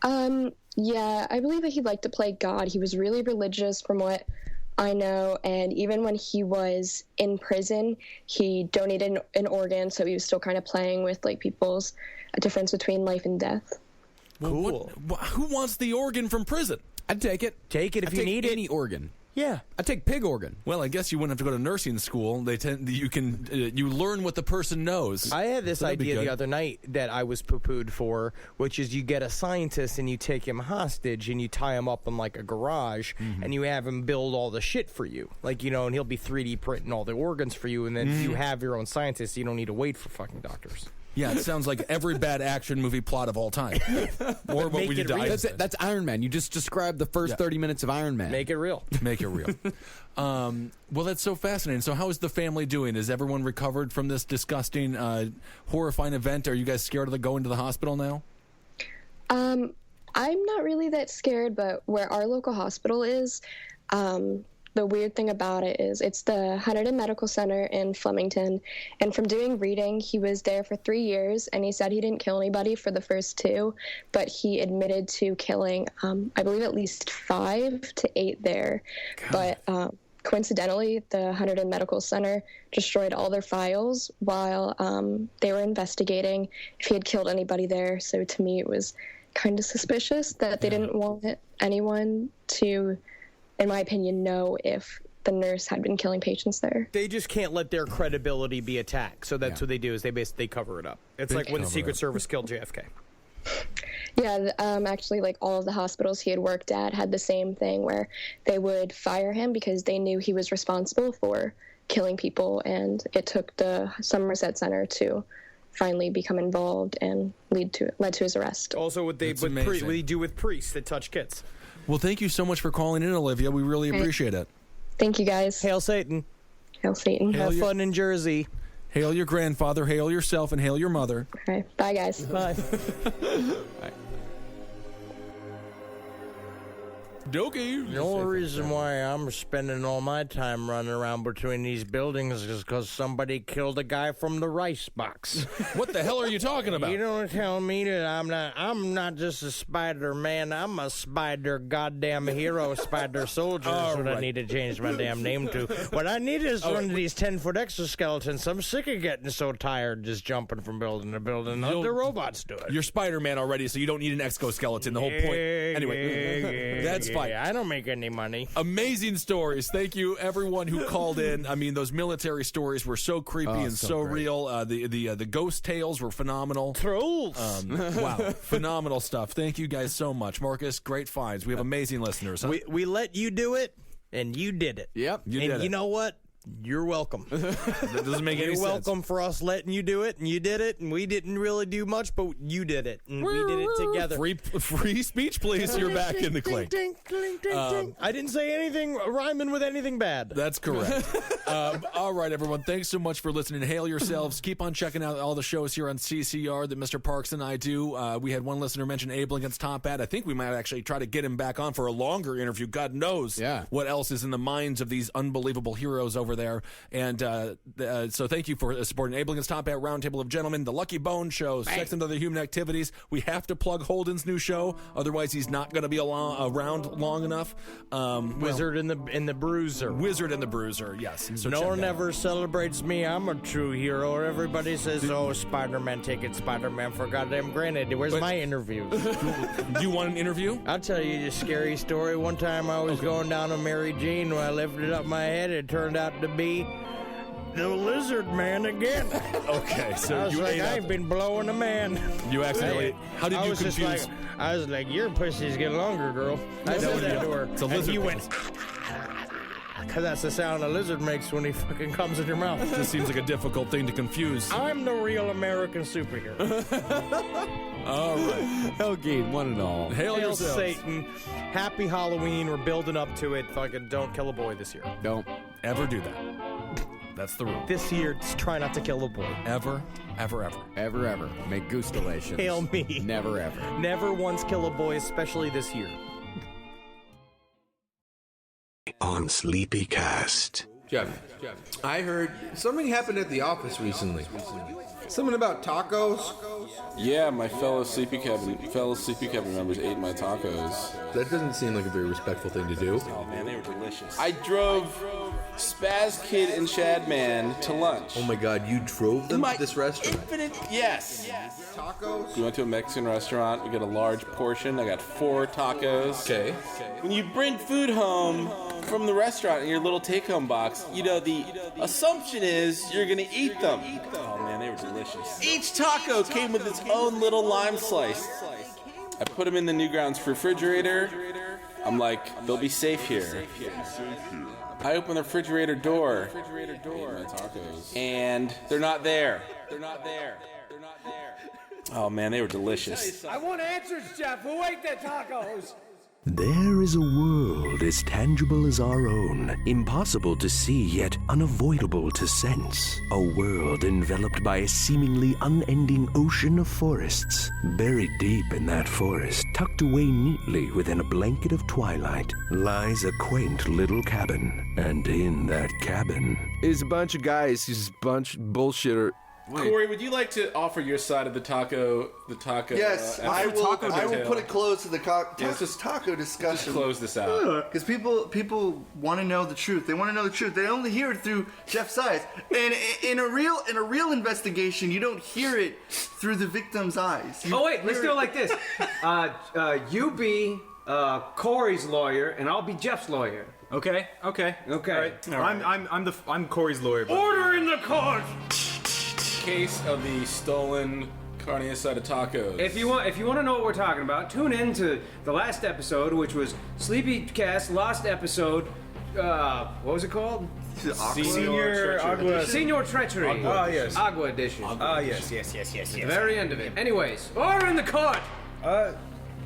Yeah, I believe that he liked to play God. He was really religious from what I know, and even when he was in prison, he donated an organ, so he was still kind of playing with like people's difference between life and death. Cool. Who wants the organ from prison? I'd take it. Take it if you need any organ. Yeah, I'd take pig organ. Well, I guess you wouldn't have to go to nursing school. You learn what the person knows. I had this idea the other night that I was poo-pooed for, which is you get a scientist and you take him hostage and you tie him up in like a garage and you have him build all the shit for you. Like, and he'll be 3D printing all the organs for you, and then you have your own scientist, so you don't need to wait for fucking doctors. Yeah, it sounds like every bad action movie plot of all time. Or what we did to Einstein. That's Iron Man. You just described the first 30 minutes of Iron Man. Make it real. Make it real. Well, that's so fascinating. So how is the family doing? Is everyone recovered from this disgusting, horrifying event? Are you guys scared of going to the hospital now? I'm not really that scared, but where our local hospital is, the weird thing about it is it's the Hunterdon Medical Center in Flemington, and from doing reading, he was there for 3 years, and he said he didn't kill anybody for the first 2, but he admitted to killing, I believe, at least 5 to 8 there. God. But coincidentally, the Hunterdon Medical Center destroyed all their files while they were investigating if he had killed anybody there, so to me it was kind of suspicious that they didn't want anyone to, in my opinion, know if the nurse had been killing patients there. They just can't let their credibility be attacked. So that's what they do, is they cover it up. It's like when the Secret Service killed JFK. Yeah, actually, like all of the hospitals he had worked at had the same thing where they would fire him because they knew he was responsible for killing people, and it took the Somerset Center to finally become involved and led to his arrest. Also, what they do with priests that touch kids. Well, thank you so much for calling in, Olivia. We really appreciate it. Thank you, guys. Hail Satan. Hail Satan. Have fun in Jersey. Hail your grandfather, hail yourself, and hail your mother. Okay. Bye, guys. Bye. Bye. Dokey. The only reason why I'm spending all my time running around between these buildings is because somebody killed a guy from the rice box. What the hell are you talking about? You don't tell me that I'm not just a spider man. I'm a spider goddamn hero, spider soldier. That's what I need to change my damn name to. What I need is one of these 10-foot exoskeletons. I'm sick of getting so tired just jumping from building to building. Let the robots do it. You're Spider-Man already, so you don't need an exoskeleton. The whole point. Anyway, that's fine. I don't make any money. Amazing stories. Thank you, everyone who called in. I mean, those military stories were so creepy and so real. The ghost tales were phenomenal. Trolls. Wow, phenomenal stuff. Thank you guys so much, Marcus. Great finds. We have amazing listeners. Huh? We let you do it, and you did it. Yep, you did it. You know what? You're welcome. That doesn't make any sense. You're welcome for us letting you do it, and you did it, and we didn't really do much, but you did it, and we did it together. Free speech, please. You're back in the clink. I didn't say anything rhyming with anything bad. That's correct. All right, everyone. Thanks so much for listening. Hail yourselves. Keep on checking out all the shows here on CCR that Mr. Parks and I do. We had one listener mention Abe Lincoln's Top Hat. I think we might actually try to get him back on for a longer interview. God knows what else is in the minds of these unbelievable heroes over over there. And so thank you for supporting Enabling Us Top at Roundtable of Gentlemen, The Lucky Bone Show, Sex and Other Human Activities. We have to plug Holden's new show, otherwise he's not going to be around long enough. Wizard and the Bruiser. Wizard and the Bruiser, yes. So no one ever celebrates me. I'm a true hero. Everybody says, "Oh, Spider-Man, take it, Spider-Man, for goddamn granted." Where's my interviews? Do you want an interview? I'll tell you a scary story. One time I was going down to Mary Jean. When I lifted up my head, it turned out to be the Lizard Man again. Okay, so I was you like, ate I up. ain't been blowing a man. You accidentally. How did you confuse? I was like, your pussy's getting longer, girl. I said that to her. It's a And lizard he went, because that's the sound a lizard makes when he fucking comes in your mouth. This seems like a difficult thing to confuse. I'm the real American superhero. All right. Helgate, one and all. Hail yourselves. Satan. Happy Halloween. We're building up to it. Fucking don't kill a boy this year. Don't ever do that. That's the rule. This year, just try not to kill a boy. Ever, ever, ever. Ever, ever. Make goostellations. Hail me. Never, ever. Never once kill a boy, especially this year. On Sleepycast. Jeff, I heard something happened at the office recently. Something about tacos? Yeah, my fellow Sleepy Cabin members ate my tacos. That doesn't seem like a very respectful thing to do. Oh man, they were delicious. I drove Spaz Kid and Shadman to lunch. Oh my god, you drove them to this restaurant? Yes. Tacos? We went to a Mexican restaurant. We got a large portion. I got 4 tacos. Okay. When you bring food home from the restaurant in your little take-home box, you know, the assumption is you're gonna eat them. Oh man, they were delicious. Each taco came with its own little lime slice. I put them in the Newgrounds refrigerator. I'm like, they'll be safe here. I open the refrigerator door, and they're not there. Oh man, they were delicious. I want answers, Jeff. Who ate the tacos? There is a world as tangible as our own, impossible to see yet unavoidable to sense. A world enveloped by a seemingly unending ocean of forests. Buried deep in that forest, tucked away neatly within a blanket of twilight, lies a quaint little cabin. And in that cabin is a bunch of guys who's a bunch of bullshitter. Corey, would you like to offer your side of the taco? Yes, I will put it close to the taco discussion. Just close this out. Because people want to know the truth. They want to know the truth. They only hear it through Jeff's eyes. And in a real investigation, you don't hear it through the victim's eyes. Oh wait, let's do it like this. You be Corey's lawyer, and I'll be Jeff's lawyer. Okay. All right. I'm Corey's lawyer. Order in the court. Case of the stolen carne asada tacos. If you want to know what we're talking about, tune in to the last episode, which was Sleepycast lost episode. What was it called? Senior Treachery. Oh yes. Agua edition. Oh yes. The very end of it. Anyways, order in the court. I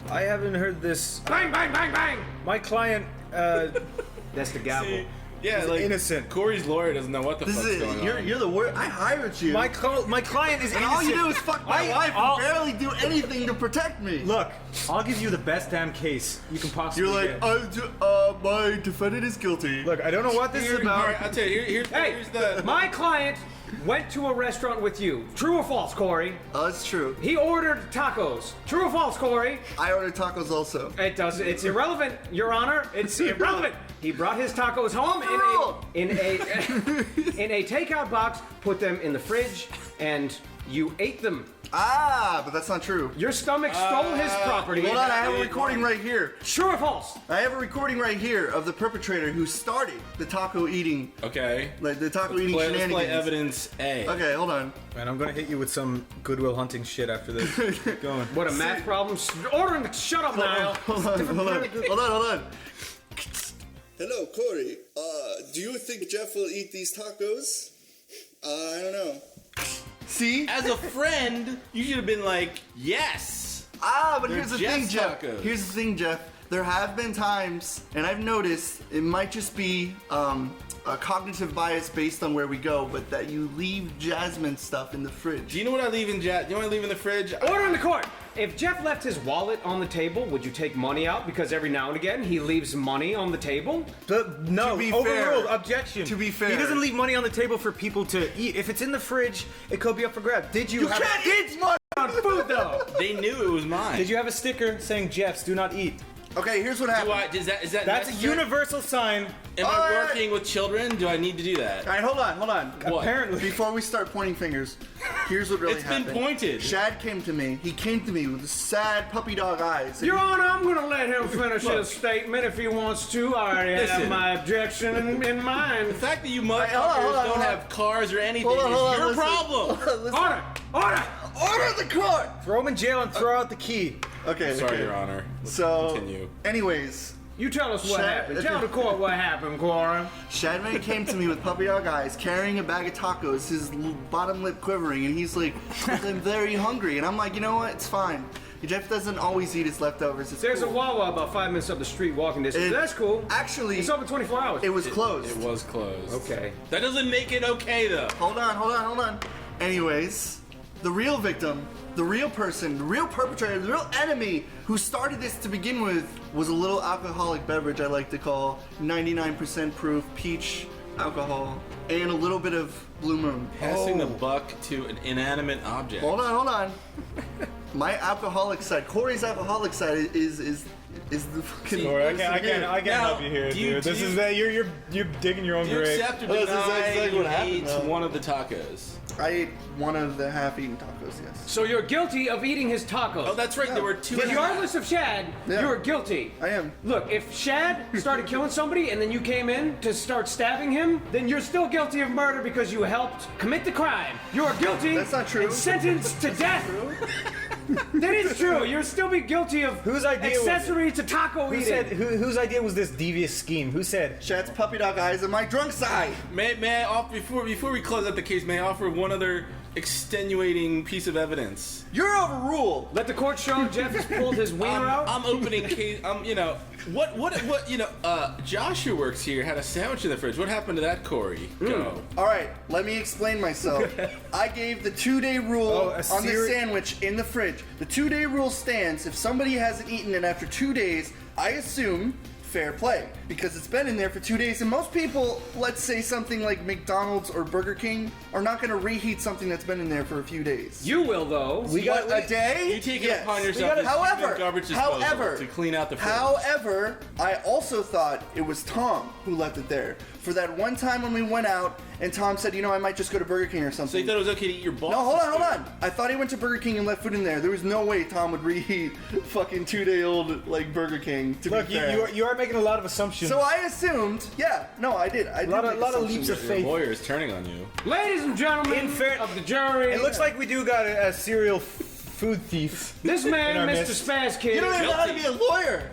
haven't heard this. Bang, bang, bang, bang. My client. That's the gavel. Yeah, like innocent. Corey's lawyer doesn't know what the fuck's going on. You're the worst. I hired you. My client is and innocent. all you do is fuck my wife and barely do anything to protect me. Look, I'll give you the best damn case you can possibly get. You're like, my defendant is guilty. Look, I don't know what this is about. All right, I'll tell you. Here's the. My client went to a restaurant with you. True or false, Corey? That's true. He ordered tacos. True or false, Corey? I ordered tacos also. It's irrelevant, Your Honor. It's irrelevant. He brought his tacos home in a takeout box, put them in the fridge, and you ate them. But that's not true. Your stomach stole his property. Hold on, I have a recording right here. True or false? I have a recording right here of the perpetrator who started the taco eating. Okay. Like the taco eating shenanigans. Let's play evidence A. Okay, hold on. Man, I'm gonna hit you with some Goodwill Hunting shit after this. Keep going. What a math problem. Order him to shut up now. Hold on. Hello, Corey. Do you think Jeff will eat these tacos? I don't know. See? As a friend, you should have been like, yes. But here's the thing, Jeff. Tacos. Here's the thing, Jeff. There have been times, and I've noticed it might just be a cognitive bias based on where we go, but that you leave Jasmine stuff in the fridge. Do you know what I leave in the fridge? Order in the court. If Jeff left his wallet on the table, would you take money out? Because every now and again he leaves money on the table. No, To be overruled. fair. Objection. To be fair. He doesn't leave money on the table for people to eat. If it's in the fridge, it could be up for grabs. Did you? You have can't eat money on food though. They knew it was mine. Did you have a sticker saying Jeff's do not eat? Okay, here's what happened. Is that That's a necessary? universal sign. Am I working with children? Do I need to do that? All right, hold on. What? Apparently, before we start pointing fingers, here's what really happened. It's been pointed. Shad came to me. He came to me with sad puppy dog eyes. Your Honor, I'm going to let him finish his statement if he wants to. I already have my objection in mind. The fact that you motherfuckers don't have cars or anything is your problem. Order the court! Throw him in jail and throw out the key. Okay. Sorry, Your Honor. So, continue. Anyways. You tell us what happened. Tell the court what happened, Cora. Shadman came to me with puppy dog eyes, carrying a bag of tacos, his bottom lip quivering, and he's like, I'm very hungry. And I'm like, you know what? It's fine. Jeff doesn't always eat his leftovers. There's a Wawa about 5 minutes up the street walking distance. That's cool. Actually, it's open 24 hours. It was closed. It was closed. Okay. That doesn't make it okay, though. Hold on. Anyways, the real victim, the real person, the real perpetrator, the real enemy who started this to begin with was a little alcoholic beverage I like to call 99% proof peach alcohol and a little bit of Blue Moon. Passing the buck to an inanimate object. Hold on. My alcoholic side, Corey's alcoholic side is the fucking. Corey, I can't help you here, dude. This is that you're digging your own Do you grave. accept or Well, this is deny exactly what happened, you ate though. one of the tacos? I ate one of the half-eaten tacos, yes. So you're guilty of eating his tacos. Oh, that's right. There were two. Regardless of Shad, you're guilty. I am. Look, if Shad started killing somebody and then you came in to start stabbing him, then you're still guilty of murder because you helped commit the crime. You are guilty. That's not true. And sentenced to death. That is true. You'll still be guilty of Whose idea accessory to taco Who eating. said? Whose idea was this devious scheme? Who said? Shad's puppy dog eyes and my drunk side. May I offer before we close out the case? May I offer one other extenuating piece of evidence? You're overruled. Let the court show Jeff has pulled his wiener out. I'm opening case. Joshua works here. Had a sandwich in the fridge. What happened to that, Corey? Go. All right, let me explain myself. I gave the 2-day rule on the sandwich in the fridge. The 2-day rule stands. If somebody hasn't eaten it after 2 days, I assume fair play because it's been in there for 2 days. And most people, let's say something like McDonald's or Burger King, are not going to reheat something that's been in there for a few days. You will, though. We got a day. You take it upon yourself. Garbage disposal to clean out the fridge. However, I also thought it was Tom who left it there. For that one time when we went out and Tom said, I might just go to Burger King or something. So you thought it was okay to eat your boss? No, hold on. I thought he went to Burger King and left food in there. There was no way Tom would reheat fucking 2-day-old Burger King. Look, you are making a lot of assumptions. So I assumed, I did. I a lot of leaps of faith. Your lawyer is turning on you. Ladies and gentlemen of the jury. It looks like we do got a serial food thief. This man, Mr. Spaz Kid. You don't even know how to be a lawyer.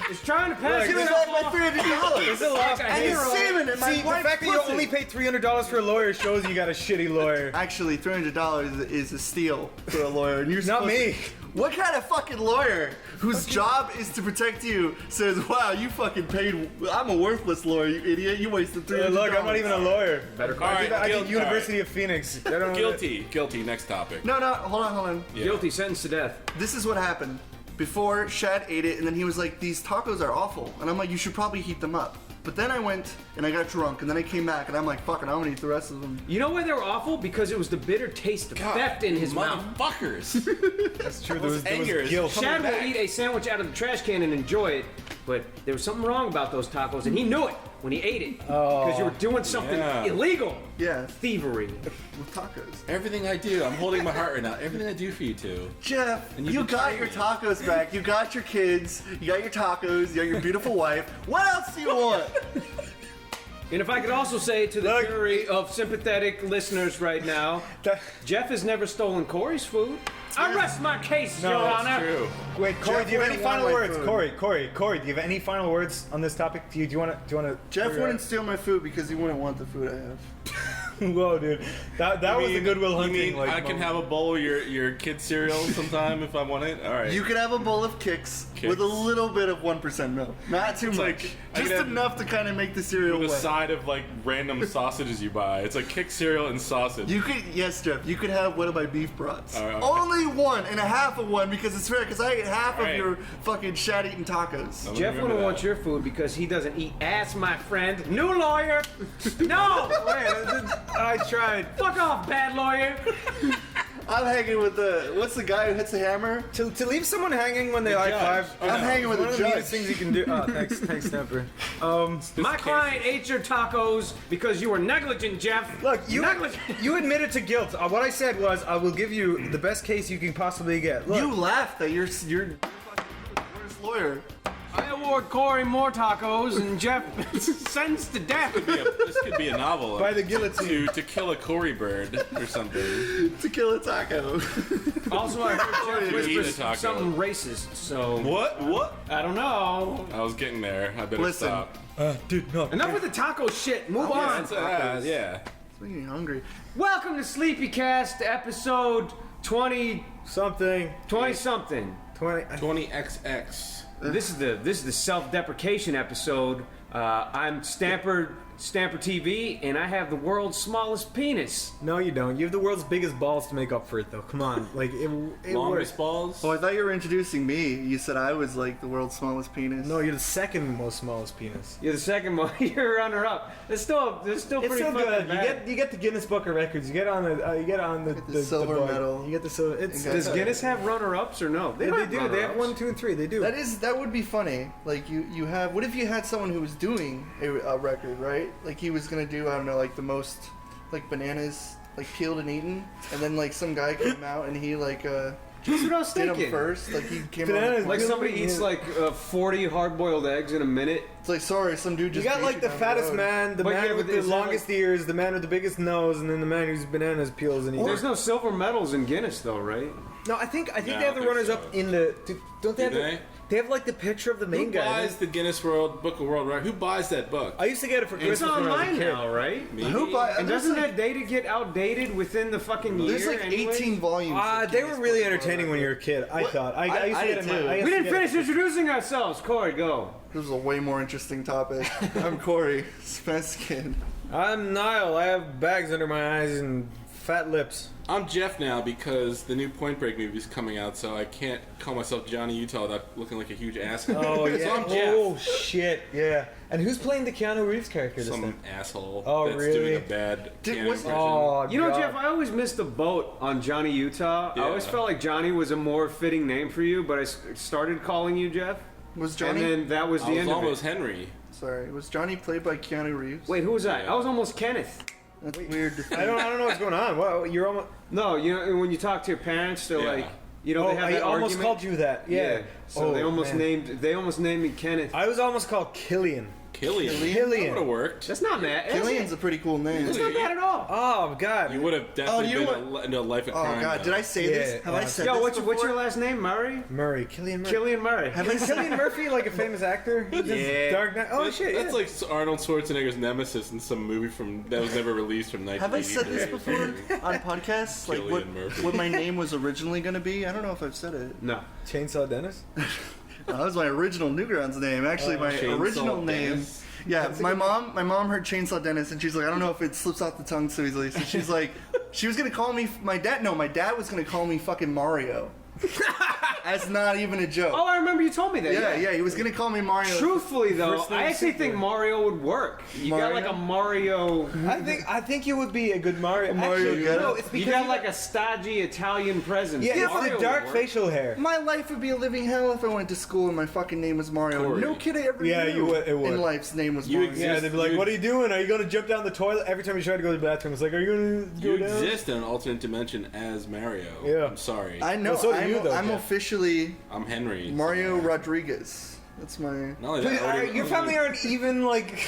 He's trying to pass Give me himself back my $300. It's a lot. And you're saving it. See, the fact that you only paid $300 for a lawyer shows you got a shitty lawyer. Actually, $300 is a steal for a lawyer. And you're not me. What kind of fucking lawyer whose job is to protect you says, wow, you fucking paid, I'm a worthless lawyer, you idiot. You wasted $300. Look, I'm not even a lawyer. Better call it. I did University of Phoenix. Guilty. Next topic. No, hold on. Yeah. Guilty, sentenced to death. This is what happened. Before, Shad ate it, and then he was like, these tacos are awful. And I'm like, you should probably heat them up. But then I went and I got drunk, and then I came back, and I'm like, fuck it, I'm gonna eat the rest of them. You know why they were awful? Because it was the bitter taste of theft in his mouth. Motherfuckers. That's true. There was guilt. Shad will eat a sandwich out of the trash can and enjoy it, but there was something wrong about those tacos, and he knew it when he ate it. Because you were doing something illegal. Yeah. Thievery. With tacos. Everything I do, I'm holding my heart right now. Everything I do for you two. Jeff, And you got betray your me. tacos back. You got your kids. You got your tacos. You got your beautiful wife. What else do you want? And if I could also say to the jury of sympathetic listeners right now, Jeff has never stolen Corey's food. I rest my case, Your Honor. True. Wait, Corey, Jeff do you have any wouldn't final want my words? food. Corey, do you have any final words on this topic? Do you want to? Jeff wouldn't steal my food because he wouldn't want the food I have. Whoa, dude, that was the Goodwill Hunting. You mean I can have a bowl of your kid's cereal sometime if I want it? All right. You could have a bowl of Kix. with a little bit of 1% milk. Not too much. Just enough to kind of make the cereal with a wet. side of like random sausages you buy. It's like kick cereal and sausage. You could, yes, Jeff. You could have one of my beef brats. All right, okay. Only one and a half of one because it's fair. Because I ate half of right. your fucking shat-eating tacos. Jeff wouldn't want your food because he doesn't eat ass, my friend. New lawyer. No. Wait, I tried. Fuck off, bad lawyer. I'm hanging with what's the guy who hits the hammer? To leave someone hanging when they high five. I'm hanging with one a of the judge. neatest things you can do. Oh, thanks, Stamper. My client ate your tacos because you were negligent, Jeff. Look, you admitted to guilt. What I said was, I will give you the best case you can possibly get. Look, You laughed that you're fucking worst lawyer. I award Corey more tacos and Jeff sentenced to death. This could be a novel. By the guillotine. To kill a Cory bird or something. To kill a taco. Also, I heard Jeff Eat a whisper taco. something racist. So What? I don't know. I was getting there. I better Listen. stop. dude, no. Enough with the taco shit. Move on. Yeah. It's making me hungry. Welcome to Sleepycast episode 20 something. 20 something. 20XX. This is the self-deprecation episode. I'm Stamper TV, and I have the world's smallest penis. No, you don't. You have the world's biggest balls to make up for it, though. Come on, like it Longest works. balls? Oh, I thought you were introducing me. You said I was like the world's smallest penis. No, you're the second most smallest penis. You're the second one. You're runner-up. It's still It's pretty still fucking good. bad. You get the Guinness Book of Records. You get on the silver book. medal. You get the silver. It's Does Guinness have runner-ups or no? They don't do. have They have runner-ups. 1, 2, and 3. They do. That would be funny. Like you have. What if you had someone who was doing a record, right? Like he was gonna do, I don't know, like the most like bananas like peeled and eaten, and then like some guy came out and he like That's what I was did them thinking. first. Like he came Bananas. out. Like somebody eats like 40 hard-boiled eggs in a minute. It's like sorry, some dude You just. got ate like the down fattest road. man, the But man yeah, with but the is there, longest ears, the man with the biggest nose, and then the man whose bananas peels and eats. There's no silver medals in Guinness though, right? No, I think I they have don't the think runners so. up in the. Don't they Do have? they? They have like the picture of the main Who guy. buys the Guinness Book of World Records? Who buys that book? I used to get it for It's Christmas when I was a online kid. now, right? Me? And doesn't that data get outdated within the fucking year? There's like anyways? 18 volumes. of They Guinness were really Book of World entertaining when you were a kid. I thought. I used to I get did it. too. I used We to didn't get finish it. introducing ourselves. Corey, go. This is a way more interesting topic. I'm Corey Spenskin. I'm Niall. I have bags under my eyes and fat lips. I'm Jeff now because the new Point Break movie is coming out, so I can't call myself Johnny Utah without looking like a huge asshole. Oh yeah. So I'm Jeff. Oh shit. Yeah. And who's playing the Keanu Reeves character this Some time? asshole Oh, that's really? doing a bad Keanu impression. Oh, You know, God. Jeff, I always missed the boat on Johnny Utah. I always Yeah. felt like Johnny was a more fitting name for you, but I started calling you Jeff. Was Johnny? And then that was the I was end of almost it. Henry. Sorry, was Johnny played by Keanu Reeves? Wait, who was I? I was almost Kenneth. That's weird. To think. I don't know what's going on. What, you're almost. No, you know, when you talk to your parents, they're Yeah. like, you know, Oh, they have I that almost argument. called you that. Yeah. So Oh, they almost man. named me Kenneth. I was almost called Killian. Killian. Killian. That would have worked. That's not bad. Killian's a pretty cool name. That's not bad at all. Oh God. You would have definitely you know been into a life of Oh crime. God, though. did I say this? Have I said Yo, this what's your before? last name? Murray? Murray. Killian Murray. Killian Murray. Is Killian Murphy like a famous actor? Yeah. Dark Knight. Oh That's, shit. that's Yeah. like Arnold Schwarzenegger's nemesis in some movie that was never released from 1983. Have I said this before on podcasts? Like Killian Murphy. what my name was originally going to be? I don't know if I've said it. No. Chainsaw Dennis. That was my original Newgrounds name. Actually, my Chainsaw original name. Dennis. Yeah, my mom heard Chainsaw Dennis, and she's like, I don't know if it slips off the tongue so easily. So she's like, she was gonna call me my dad was gonna call me fucking Mario. That's not even a joke. Oh, I remember you told me that. Yeah, he was gonna call me Mario. Truthfully, though, First name I actually Super. think Mario would work. You got Mario? like a Mario. I think you would be a good Mario. Mario Actually, getup? no, it's You because got like a stodgy Italian presence. yeah, it's Mario the dark would work. facial hair. My life would be a living hell if I went to school and my fucking name was Mario. Corey. No kid I ever Yeah, knew you would- it would. in life's name was You Mario. exist. Yeah, they'd be like, You- "What are you doing? Are you going to jump down the toilet?" Every time you try to go to the bathroom, it's like, "Are you going to You go down?" exist in an alternate dimension as Mario. Yeah. I'm sorry. I know. Well, so do I'm, you, though, I'm Jeff. officially I'm Henry. Mario Rodriguez. That's my. Not only But, that, I already- your family aren't even like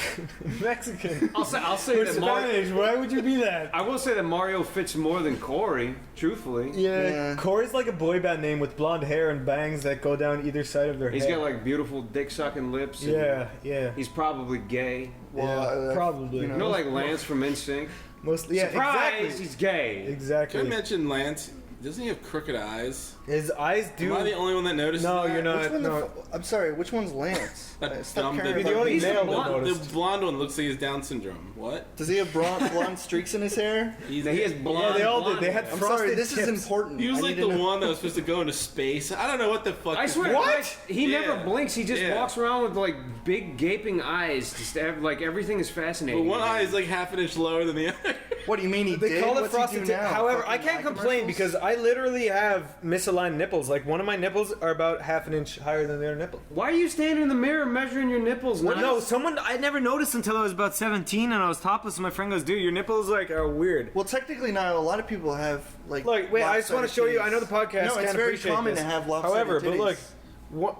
Mexican. I'll say Or that Mario. Spanish. Why would you be that? I will say that Mario fits more than Corey. Truthfully. Yeah, Corey's like a boy band name with blonde hair and bangs that go down either side of their He's head. got like beautiful dick sucking lips. and yeah. He's probably gay. Yeah, probably. You know, like Lance from NSYNC. Mostly, yeah, Surprise! exactly. He's gay. Can I Exactly. mention Lance Doesn't he have crooked eyes? His eyes do. Am I the only one that noticed? No, that? you're not. No. I'm sorry. Which one's Lance? Stop caring the about only me. the blonde one looks like he has Down syndrome. What? Does he have blonde streaks in his hair? He has blonde. Yeah, they all did. They had I'm frosted sorry. This tips. is important. He was I like need the to know. one that was supposed to go into space. I don't know what the fuck. I swear, What? like, he never blinks. He just walks around with like big gaping eyes. Just like everything is fascinating. But one eye is like half an inch lower than the other. What do you mean he They did? call it What's he frosted do tip. now? However, I Fucking can't complain because I literally have misaligned nipples. Like one of my nipples are about half an inch higher than the other nipple. Why are you standing in the mirror measuring your nipples? Well, no, I never noticed until I was about 17 and I was topless and my friend goes, dude, your nipples like are weird. Well, technically, now a lot of people have like. Look, wait, I just want to show you. I know the podcast. No, it's can't very appreciate common this. to have lopsided However, but titties. look, what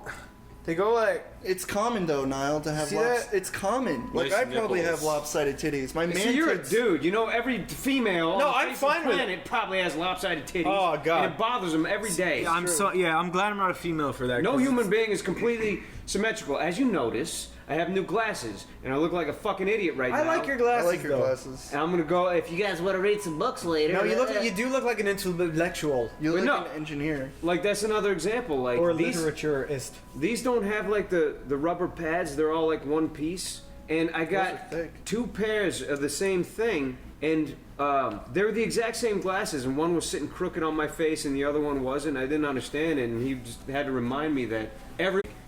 they go like. It's common though, Niall, to have. See that? It's common. Like Nice I probably nipples. have lopsided titties. My man. See, you're a tits- dude. You know, every female. No, on the I'm face fine of the with planet probably has lopsided titties. Oh, God. and it bothers them every day. I'm glad I'm not a female for that. No 'cause human being is completely symmetrical. As you notice, I have new glasses, and I look like a fucking idiot right now. I like your I glasses. like your though. glasses. And I'm gonna go. If you guys want to read some books later, No, you do look like an intellectual You look But like no. an engineer. like that's another example. Like or a these, literaturist. these don't have like the rubber pads. They're all like one piece. And I are got thick. 2 pairs of the same thing, and they're the exact same glasses. And one was sitting crooked on my face, and the other one wasn't. I didn't understand it, and he just had to remind me that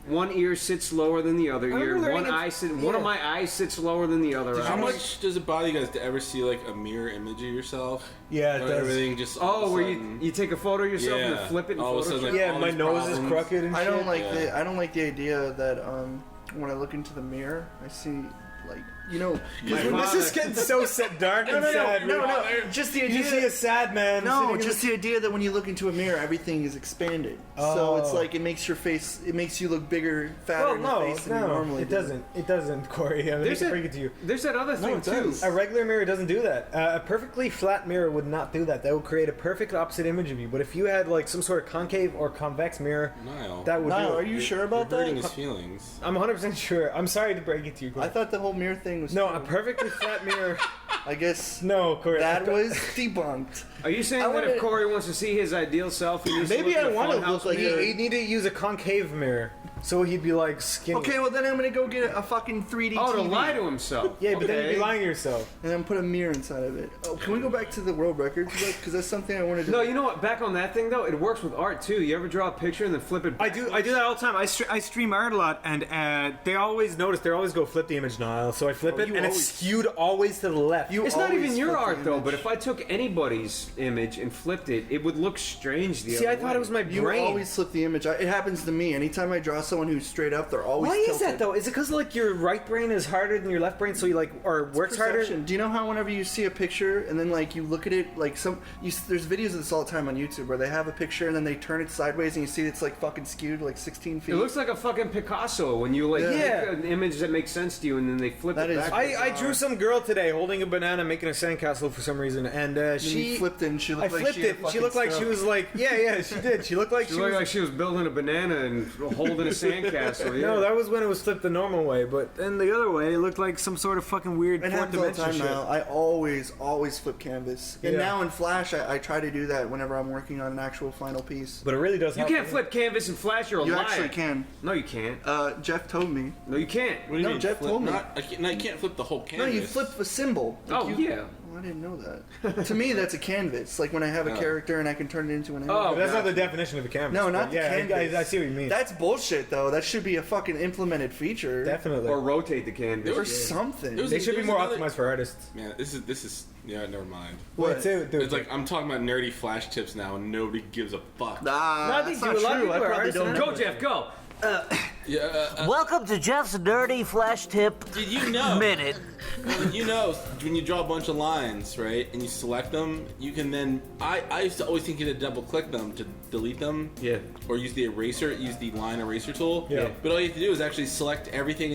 one ear sits lower than the other ear. One of my eyes sits lower than the other. How eye. much does it bother you guys to ever see like a mirror image of yourself? Yeah, it Or does. everything just. all of a Oh, where sudden- you take a photo of yourself and Yeah. then flip it and All of a sudden, Photoshop? like, Yeah, all my these nose is problems. crooked and I shit. don't like Yeah. I don't like the idea that when I look into the mirror, I see like This is getting so dark and sad. No. Just the idea. You see a sad man. No, sitting in just the idea that when you look into a mirror, everything is expanded. So it's like it makes your face, it makes you look bigger, fatter in the face than you normally it do. doesn't. It doesn't, Corey. I hate to break it to you. There's that other thing it too. does. A regular mirror doesn't do that. A perfectly flat mirror would not do that. That would create a perfect opposite image of you. But if you had like some sort of concave or convex mirror, Niall. that would Niall, do are it. you sure about You're hurting that? his feelings. I'm 100% sure. I'm sorry to break it to you, Corey. I thought the whole mirror thing was No, true. a perfectly flat mirror. I guess No, Corey. that was debunked. Are you saying I that wanna- if Corey wants to see his ideal self, he needs Maybe to I look wanna at a look funhouse like mirror? He'd need to use a concave mirror, so he'd be like skinny. Okay, well then I'm gonna go get a fucking 3D Oh, to TV. lie to himself. Yeah, but then you'd Okay. be lying to yourself. And then put a mirror inside of it. Oh, can we go back to the world records? Because that's something I wanted to No, you know what? Back on that thing though, it works with art too. You ever draw a picture and then flip it? I do that all the time. I stream art a lot, and they always notice. They always go flip the image, Niall. So I flip it, you and it's always- skewed always to the left. It's not always even your flip the art though. image. But if I took anybody's image and flipped it, it would look strange. The See, other I thought way. it was my You brain. always flip the image. It happens to me. Anytime I draw someone who's straight up, they're always Why is tilted. that though? Is it because like your right brain is harder than your left brain, so you like or works harder? Perception. Do you know how whenever you see a picture and then like you look at it like there's videos of this all the time on YouTube where they have a picture and then they turn it sideways and you see it's like fucking skewed like 16 feet. It looks like a fucking Picasso when you like Yeah. take an image that makes sense to you and then they flip That it is- back. I drew some girl today holding a banana making a sandcastle for some reason, and she flipped it and she looked I like flipped she had it. a And she fucking looked like she stroke. was like yeah she did. She looked like She she looked was like she was building a banana and holding a sandcastle. Yeah. No, that was when it was flipped the normal way, but then the other way, it looked like some sort of fucking weird It fourth happens all the dimension time shit. now. I always flip canvas. And Yeah. now in Flash, I try to do that whenever I'm working on an actual final piece. But it really does You help. can't flip canvas and flash. You're a You liar. actually can. No, you can't. Jeff told me. No, you can't. What do you No, mean? Jeff flip? told me. No, you can't flip the whole canvas. No, you flip a symbol. Like Oh, you- yeah. Well, I didn't know that. To me, that's a canvas. Like when I have a Oh. character and I can turn it into an image. Oh, But that's not gotcha. the definition of a canvas. No, but not the yeah, canvas. I see what you mean. That's bullshit, though. That should be a fucking implemented feature. Definitely. Or rotate the canvas. Or something. There was- They should be there's more another- optimized for artists. Man, this is yeah. Never mind. What? Dude, It's like I'm talking about nerdy Flash tips now, and nobody gives a fuck. Nah, No, I think that's not a lot of true. people I are probably artists don't and know. Go, Jeff, go. Yeah. Welcome to Jeff's Nerdy Flash Tip Did you know? Minute. You know, when you draw a bunch of lines, right, and you select them, you can then. I used to always think you had to double click them to delete them. Yeah. Or use the line eraser tool. Yeah. But all you have to do is actually select everything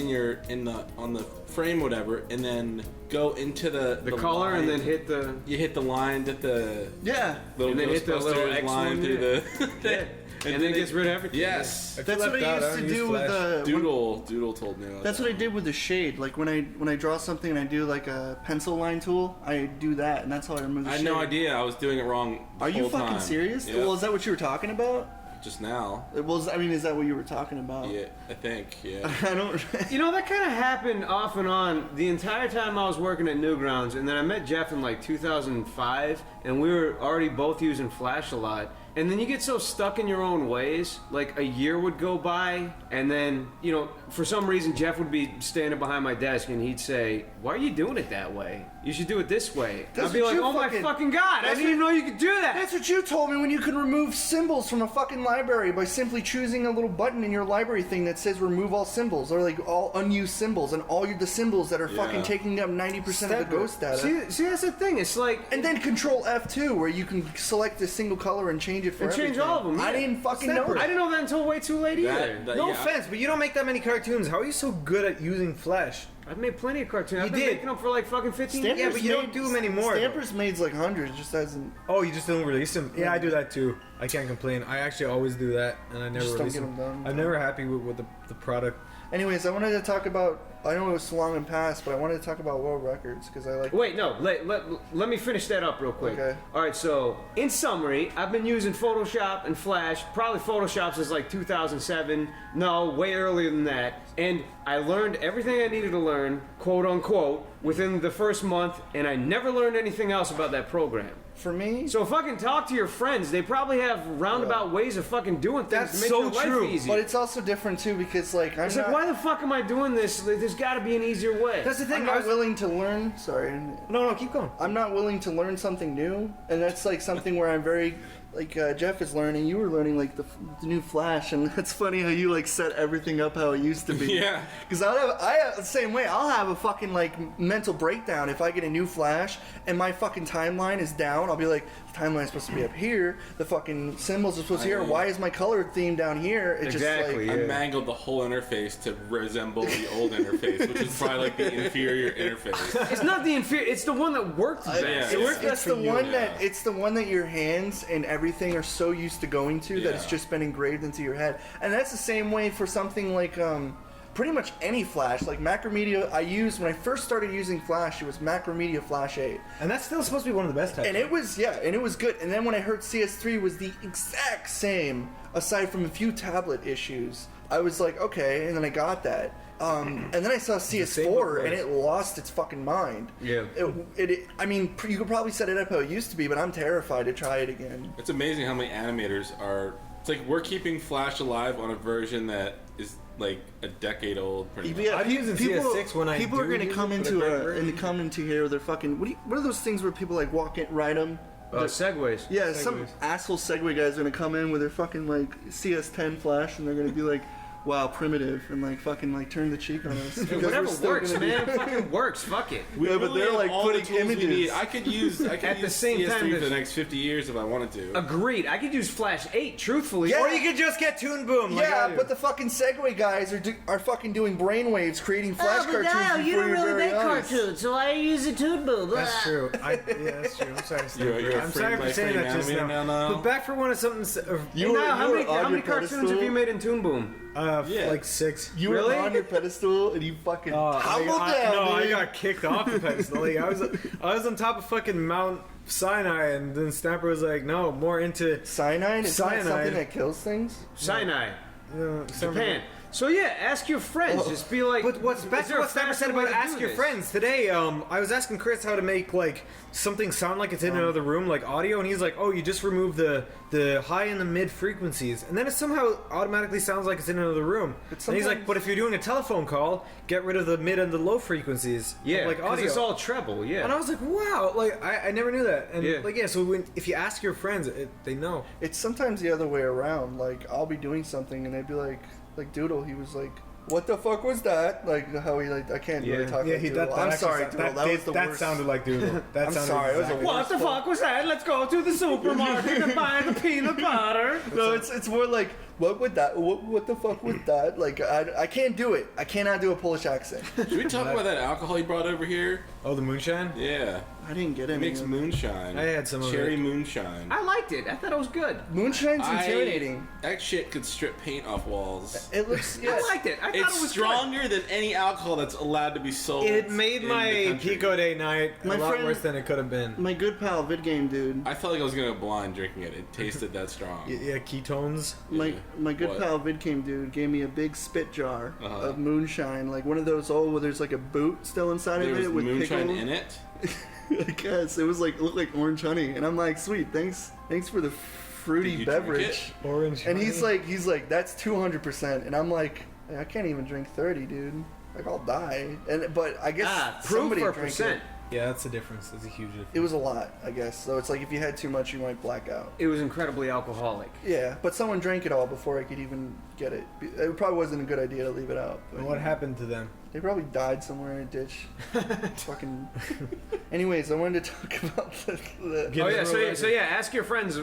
on the frame, whatever, and then go into the color line. and then hit the. You hit the line that the Yeah. little And then hit the little Ghostbusters X line one, through yeah. the. And then it gets rid of everything. Yes. That's what I used to do with the Doodle told me. That's what I did with the shade. Like when I draw something and I do like a pencil line tool, I do that, and that's how I remove the I had shade. no idea. I was doing it wrong. Are you fucking serious? Yep. Well, is that what you were talking about? Just now. Well, I mean, is that what you were talking about? Yeah, I think. Yeah. I don't. You know, that kind of happened off and on the entire time I was working at Newgrounds, and then I met Jeff in like 2005, and we were already both using Flash a lot. And then you get so stuck in your own ways, like a year would go by, and then, you know, for some reason Jeff would be standing behind my desk and he'd say, "Why are you doing it that way? You should do it this way." I'd be like, "Oh my fucking God, I didn't even know you could do that." That's what you told me when you can remove symbols from a fucking library by simply choosing a little button in your library thing that says remove all symbols, or like all unused symbols, and all the symbols that are fucking taking up 90% of the ghost data. See, that's the thing, it's like... And then Control F2, where you can select a single color and change it for And change everything. all of them. I yeah. didn't fucking know I that. didn't know that until way too late either. No offense, but you don't make that many cartoons. How are you so good at using Flash? I've made plenty of cartoons. I've You been did. making them for like fucking 15 years. Yeah, but you don't do them anymore. Stampers made like hundreds, just hasn't. Oh, you just don't release them? Yeah, I do that too. I can't complain. I actually always do that, and I never Just don't release get them. them done. I'm never happy with the product. Anyways, I wanted to talk about. I know it was so long in past, but I wanted to talk about world records because I like. Wait, no. Let me finish that up real quick. Okay. All right. So, in summary, I've been using Photoshop and Flash. Probably Photoshop since like 2007. No, way earlier than that. And I learned everything I needed to learn, quote unquote, within the first month, and I never learned anything else about that program. For me? So fucking talk to your friends. They probably have roundabout ways of fucking doing things That's to make so your life true. easy. But it's also different too because like It's like, why the fuck am I doing this? There's got to be an easier way. That's the thing. I'm not willing to learn. Sorry. No, keep going. I'm not willing to learn something new, and that's like something where I'm very. Like Jeff is learning, you were learning like the new Flash, and it's funny how you like set everything up how it used to be. Yeah. Because I have the same way. I'll have a fucking like mental breakdown if I get a new Flash and my fucking timeline is down. I'll be like, the timeline's supposed to be up here. The fucking symbols are supposed to be here. Why is my color theme down here? It's Exactly. just like I mangled the whole interface to resemble the old interface, which is probably like the inferior interface. It's not the inferior. It's the one that worked best. Yeah, It worked it's best the for you. one that it's the one that your hands and everything are so used to going to that it's just been engraved into your head. And that's the same way for something like pretty much any Flash. Like Macromedia, I used when I first started using Flash, it was Macromedia Flash 8. And that's still supposed to be one of the best types. And it was and it was good. And then when I heard CS3 was the exact same, aside from a few tablet issues, I was like, okay, and then I got that. And then I saw CS4 and it lost its fucking mind. Yeah. I mean, you could probably set it up how it used to be, but I'm terrified to try it again. It's amazing how many animators are. It's like we're keeping Flash alive on a version that is like a decade old. Pretty much. Yeah, I'm using CS6 when I people are do going to come use it, into but I and come into here. They're fucking. What are those things where people like walk in, ride them? Segways. Yeah, some asshole Segway guys are gonna come in with their fucking like CS10 Flash, and they're gonna be like, "Wow, primitive," and like fucking like turn the cheek on us. Because Whatever we're still works, gonna man. be- Fucking works. Fuck it. We Yeah, but really they're, have like, all putting the tools we images. need. I could use At the use same CS3 time, for the there's- next 50 years if I wanted to. Agreed. I could use Flash 8, truthfully. Yeah. Or you could just get Toon Boom. Like I Yeah, do. but the fucking Segway guys are fucking doing brainwaves, creating Flash Oh, but cartoons now before you don't your really very make eyes. cartoons, so why are you using Toon Boom? That's true. Yeah, that's true. I'm sorry. You're I'm a sorry for frame-by-frame saying that just animator now. now. But back for one of something. You Hey, were- now, how you many, were on how many your cartoons pedestal. have you made in Toon Boom? Like 6. You were on your pedestal and you fucking tumbled down. No, dude. I got kicked off the pedestal. Like, I was on top of fucking Mount Sinai, and then Snapper was like, "No, more into cyanide. It's not Cyanide. something that kills things. Sinai. No, Japan. So yeah, ask your friends. Just be like. But what's is best? there a What Snapper faster said way about to ask do your this? friends today. I was asking Chris how to make like something sound like it's in another room, like audio, and he's like, "Oh, you just remove the high and the mid frequencies, and then it somehow automatically sounds like it's in another room." And he's like, sometimes- "But if you're doing a telephone call, get rid of the mid and the low frequencies, Yeah, like 'cause audio." it's all treble. Yeah. And I was like, "Wow!" Like I never knew that. And Yeah. so if you ask your friends, they know. It's sometimes the other way around. Like I'll be doing something and they'd be like Doodle. He was like, "What the fuck was that?" Like how he like I can't really talk like Doodle. I'm sorry, Doodle. That was the worst. sounded like Doodle. That I'm sounded sorry. It was the exactly- worst. What the fuck was that? Let's go to the supermarket and buy the peanut butter. No, it's more like what would that? What the fuck would that? Like, I can't do it. I cannot do a Polish accent. Should we talk about that alcohol you brought over here? Oh, the moonshine? Yeah. I didn't get It any. makes moonshine. I had some of cherry it. moonshine. I liked it. I thought it was good. Moonshine's intimidating. That shit could strip paint off walls. It looks. Yeah. I liked it. I thought It's it was stronger than any alcohol that's allowed to be sold. It made in my the country. Pico Day night My a lot friend- worse than it could have been. My good pal, vid game dude. I felt like I was gonna go blind drinking it. It tasted that strong. Yeah, ketones. My good What? pal VidCame dude gave me a big spit jar Uh-huh. of moonshine, like one of those where there's like a boot still inside There of was it with moonshine pickle. in it. I guess it was like looked like orange honey, and I'm like, sweet, thanks for the Did fruity you beverage. Orange And honey. he's like, that's 200%, and I'm like, I can't even drink 30, dude. Like I'll die. But I guess proof somebody or drank percent? it. Yeah, that's the difference. That's a huge difference. It was a lot, I guess. So it's like if you had too much, you might black out. It was incredibly alcoholic. Yeah, but someone drank it all before I could even get it. It probably wasn't a good idea to leave it out. But, And what happened to them? They probably died somewhere in a ditch. Fucking. Anyways, I wanted to talk about the Oh yeah, so yeah, ask your friends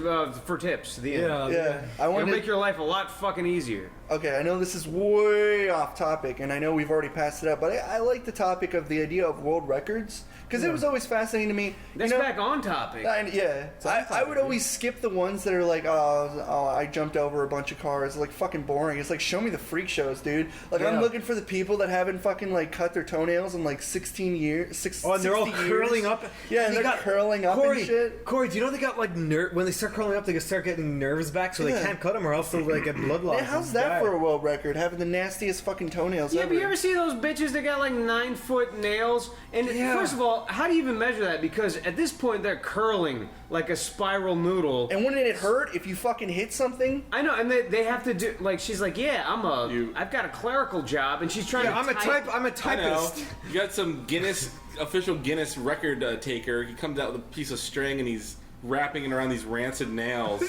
for tips. The end. Yeah, I It'll wanted make your life a lot fucking easier. Okay, I know this is way off topic, and I know we've already passed it up, but I like the topic of the idea of world records because it was always fascinating to me. That's back on topic. I would always skip the ones that are like, oh, I jumped over a bunch of cars, like fucking boring. It's like, show me the freak shows, dude. Like I'm looking for the people that haven't fucking like cut their toenails in like 16 years. Oh, and they're all 60 curling years. up. Yeah, and they're curling up Corey, and shit. Corey, do you know they got like when they start curling up, they start getting nerves back, so they Yeah. can't cut them, or else they'll like get blood loss. Man, how's that for a world record? Having the nastiest fucking toenails Yeah, ever. but you ever see those bitches that got like 9-foot nails? And first of all, how do you even measure that? Because at this point they're curling like a spiral noodle. And wouldn't it hurt if you fucking hit something? I know, and they have to do like she's like, yeah, I've got a clerical job, and she's trying to. I'm a typist. I know. You got some official Guinness record taker. He comes out with a piece of string and he's wrapping it around these rancid nails.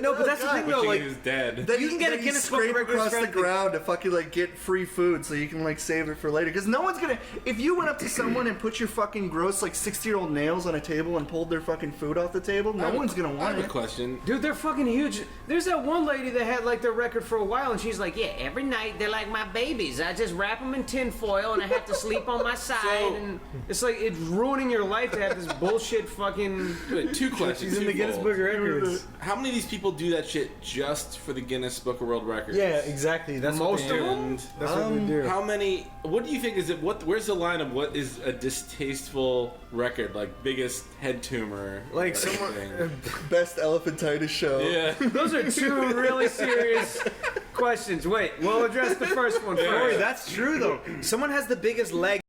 No, but that's the thing though. Wishing Like, he was dead. Then you can get a Guinness Book of scrape Records across the for- ground to fucking like get free food so you can like save it for later. Because no one's gonna. If you went up to someone and put your fucking gross like 60-year-old nails on a table and pulled their fucking food off the table, no one's gonna I want have a it. question. Dude, they're fucking huge. There's that one lady that had like their record for a while, and she's like, yeah, every night they're like my babies. I just wrap them in tin foil, and I have to sleep on my side, and it's like it's ruining your life to have this bullshit fucking. Wait, two questions. she's in the Guinness Book of Records. How many of these people do that shit just for the Guinness Book of World Records? Yeah, exactly. That's what Most they of do. them. That's what they do. How many? What do you think is it? Where's the line of what is a distasteful record? Like biggest head tumor? Like or someone. anything? Best elephantitis show. Yeah. Those are two really serious questions. Wait, we'll address the first one Corey, first. that's true though. Someone has the biggest leg.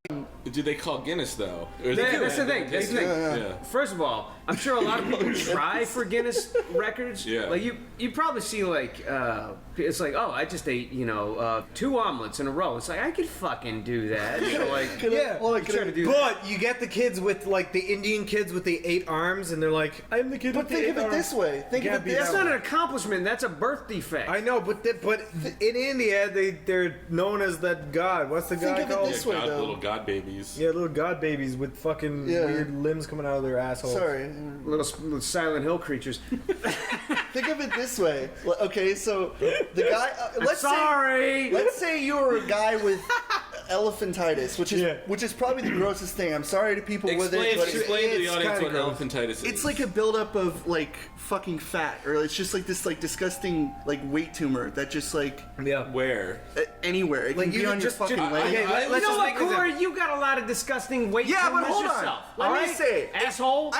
Do they call Guinness though? Or That's the thing. That's the thing. Yeah. First of all, I'm sure a lot of people try for Guinness records. Yeah. Like you probably see like it's like, oh, I just ate 2 omelets in a row. It's like I could fucking do that. So like Yeah, you try to do that. but you get the kids with like the Indian kids with the 8 arms, and they're like, "I'm the kid But with the think 8 of it arms." this way. Think of it this That's way. not an accomplishment. That's a birth defect. I know, but in India they're known as that god. What's the Think god of it called? this way, though. Little god babies. Yeah, little god babies with fucking Yeah. weird limbs coming out of their assholes. Sorry. Little Silent Hill creatures. Think of it this way. Okay, so the guy. Sorry. Let's say you were a guy with elephantitis, which is probably the grossest thing. I'm sorry to people with it, but Explain to the it's audience kinda what gross. elephantitis is. It's like a buildup of like fucking fat, or it's just like this like disgusting like weight tumor that just like where anywhere. It Like, can be you on your just- fucking just- leg. okay, let's You know just what, make this Corey? You got a lot of disgusting weight Yeah, but tumors hold on. yourself. Let me alright? say, asshole.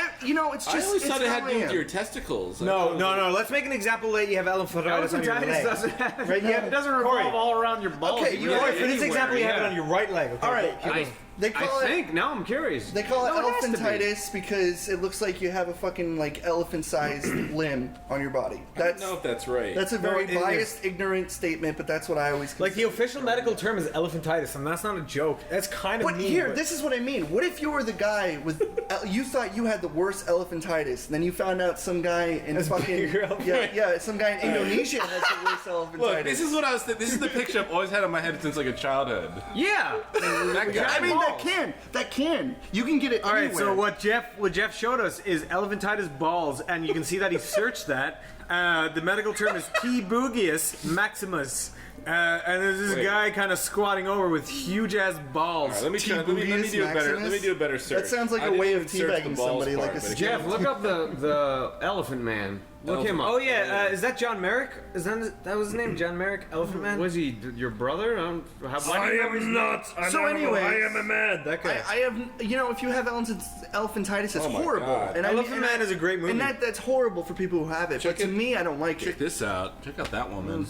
It's just. I always it's thought it had how to do I with am. your testicles. No. Let's make an example that you have elephantitis on your Elephantitis leg. doesn't have, Right, yeah. it doesn't revolve Corey. all around your balls. Okay, It you really know Corey, for this anywhere, example, you have it yeah. on your right leg. Okay, All right, keep going. They call it. think. Now I'm curious. They call it No, has to be. elephantitis because it looks like you have a fucking like elephant-sized limb on your body. I don't know if that's right. That's a very it is. biased, ignorant statement, but that's what I always Like the consider. official medical term is elephantitis, and that's not a joke. That's kind of But mean. here, but- this is what I mean. What if you were the guy with you thought you had the worst elephantitis, and then you found out some guy in fucking bigger elephantitis. some guy in Indonesia has the worst elephantitis. Look, this is what I was. This is the picture I've always had in my head since like a childhood. Yeah. That guy. I mean, that can. You can get it All anywhere. right, so what Jeff showed us is elephantitis balls, and you can see that he searched that. The medical term is T. bugius maximus. And there's this guy kind of squatting over with huge ass balls. Right, let me do a better search. That sounds like a way of teabagging somebody. Jeff, look up the Elephant Man. Look him up. Oh yeah, is that John Merrick? Is that was his name? John Merrick, Elephant Man. Was he your brother? I am not. So anyway, I am a man. That guy. I have, if you have elephantitis, it's horrible. God. And Elephant Man is a great movie. And that's horrible for people who have it. But to me, I don't like it. Check this out. Check out that woman.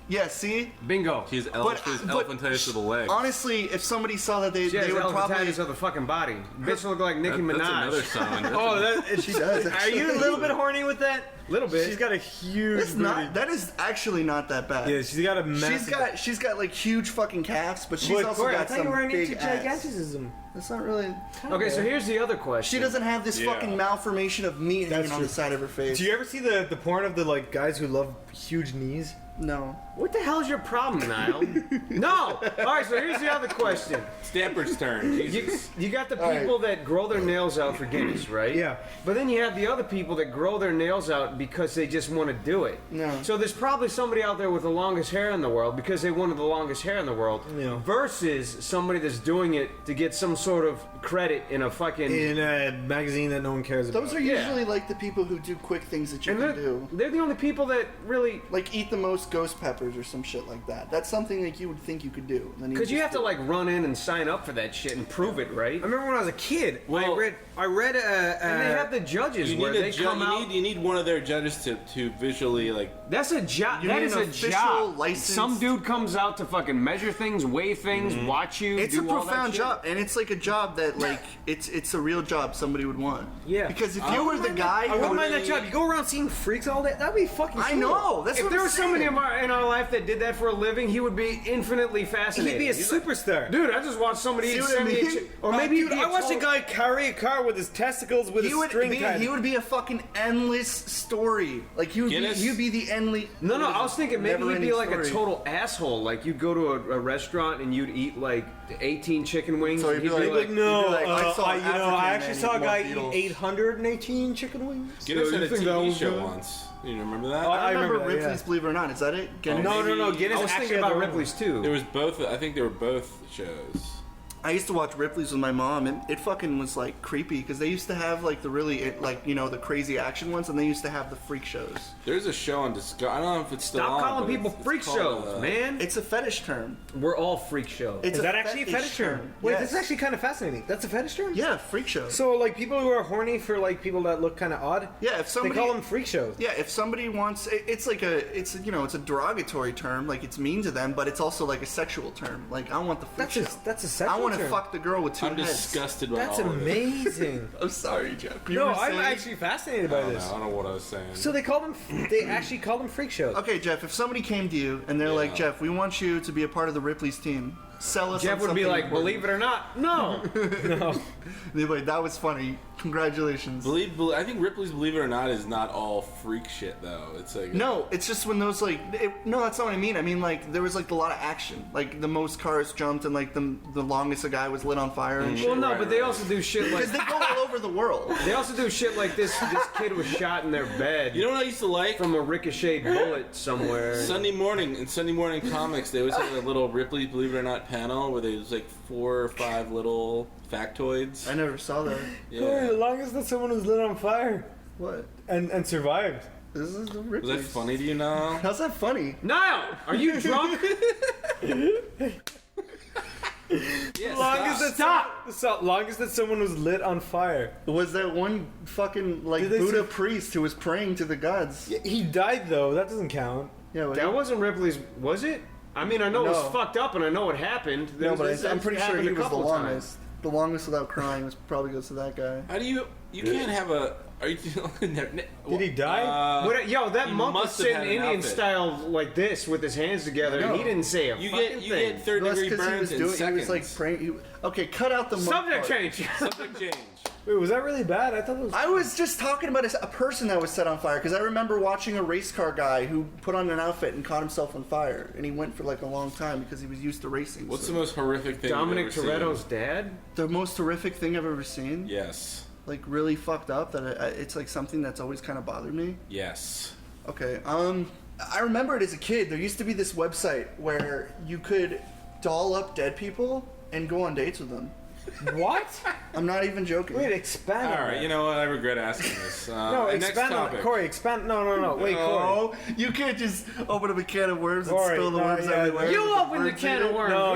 Yeah, see? Bingo. She's elephantitis of the leg. Honestly, if somebody saw that, they would probably elephantitis of the fucking body. Bitch look like Nicki Minaj. That's another sign. She does. Are you a little bit horny with that? Little bit. She's got a huge. It's not. That is actually not that bad. Yeah, she's got a massive. She's got like huge fucking calves, but she's also Corey, got some big ass. giganticism. That's not really. Okay, so here's the other question. She doesn't have this fucking malformation of meat hanging on the side of her face. Do you ever see the porn of the like guys who love huge knees? No. What the hell is your problem, Niall? No! Alright, so here's the other question. Stamper's turn. You got the people that grow their nails out for Guinness, right? Yeah. But then you have the other people that grow their nails out because they just want to do it. No. So there's probably somebody out there with the longest hair in the world because they wanted the longest hair in the world versus somebody that's doing it to get some sort of credit in a fucking... In a magazine that no one cares about. Those are usually like the people who do quick things that you can do. They're the only people that really... Like eat the most ghost peppers or some shit like that. That's something like you would think you could do. Because you have to like run in and sign up for that shit and prove it, right? I remember when I was a kid. Well, I read and they have the judges where they come out. You need one of their judges to visually like. That's a job. That is a job. Some dude comes out to fucking measure things, weigh things, watch you. It's a profound job, and it's like a job that like it's a real job somebody would want. Yeah. Because if you were the guy, I wouldn't mind that job. You go around seeing freaks all day. That'd be fucking cool. I know. That's if what there I'm was somebody saying. in our life that did that for a living, he would be infinitely fascinating. He'd be a superstar. Dude, I just watched somebody eat See what I 78 mean? or maybe Dude, I watched a guy carry a car with his testicles with a string tied. He would be a fucking endless story. Like he'd be the endless. No, I was thinking maybe he'd be like story. a total asshole. Like you'd go to a restaurant and you'd eat like 18 chicken wings. So and he'd be like, no, I actually saw a guy eat 818 chicken wings. Guinness had a TV show once. You remember that? I remember Ripley's Believe It or Not. Is that it? Guinness? No. Guinness. I was thinking about Ripley's too. There was both. I think there were both shows. I used to watch Ripley's with my mom, and it fucking was like creepy because they used to have like the really like the crazy action ones, and they used to have the freak shows. There's a show on Discovery. I don't know if it's still on. Stop calling people freak shows, man. It's a fetish term. We're all freak shows. Is that actually a fetish term? Wait, Yes. this is actually kind of fascinating. That's a fetish term? Yeah, freak shows. So like people who are horny for like people that look kind of odd. Yeah, if somebody they call them freak shows. Yeah, if somebody wants, it's a derogatory term. Like it's mean to them, but it's also like a sexual term. Like I want the freak show. That's a sexual I want to term. fuck the girl with two I'm heads. disgusted by That's all amazing. I'm sorry, Jeff. No, I'm actually fascinated by this. I don't know what I was saying. So they call them. They actually call them freak shows. Okay, Jeff. If somebody came to you and they're like, Jeff, we want you to be a part of the Ripley's team. Sell us. Jeff would be like, believe it or not, no. No. They'd be like, that was funny. Congratulations. I think Ripley's Believe It or Not is not all freak shit though. It's like no, it's just when those like no, that's not what I mean. I mean like there was like a lot of action, like the most cars jumped and like the longest a guy was lit on fire and shit. Well, no, but they also do shit like because they go all over the world. They also do shit like this. This kid was shot in their bed. You know what I used to like? From a ricocheted bullet somewhere. Sunday morning comics, they always had a little Ripley's Believe It or Not panel where there was like 4 or 5 little factoids. I never saw that. Yeah. As long as that someone was lit on fire. What? And survived. This is the Was that funny to you, Niall? How's that funny? Niall, are you drunk? Longest that someone was lit on fire. Was that one fucking like Buddha priest who was praying to the gods? Yeah, he died though. That doesn't count. Yeah, that wasn't Ripley's, was it? I mean, I know it was No. fucked up and I know what happened. No, but I'm pretty sure he was the couple longest. The longest without crying was probably goes to that guy. How do you can't have a? Are you? Did he die? Yo, that he monk was must have sitting had an Indian outfit. style like this with his hands together, and he didn't say a You fucking get thing. 3rd degree burns in He was seconds. like praying. Okay, cut out the monk Subject part. change. Subject change. Wait, was that really bad? I thought it was. I was just talking about a person that was set on fire because I remember watching a race car guy who put on an outfit and caught himself on fire, and he went for like a long time because he was used to racing. What's the most horrific thing Dominic you've ever Toretto's seen? dad? The most horrific thing I've ever seen? Yes. Like really fucked up that it's like something that's always kind of bothered me? Yes. Okay. I remember it as a kid. There used to be this website where you could doll up dead people and go on dates with them. What? I'm not even joking. Wait, expand on All right, that. you know what? I regret asking this. No, next expand on topic. it. Corey, expand. No. Wait, Corey. No, you can't just open up a can of worms and Corey, spill the no, worms yeah, everywhere. you opened the can of worms. No,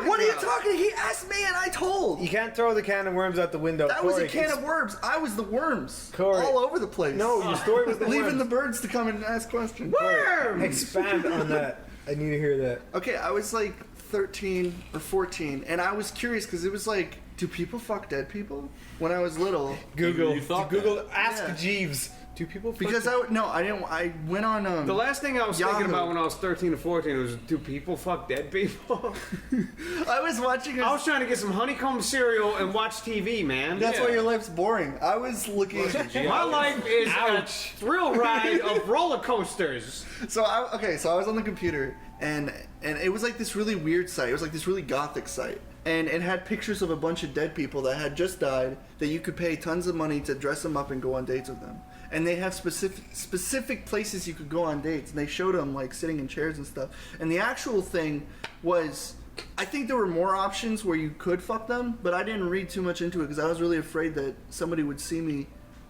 What are you talking? He asked me and I told. You can't throw the can of worms out the window. That Corey, was a can of worms. I was the worms. Corey. All over the place. No, your story was the Leaving worms. the birds to come and ask questions. Worms! Expand on that. I need to hear that. Okay, I was like 13 or 14, and I was curious because it was like, do people fuck dead people? When I was little, Google. You thought Google. that. Ask Yeah. Jeeves. Do people? Fuck because I didn't. I went on. The last thing I was Yahoo. thinking about when I was 13 or 14 was, do people fuck dead people? I was watching. I was trying to get some honeycomb cereal and watch TV, man. That's why your life's boring. I was looking. My life is a thrill ride of roller coasters. So I was on the computer and it was like this really weird site. It was like this really gothic site. And it had pictures of a bunch of dead people that had just died that you could pay tons of money to dress them up and go on dates with them. And they have specific places you could go on dates. And they showed them like sitting in chairs and stuff. And the actual thing was, I think there were more options where you could fuck them, but I didn't read too much into it because I was really afraid that somebody would see me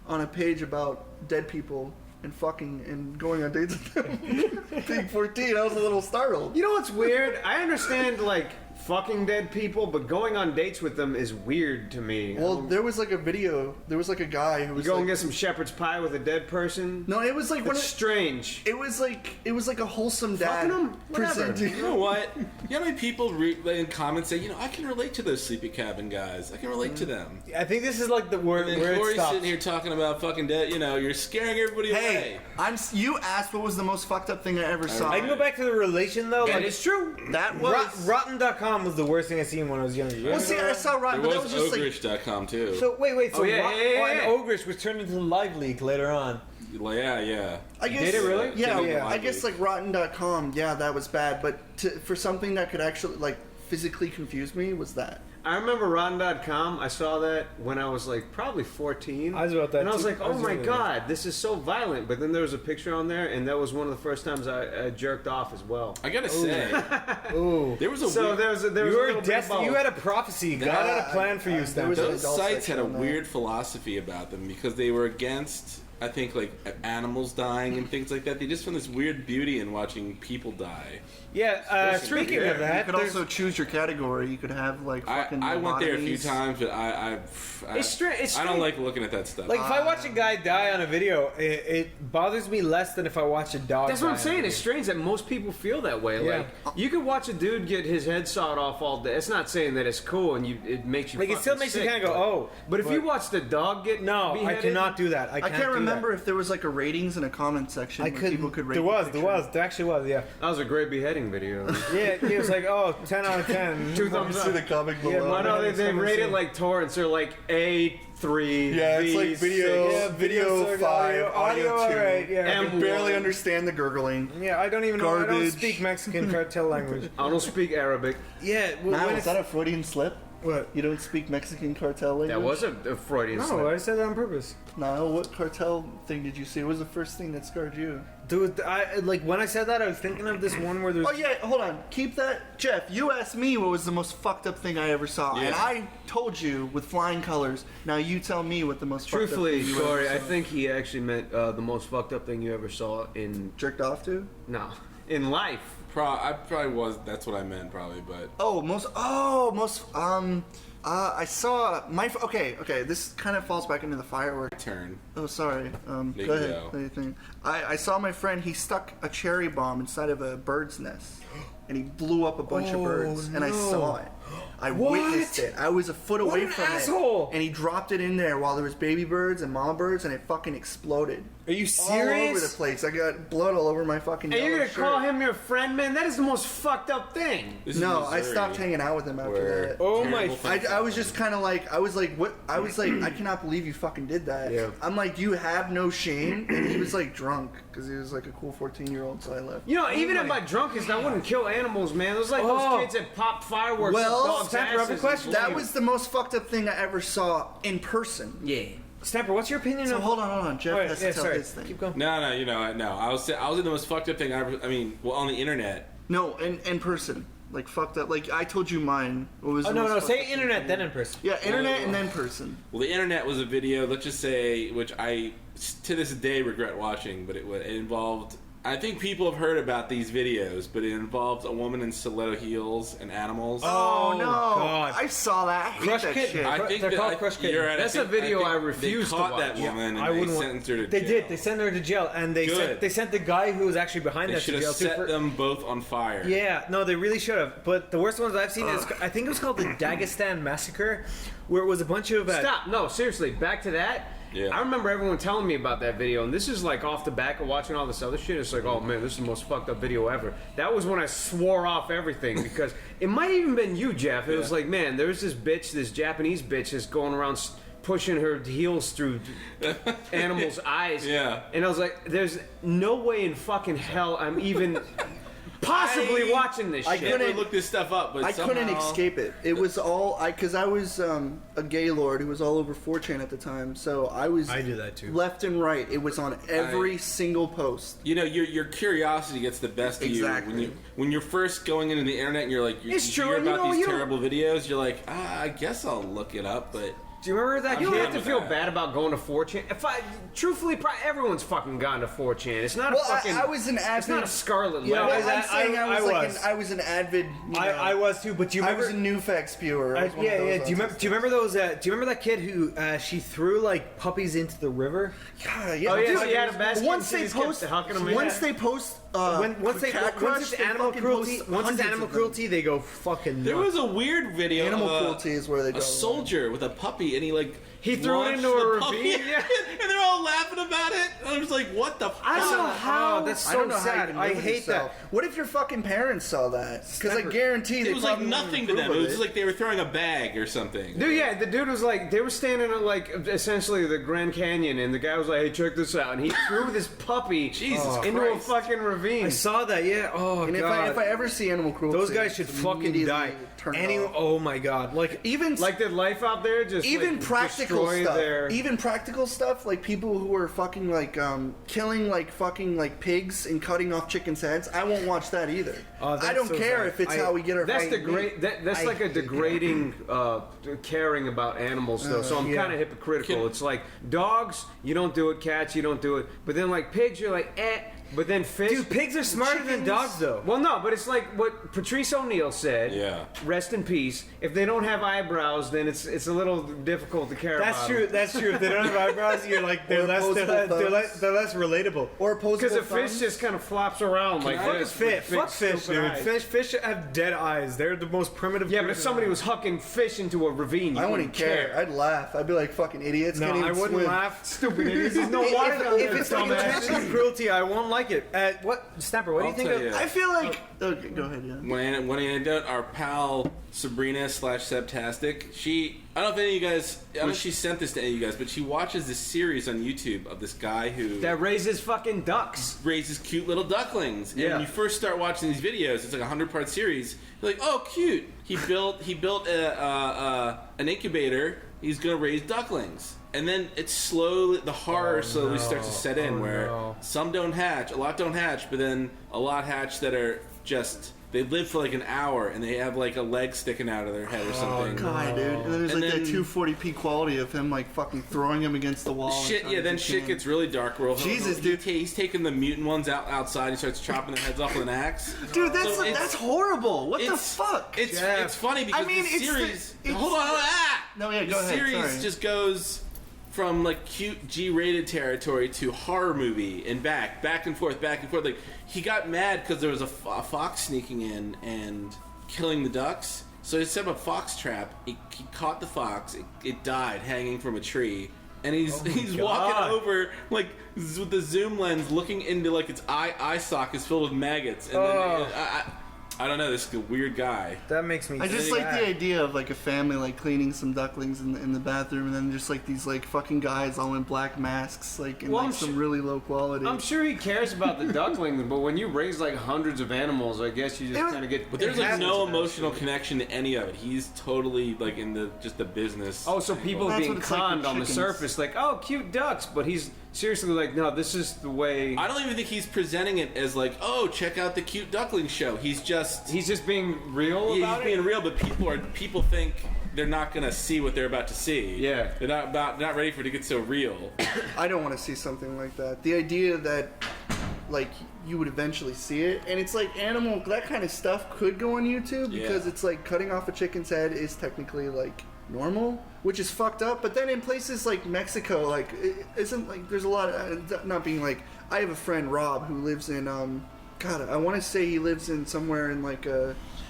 on a page about dead people and fucking and going on dates with them. Being 14, I was a little startled. You know what's weird? I understand, like, fucking dead people, but going on dates with them is weird to me. Well, there was like a video. There was like a guy who was You go like, and get some shepherd's pie with a dead person? No, it was like That's strange. It was like a wholesome dad Fucking 'em? Whatever. presenting. You know what? You know how many people in comments say, I can relate to those sleepy cabin guys. I can relate to them. I think this is like the word And where then it Corey's stops. sitting here talking about fucking dead. You're scaring everybody away. Hey, you asked what was the most fucked up thing I ever saw. I can go back to the relation, though. And Like, it's true. That was Rotten.com was the worst thing I seen when I was younger. Well, see, I saw Rotten, but There that was was just like. ogrish.com too. So wait. So Oh, yeah, and Ogrish was turned into Live Leak later on. Yeah. I guess, Did it really? Yeah, I guess like Rotten.com. Yeah, that was bad. But for something that could actually like physically confuse me was that. I remember Rotten.com. I saw that when I was like probably 14. I was about that and I was too. like, I oh was my younger god, this is so violent. But then there was a picture on there, and that was one of the first times I jerked off as well. I gotta say, Ooh. there was a So weird, there was a You were little bit of both. you had a prophecy. God had a plan for you, Stan. was an those adult sites had a section on there. weird philosophy about them because they were against, I think, like animals dying and things like that. They just found this weird beauty in watching people die. Yeah, speaking of You that, could also choose your category. You could have like fucking. I went there a few lobotomies. times, but I It's I don't like looking at that stuff. Like if I watch a guy die on a video, it bothers me less than if I watch a dog. that's what I'm die on a saying. video. It's strange that most people feel that way. Yeah. Like you could watch a dude get his head sawed off all day. It's not saying that it's cool and it makes you Like it still fucking makes you sick, kind of go, oh. But if you watch the dog get No, I beheaded, cannot do that. I I can't remember if there was like a ratings in a comment section. I where could. People could rate There the was. picture. There actually was. Yeah. that was a great beheading video. Yeah. It was like, oh, 10 out of 10. Two thumbs See up. the comic Yeah, below. Oh no, they Someone rate seen- it like torrents. They're like A3. Yeah, it's like video, Yeah, video video, 5, audio, audio 2. alright, yeah. I M1. can barely understand the gurgling. Yeah, I don't even know. I don't Garbage. speak Mexican cartel language. I don't speak Arabic. Yeah. Now, when is that a Freudian slip? What? You don't speak Mexican cartel language? That was a Freudian No, slip. I said that on purpose. No, what cartel thing did you see? What was the first thing that scarred you? Dude, I like when I said that, I was thinking of this one where there's. Oh yeah, hold on. Keep that, Jeff. You asked me what was the most fucked up thing I ever saw, Yeah. and I told you with flying colors. Now you tell me what the most Truthfully, fucked up thing you Corey, ever I saw. think he actually meant the most fucked up thing you ever saw in jerked off to. No, in life. I probably was. That's what I meant, probably. But I saw my. Okay. This kind of falls back into the firework. turn. Oh, sorry. There Go you ahead. go. What do you think? I saw my friend. He stuck a cherry bomb inside of a bird's nest, and he blew up a bunch of birds. And I saw it. I witnessed it. I was a foot What away an from asshole. it. And he dropped it in there while there was baby birds and mama birds, and it fucking exploded. Are you All over serious? the place. I got blood all over my fucking And you're yellow gonna shirt. call him your friend, man? That is the most fucked up thing. No, I stopped hanging out with him after that. Oh my! I was just kind of like, I was like, what? I was like, I cannot believe you fucking did that. Yeah. I'm like, you have no shame. And he was like drunk because he was like a cool 14-year-old, so I left. You know, even if my drunkest, I wouldn't kill animals, man. Those like those kids that pop fireworks. Well, up dogs' asses. that was the most fucked up thing I ever saw in person. Yeah. Snapper, what's your opinion So on? hold on. Jeff has to tell his thing. Keep going. No, I was in the most fucked up thing I ever. I mean, well, on the internet. No, in person. Like fucked up. Like I told you mine. What was? Oh the no, most no. fucked Say up internet, thing? then in person. Yeah, internet and then person. Well, the internet was a video. Let's just say, which I to this day regret watching, but it involved. I think people have heard about these videos, but it involves a woman in stiletto heels and animals. Oh, no! God. I saw that. I hate Crush that Kitten. shit. I think They're that- called Crush Kitten. you're right, That's I a think- video I think refuse they to caught watch. that woman I and they wouldn't sentenced her to They jail. did. They sent her to jail, and Good. they sent the guy who was actually behind They that to should have jail too. set them both on fire. Yeah, no, they really should have. But the worst ones I've seen is, I think it was called the Dagestan Massacre, where it was a bunch of... Stop! No, seriously, back to that. Yeah. I remember everyone telling me about that video, and this is like off the back of watching all this other shit. It's like, oh man, this is the most fucked up video ever. That was when I swore off everything, because it might have even been you, Jeff. It was like, man, there's this bitch, this Japanese bitch that's going around pushing her heels through animals' eyes. Yeah. And I was like, there's no way in fucking hell I'm even... possibly watching this I shit. couldn't look this stuff up, but I couldn't somehow- escape it. It was all because I was a gay lord who was all over 4chan at the time. So I do that too. Left and right. It was on every single post. You know, your curiosity gets the best of Exactly. you when you're first going into the internet and you're like, It's you true, hear and you about know, these you don't- terrible videos. You're like, I guess I'll look it up, but. Do you remember that? I'm You don't down have to with feel that. bad about going to 4chan. Truthfully, everyone's fucking gone to 4chan. It's not Well, a fucking. I was an avid. It's not a scarlet Yeah, letter. well, I'm saying I was an avid. I was too, but do you remember? I was a Newfax spewer. I was one of those Do you remember those? Do you remember that kid who she threw like puppies into the river? Yeah. Oh yeah, Dude, she had a basket. Once and they she just kept post, hucking them in. once they post, once it's animal cruelty, they go fucking nuts. There was a weird video. Animal of cruelty is where they go. A soldier with a puppy, and he threw it launched into a the puppy, ravine. Yeah. and they're all laughing about it. And I was like, what the fuck? I don't know how. That's I so don't know how you sad. can I live with hate yourself. that. What if your fucking parents saw that? Because I guarantee they It was like probably wouldn't nothing to them. approve It of was just like they were throwing a bag or something. Dude, yeah, the dude was like, they were standing at like essentially the Grand Canyon, and the guy was like, "Hey, check this out," and he threw this puppy into a Christ. fucking ravine. I saw that, yeah. Oh And god. if I ever see animal cruelty, those guys should fucking immediately die. turn it off. Oh my god! Like even like their life out there, just even like, practical destroy stuff. Their... Even practical stuff, like people who are fucking like killing like fucking like pigs and cutting off chickens' heads. I won't watch that either. I don't care if it's how we get our. That's fucking degrade. meat. That's I like a hate it. degrading caring about animals, though. So I'm yeah. kind of hypocritical. It's like dogs, you don't do it. Cats, you don't do it. But then like pigs, you're like eh. But then fish. Dude, pigs are smarter than dogs, though. Well, no, but it's like what Patrice O'Neill said. Yeah. Rest in peace. If they don't have eyebrows, then it's a little difficult to care That's about. true. That's true. If they don't have eyebrows, you're like they're less relatable. Or because a fish just kind of flops around like Fuck this. fish, with fuck big, fish, stupid dude. eyes. Fish have dead eyes. They're the most primitive. Yeah, but if creatures somebody alive. was hucking fish into a ravine, you I wouldn't care. I'd laugh. I'd be like, fucking idiots. No, can't even I wouldn't swim. laugh. Stupid idiots. There's no If- water down if there. it's like dumbass. intentional cruelty, I won't like it. What, Snapper? What do you think I'll of? tell you. I feel like. Okay, go ahead. Yeah. One anecdote, our pal Sabrina / Sebtastic, I don't know if any of you guys, I don't know if she sent this to any of you guys, but she watches this series on YouTube of this guy who That raises fucking ducks. raises cute little ducklings. And Yeah. when you first start watching these videos, it's like a 100-part series. You're like, oh, cute. He built an incubator. He's gonna raise ducklings. And then it's slowly, the horror slowly starts to set in, where some don't hatch, a lot don't hatch, but then a lot hatch that are just, they live for like an hour and they have like a leg sticking out of their head or something. God, dude. And then there's And like that then- 240p quality of him like fucking throwing him against the wall. and Shit, trying yeah, to then do shit can. gets really dark. Real Jesus, dude. He's taking the mutant ones outside. He starts chopping their heads off with an axe. Dude, that's So it's- that's horrible. What the it's- fuck? It's funny because I mean, the it's series. it's- hold on. No, yeah, The go ahead. series Sorry. just goes from like cute G-rated territory to horror movie and back and forth, back and forth. Like he got mad because there was a fox sneaking in and killing the ducks. So he set up a fox trap. He caught the fox. It died hanging from a tree. And he's walking over like with the zoom lens, looking into like its eye socket is filled with maggots. And then I don't know. This is a weird guy. That makes me. I just like the idea of like a family like cleaning some ducklings in the bathroom, and then just like these like fucking guys all in black masks, like in like some really low quality. I'm sure he cares about the ducklings, but when you raise like hundreds of animals, I guess you just kind of get. But there's like no emotional connection to any of it. He's totally like in the business. Oh, so people are being conned on the surface, like, oh, cute ducks, but he's seriously like, no, this is the way. I don't even think he's presenting it as like, oh, check out the cute duckling show. He's just being real about it. He's being real, but people think they're not gonna see what they're about to see. Yeah, they're not ready for it to get so real. I don't want to see something like that. The idea that like you would eventually see it, and it's like animal, that kind of stuff could go on YouTube because it's like cutting off a chicken's head is technically like normal, which is fucked up. But then in places like Mexico, like it isn't like there's a lot of not being like. I have a friend Rob who lives in God, I want to say he lives in somewhere in like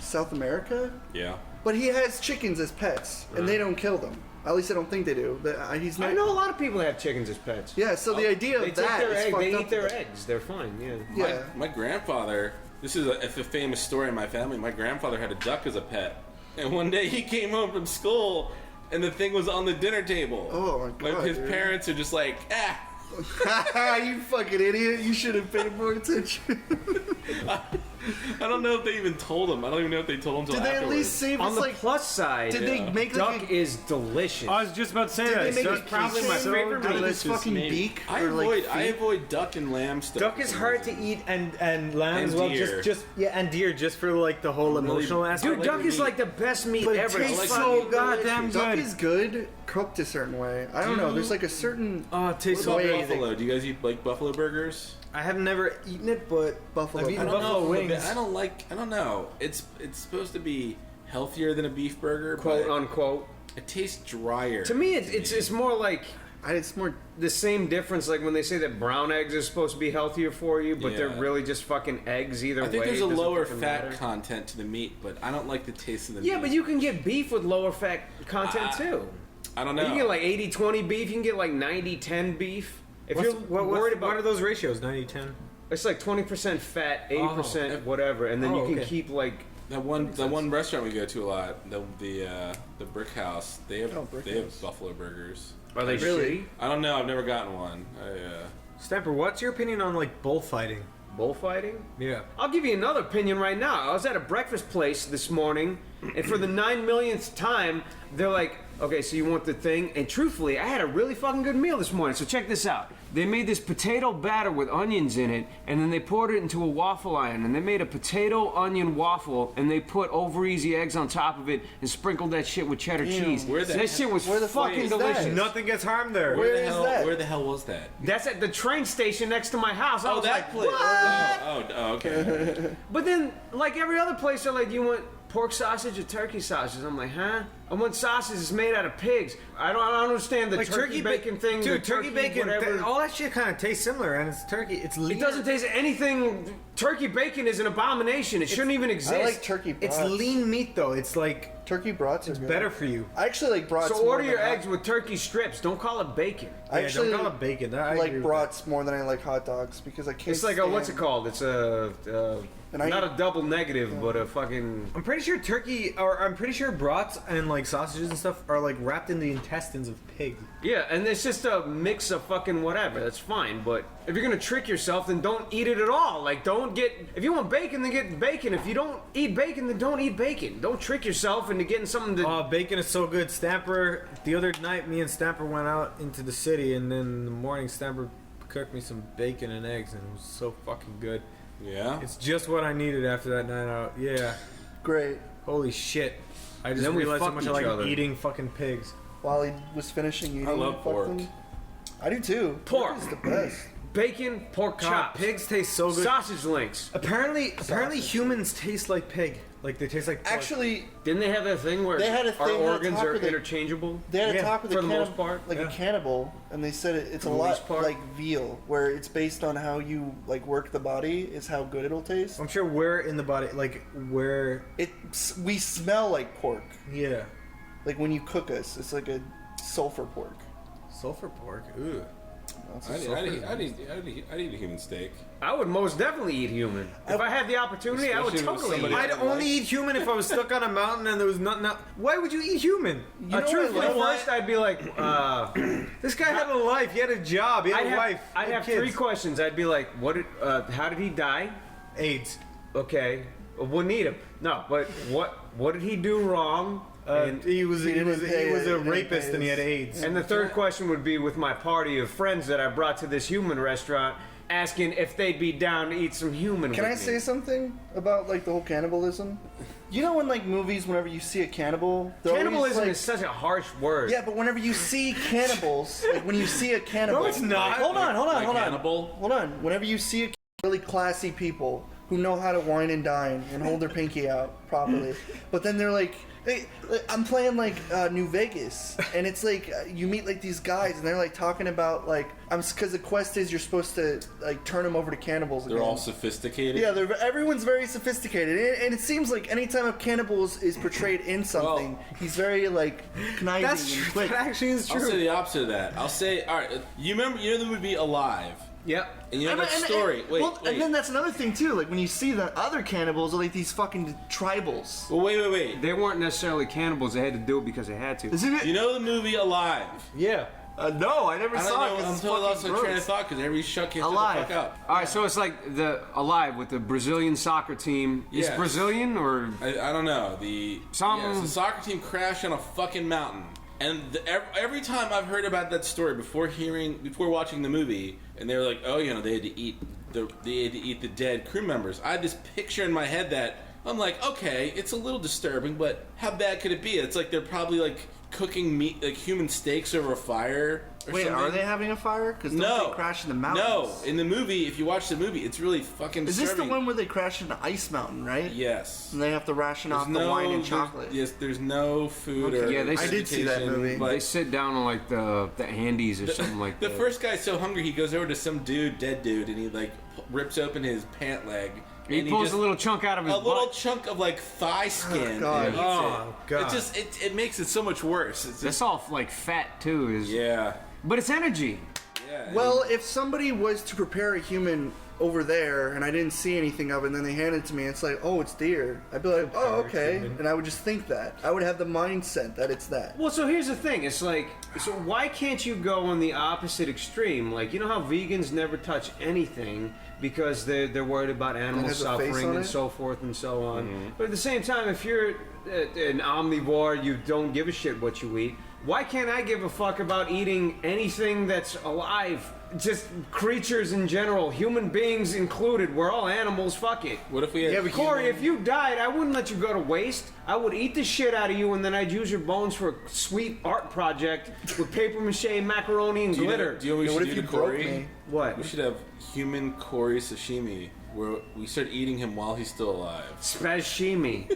South America. Yeah. But he has chickens as pets, and they don't kill them. At least I don't think they do. He's not. I know a lot of people have chickens as pets. Yeah, so the idea they of that is fucked they up eat their eggs. They're fine. Yeah. My grandfather. This is a famous story in my family. My grandfather had a duck as a pet, and one day he came home from school, and the thing was on the dinner table. Oh my god! Like his parents are just like, you fucking idiot! You should have paid more attention. I don't know if they even told him. I don't even know if they told him until Did they afterwards. at least save on the plus side? Did they make duck like is delicious? I was just about to say that. Duck probably my favorite out of meat. his fucking beak. I avoid duck and lamb stuff. Duck is hard to eat, and lamb And as well. deer. And deer, just for like the whole emotional aspect. Dude, duck is like the best meat But it ever. tastes It's so goddamn Duck good. is good cooked a certain way. I don't know. There's like a certain. Oh, it tastes What so about good. buffalo? Do you guys eat like buffalo burgers? I have never eaten it, but Buffalo. I've eaten I don't buffalo know, wings. I don't know. It's supposed to be healthier than a beef burger, quote but unquote. it tastes drier. To me, it's more like it's more the same difference. Like when they say that brown eggs are supposed to be healthier for you, but they're Yeah. really just fucking eggs either way. I think there's a It doesn't lower fucking fat matter. content to the meat, but I don't like the taste of the meat. Yeah, but you can get beef with lower fat content too. I don't know. You can get like 80-20 beef. You can get like 90-10 beef. If you're worried about what are those ratios? 90-10. It's like 20% fat, 80% whatever, and then you can keep like that one restaurant we go to a lot, the Brick House. They have buffalo burgers. Are they really? I don't know. I've never gotten one. Stamper, what's your opinion on like bullfighting? Bullfighting? Yeah. I'll give you another opinion right now. I was at a breakfast place this morning, and for the 9 millionth time, they're like, okay, so you want the thing? And truthfully, I had a really fucking good meal this morning, so check this out. They made this potato batter with onions in it, and then they poured it into a waffle iron, and they made a potato onion waffle, and they put over easy eggs on top of it, and sprinkled that shit with cheddar cheese. That shit was fucking delicious. Nothing gets harmed there. Where the hell was that? That's at the train station next to my house. I was that like, place. what? Oh, okay. But then, like every other place, they're like, you want pork sausage or turkey sausage? I'm like, huh? I want sausage that's made out of pigs. I don't understand the Like turkey bacon thing. Dude, the turkey bacon, whatever. all that shit kind of tastes similar, and it's turkey. It's lean. It doesn't taste anything. Turkey bacon is an abomination. It shouldn't even exist. I like turkey brats. It's lean meat though. It's like turkey brats. It's better for you. I actually like brats. So order your eggs with turkey strips. Don't call it bacon. I actually don't call it bacon. I like agree with brats more than I like hot dogs because I can't. It's like a what's it called? It's a not a double negative, but a fucking. I'm pretty sure turkey, or I'm pretty sure brats and like sausages and stuff are like wrapped in the intestines of pig. Yeah, and it's just a mix of fucking whatever. That's fine, but if you're gonna trick yourself, then don't eat it at all. Like, don't get. If you want bacon, then get bacon. If you don't eat bacon, then don't eat bacon. Don't trick yourself into getting something to. Oh, bacon is so good. Stamper, the other night, me and Stamper went out into the city, and then in the morning, Stamper cooked me some bacon and eggs, and it was so fucking good. Yeah? It's just what I needed after that night out. Yeah. Great. Holy shit. I just Then we realized how fucked much I each like other. eating fucking pigs. While he was finishing eating, I love fucked pork. him. I do too. Pork is the best. Bacon, pork God, chops, pigs taste so good. sausage links. Apparently humans taste like pig. Like they taste like pork. Actually, didn't they have that thing where they had a thing our organs are with interchangeable? They had a talk with for a the most part, a cannibal, and they said it's a For the lot most part. like veal, where it's based on how you like work the body is how good it'll taste. I'm sure where in the body, like where we smell like pork. Yeah, like when you cook us, it's like a sulfur pork. Sulfur pork. Ooh. I'd eat a human steak. I would most definitely eat human. If I had the opportunity, I would totally eat. I'd only eat human if I was stuck on a mountain and there was nothing. Why would you eat human? Truthfully, first I'd be like, this guy had a life. He had a job. He had a wife. I'd have kids. 3 questions. I'd be like, how did he die? AIDS. Okay, wouldn't eat him. No, but what did he do wrong? He was a rapist and he had AIDS. And the third question would be with my party of friends that I brought to this human restaurant, asking if they'd be down to eat some human. Can I say something about like the whole cannibalism? You know, in like movies, whenever you see a cannibal, cannibalism is such a harsh word. Yeah, but whenever you see cannibals, like when you see a cannibal, no, it's not. Hold on. Cannibal? Hold on. Whenever you see really classy people who know how to wine and dine and hold their pinky out properly, but then they're like. I'm playing like New Vegas, and it's like you meet like these guys, and they're like talking about like because the quest is you're supposed to like turn them over to cannibals. They're all sophisticated. Yeah, everyone's very sophisticated, and it seems like anytime a cannibal is portrayed in something, he's very like conniving. That actually is true. I'll say the opposite of that. I'll say, all right, you know the movie Alive? Yep. And you know that story. Wait. And then that's another thing too. Like when you see the other cannibals are like these fucking tribals. Well, wait. They weren't necessarily cannibals. They had to do it because they had to. You know the movie Alive? Yeah. No, I never saw it. Until I lost my train of thought because everybody shut Alive. the fuck up. All right, so it's like the Alive with the Brazilian soccer team. Is Yes. Brazilian or I don't know. The soccer team crashed on a fucking mountain. And every time I've heard about that story before watching the movie, and they were like, oh, they had to eat the dead crew members. I had this picture in my head that I'm like, okay, it's a little disturbing, but how bad could it be? It's like they're probably like cooking meat, like human steaks over a fire. Wait, are they having a fire? Because they crash in the mountains? No, in the movie, if you watch the movie, it's really fucking disturbing. Is this the one where they crash in the ice mountain, right? Yes. And they have to ration off the wine and chocolate. Yes, there's no food or I did see that movie. They sit down on like the Andes or something like that. The first guy's so hungry, he goes over to some dead dude, and he like rips open his pant leg. He pulls a little chunk out of his butt. little chunk of like thigh skin. Oh, God. It makes it so much worse. That's all like fat too. Yeah. But it's energy. Yeah. Well, if somebody was to prepare a human over there and I didn't see anything of it and then they hand it to me, it's like, oh, it's deer. I'd be like, oh, okay. And I would just think that. I would have the mindset that it's that. Well, so here's the thing. It's like, so why can't you go on the opposite extreme? Like, you know how vegans never touch anything because they're worried about animal suffering and so forth and so on. Mm-hmm. But at the same time, if you're an omnivore, you don't give a shit what you eat. Why can't I give a fuck about eating anything that's alive? Just creatures in general, human beings included. We're all animals, fuck it. What if we had Corey, if you died, I wouldn't let you go to waste. I would eat the shit out of you and then I'd use your bones for a sweet art project with paper mache, macaroni, and glitter. Do you know what we should do to Corey? me? What? We should have human Corey sashimi, where we start eating him while he's still alive. Spashimi.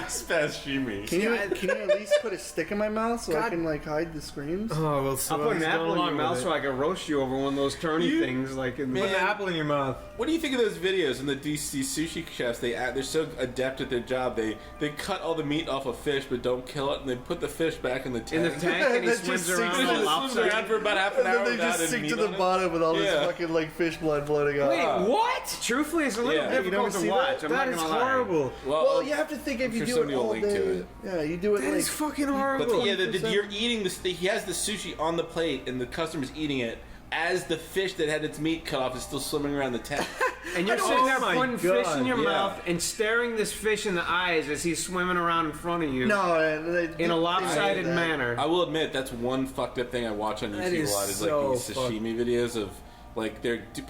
Spashimi. Can you at least put a stick in my mouth so I can like hide the screams? Oh, well, so I'll put an apple in your mouth so I can roast you over one of those turny things. Like, put an apple in your mouth. What do you think of those videos? And these sushi chefs, they're so adept at their job. They cut all the meat off a fish, but don't kill it, and they put the fish back in the tank. And he swims around He swims around for about half an hour. And then they just sink to the bottom with all this fucking like fish blood floating out. Wait, what? Truthfully, it's a little difficult to watch. That is horrible. Well, you have to think if you do it all day. Yeah, you do it That like... is fucking horrible. But you're eating this. He has the sushi on the plate, and the customer's eating it as the fish that had its meat cut off is still swimming around the tank. And you're sitting there putting fish in your mouth and staring this fish in the eyes as he's swimming around in front of you. No, in a lopsided manner. I will admit that's one fucked up thing I watch on YouTube a lot. Is like these sashimi videos of like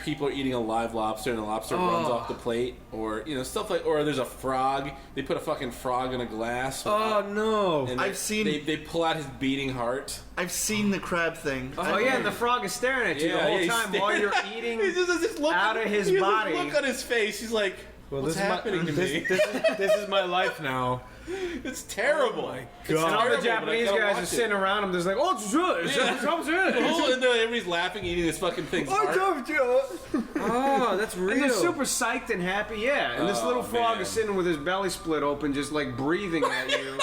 people are eating a live lobster and the lobster runs off the plate, or stuff like, or there's a frog. They put a fucking frog in a glass. Oh no! And they pull out his beating heart. I've seen the crab thing. Oh yeah, and the frog is staring at you the whole time while you're eating He just has this look out of his body. Look on his face. He's like, What's happening to me? This is my life now. It's terrible. God. And all the terrible, Japanese but I gotta guys are watch sitting it. around him. There's like, oh, it's good. And everybody's laughing, eating this fucking thing's heart. Oh, that's real. And they're super psyched and happy, yeah. And this Oh, little frog man. is sitting with his belly split open, just like breathing at you.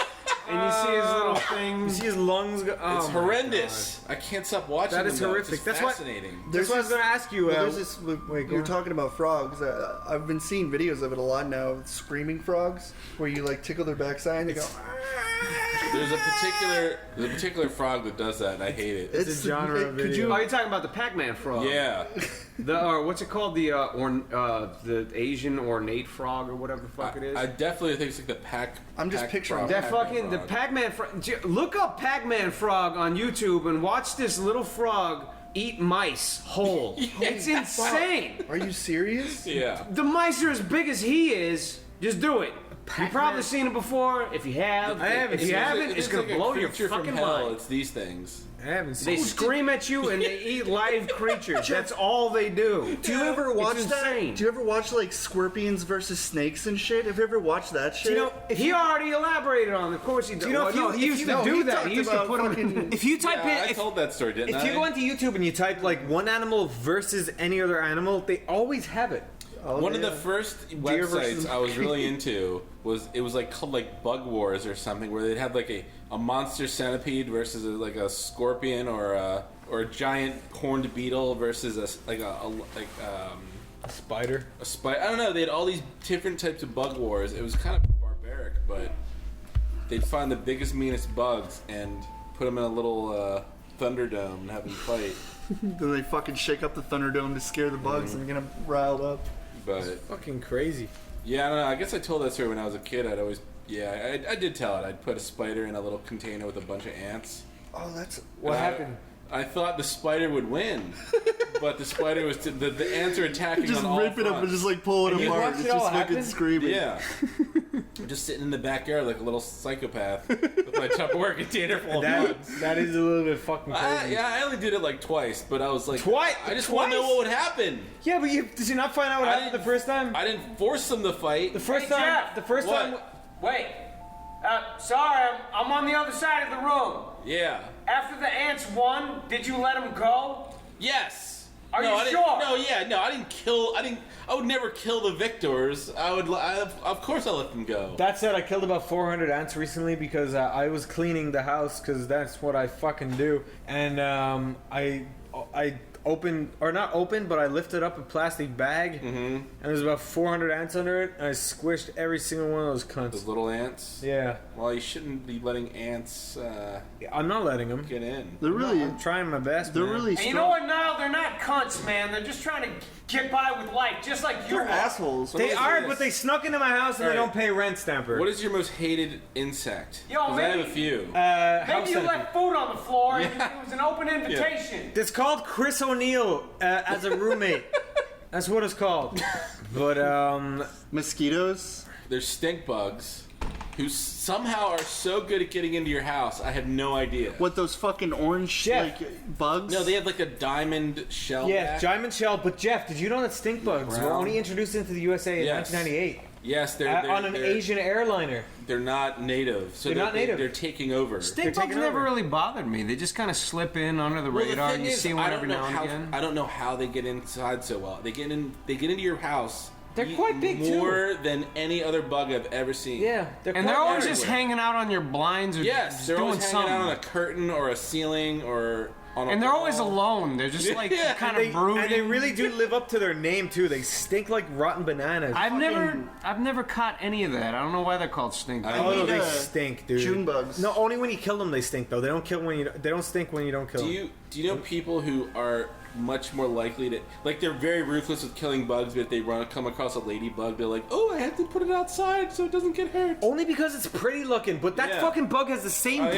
And you see his little thing. You see his lungs go. Oh It's my horrendous. I can't stop watching That is them, though. horrific. It's That's fascinating. That's what I was going to ask you. There's this. You're talking about frogs. I've been seeing videos of it a lot now. Screaming frogs, where you like tickle their backside and they go. There's a particular frog that does that, and I hate it. It's a genre of video. Oh, you're talking about the Pac-Man frog? Yeah. Or what's it called? The Asian ornate frog or whatever the fuck it is. I definitely think it's like the I'm just picturing that fucking the Pac-Man frog. Look up Pac-Man frog on YouTube and watch this little frog eat mice whole. It's insane. Are you serious? Yeah. The mice are as big as he is. Just do it. You've probably seen it before. If you have, If you haven't, it's gonna like blow a your creature fucking from hell. mind. It's these things. I haven't seen They scream at you and they eat live creatures. That's all they do. Do you ever watch It's that? insane. Do you ever watch like scorpions versus snakes and shit? Have you ever watched that shit? You know, he already elaborated on it. Of course he did. Do you know if you- he used to do that. He used to put them in. If you type Yeah, in, I told that story, didn't I? if you go into YouTube and you type like one animal versus any other animal, they always have it. One of the first Deer versus websites I was really into was like called like Bug Wars or something, where they'd have like a monster centipede versus like a scorpion or a giant horned beetle versus a spider. A spider. I don't know. They had all these different types of bug wars. It was kind of barbaric, but they'd find the biggest, meanest bugs and put them in a little Thunderdome and have them fight. Then they fucking shake up the Thunderdome to scare the bugs and get them riled up. But fucking crazy. Yeah, I don't know. I guess I told that story when I was a kid. I did tell it. I'd put a spider in a little container with a bunch of ants. Oh, that's what happened. I thought the spider would win, but the spider was the ants are attacking. Just on all rip it up fronts. and just like pull it apart. It's just fucking screaming. Yeah. I'm just sitting in the backyard like a little psychopath with my Tupperware container full of bugs. That is a little bit fucking crazy. I only did it like twice, but I was like, Twice? I just want to know what would happen. Yeah, but did you not find out what happened the first time? I didn't force them to fight. The first Hey, time. Jeff, The first what? time. Wait. Sorry, I'm on the other side of the room. Yeah. After the ants won, did you let them go? Yes. Are no, you I didn't, sure? No, yeah, no, I didn't kill. I would never kill the victors. Of course, I let them go. That said, I killed about 400 ants recently because I was cleaning the house because that's what I fucking do. And I opened, or not opened, but I lifted up a plastic bag and there's about 400 ants under it. And I squished every single one of those cunts. Those little ants. Yeah. Well, you shouldn't be letting ants. I'm not letting them get in. They're really. I'm trying my best. They're man. really And you know what, Niall? They're not cunts, man. They're just trying to get by with life, just like you They're are. assholes. They are, but they snuck into my house and they don't pay rent, Stamper. What is your most hated insect? Yo, 'Cause I have a maybe- few. Maybe you left food on the floor and it was an open invitation. It's called Chris O'Neill as a roommate. That's what it's called. But mosquitoes. They're stink bugs who somehow are so good at getting into your house. I have no idea. What, those fucking orange like bugs? No, they have like a diamond shell. yeah, back. diamond shell. But Jeff, did you know that stink bugs were Brown. only introduced into the USA in Yes. 1998? Yes, they're on an Asian airliner. They're not native, so They're not native. They're taking over. Stink bugs never really bothered me. They just kind of slip in under the Well, radar, thing and you is, see I one don't every know now and how, again. I don't know how they get inside so well. They get into your house. They're quite big too. More than any other bug I've ever seen. Yeah, And they're always just hanging out on your blinds or Yes, just they're doing always hanging something. out on a curtain or a ceiling or on a And they're wall. always alone. They're just like Yeah, kind And of they, brooding. and they really do live up to their name too. They stink like rotten bananas. I've never caught any of that. I don't know why they're called stink bugs. Oh, they stink, dude. June bugs. No, only when you kill them they stink though. They don't kill when you. They don't stink when you don't kill them. Do you know people who are much more likely to, like, they're very ruthless with killing bugs, but if they come across a ladybug, they're like, oh, I have to put it outside so it doesn't get hurt. Only because it's pretty looking, but that Yeah. fucking bug has the same Oh, yeah.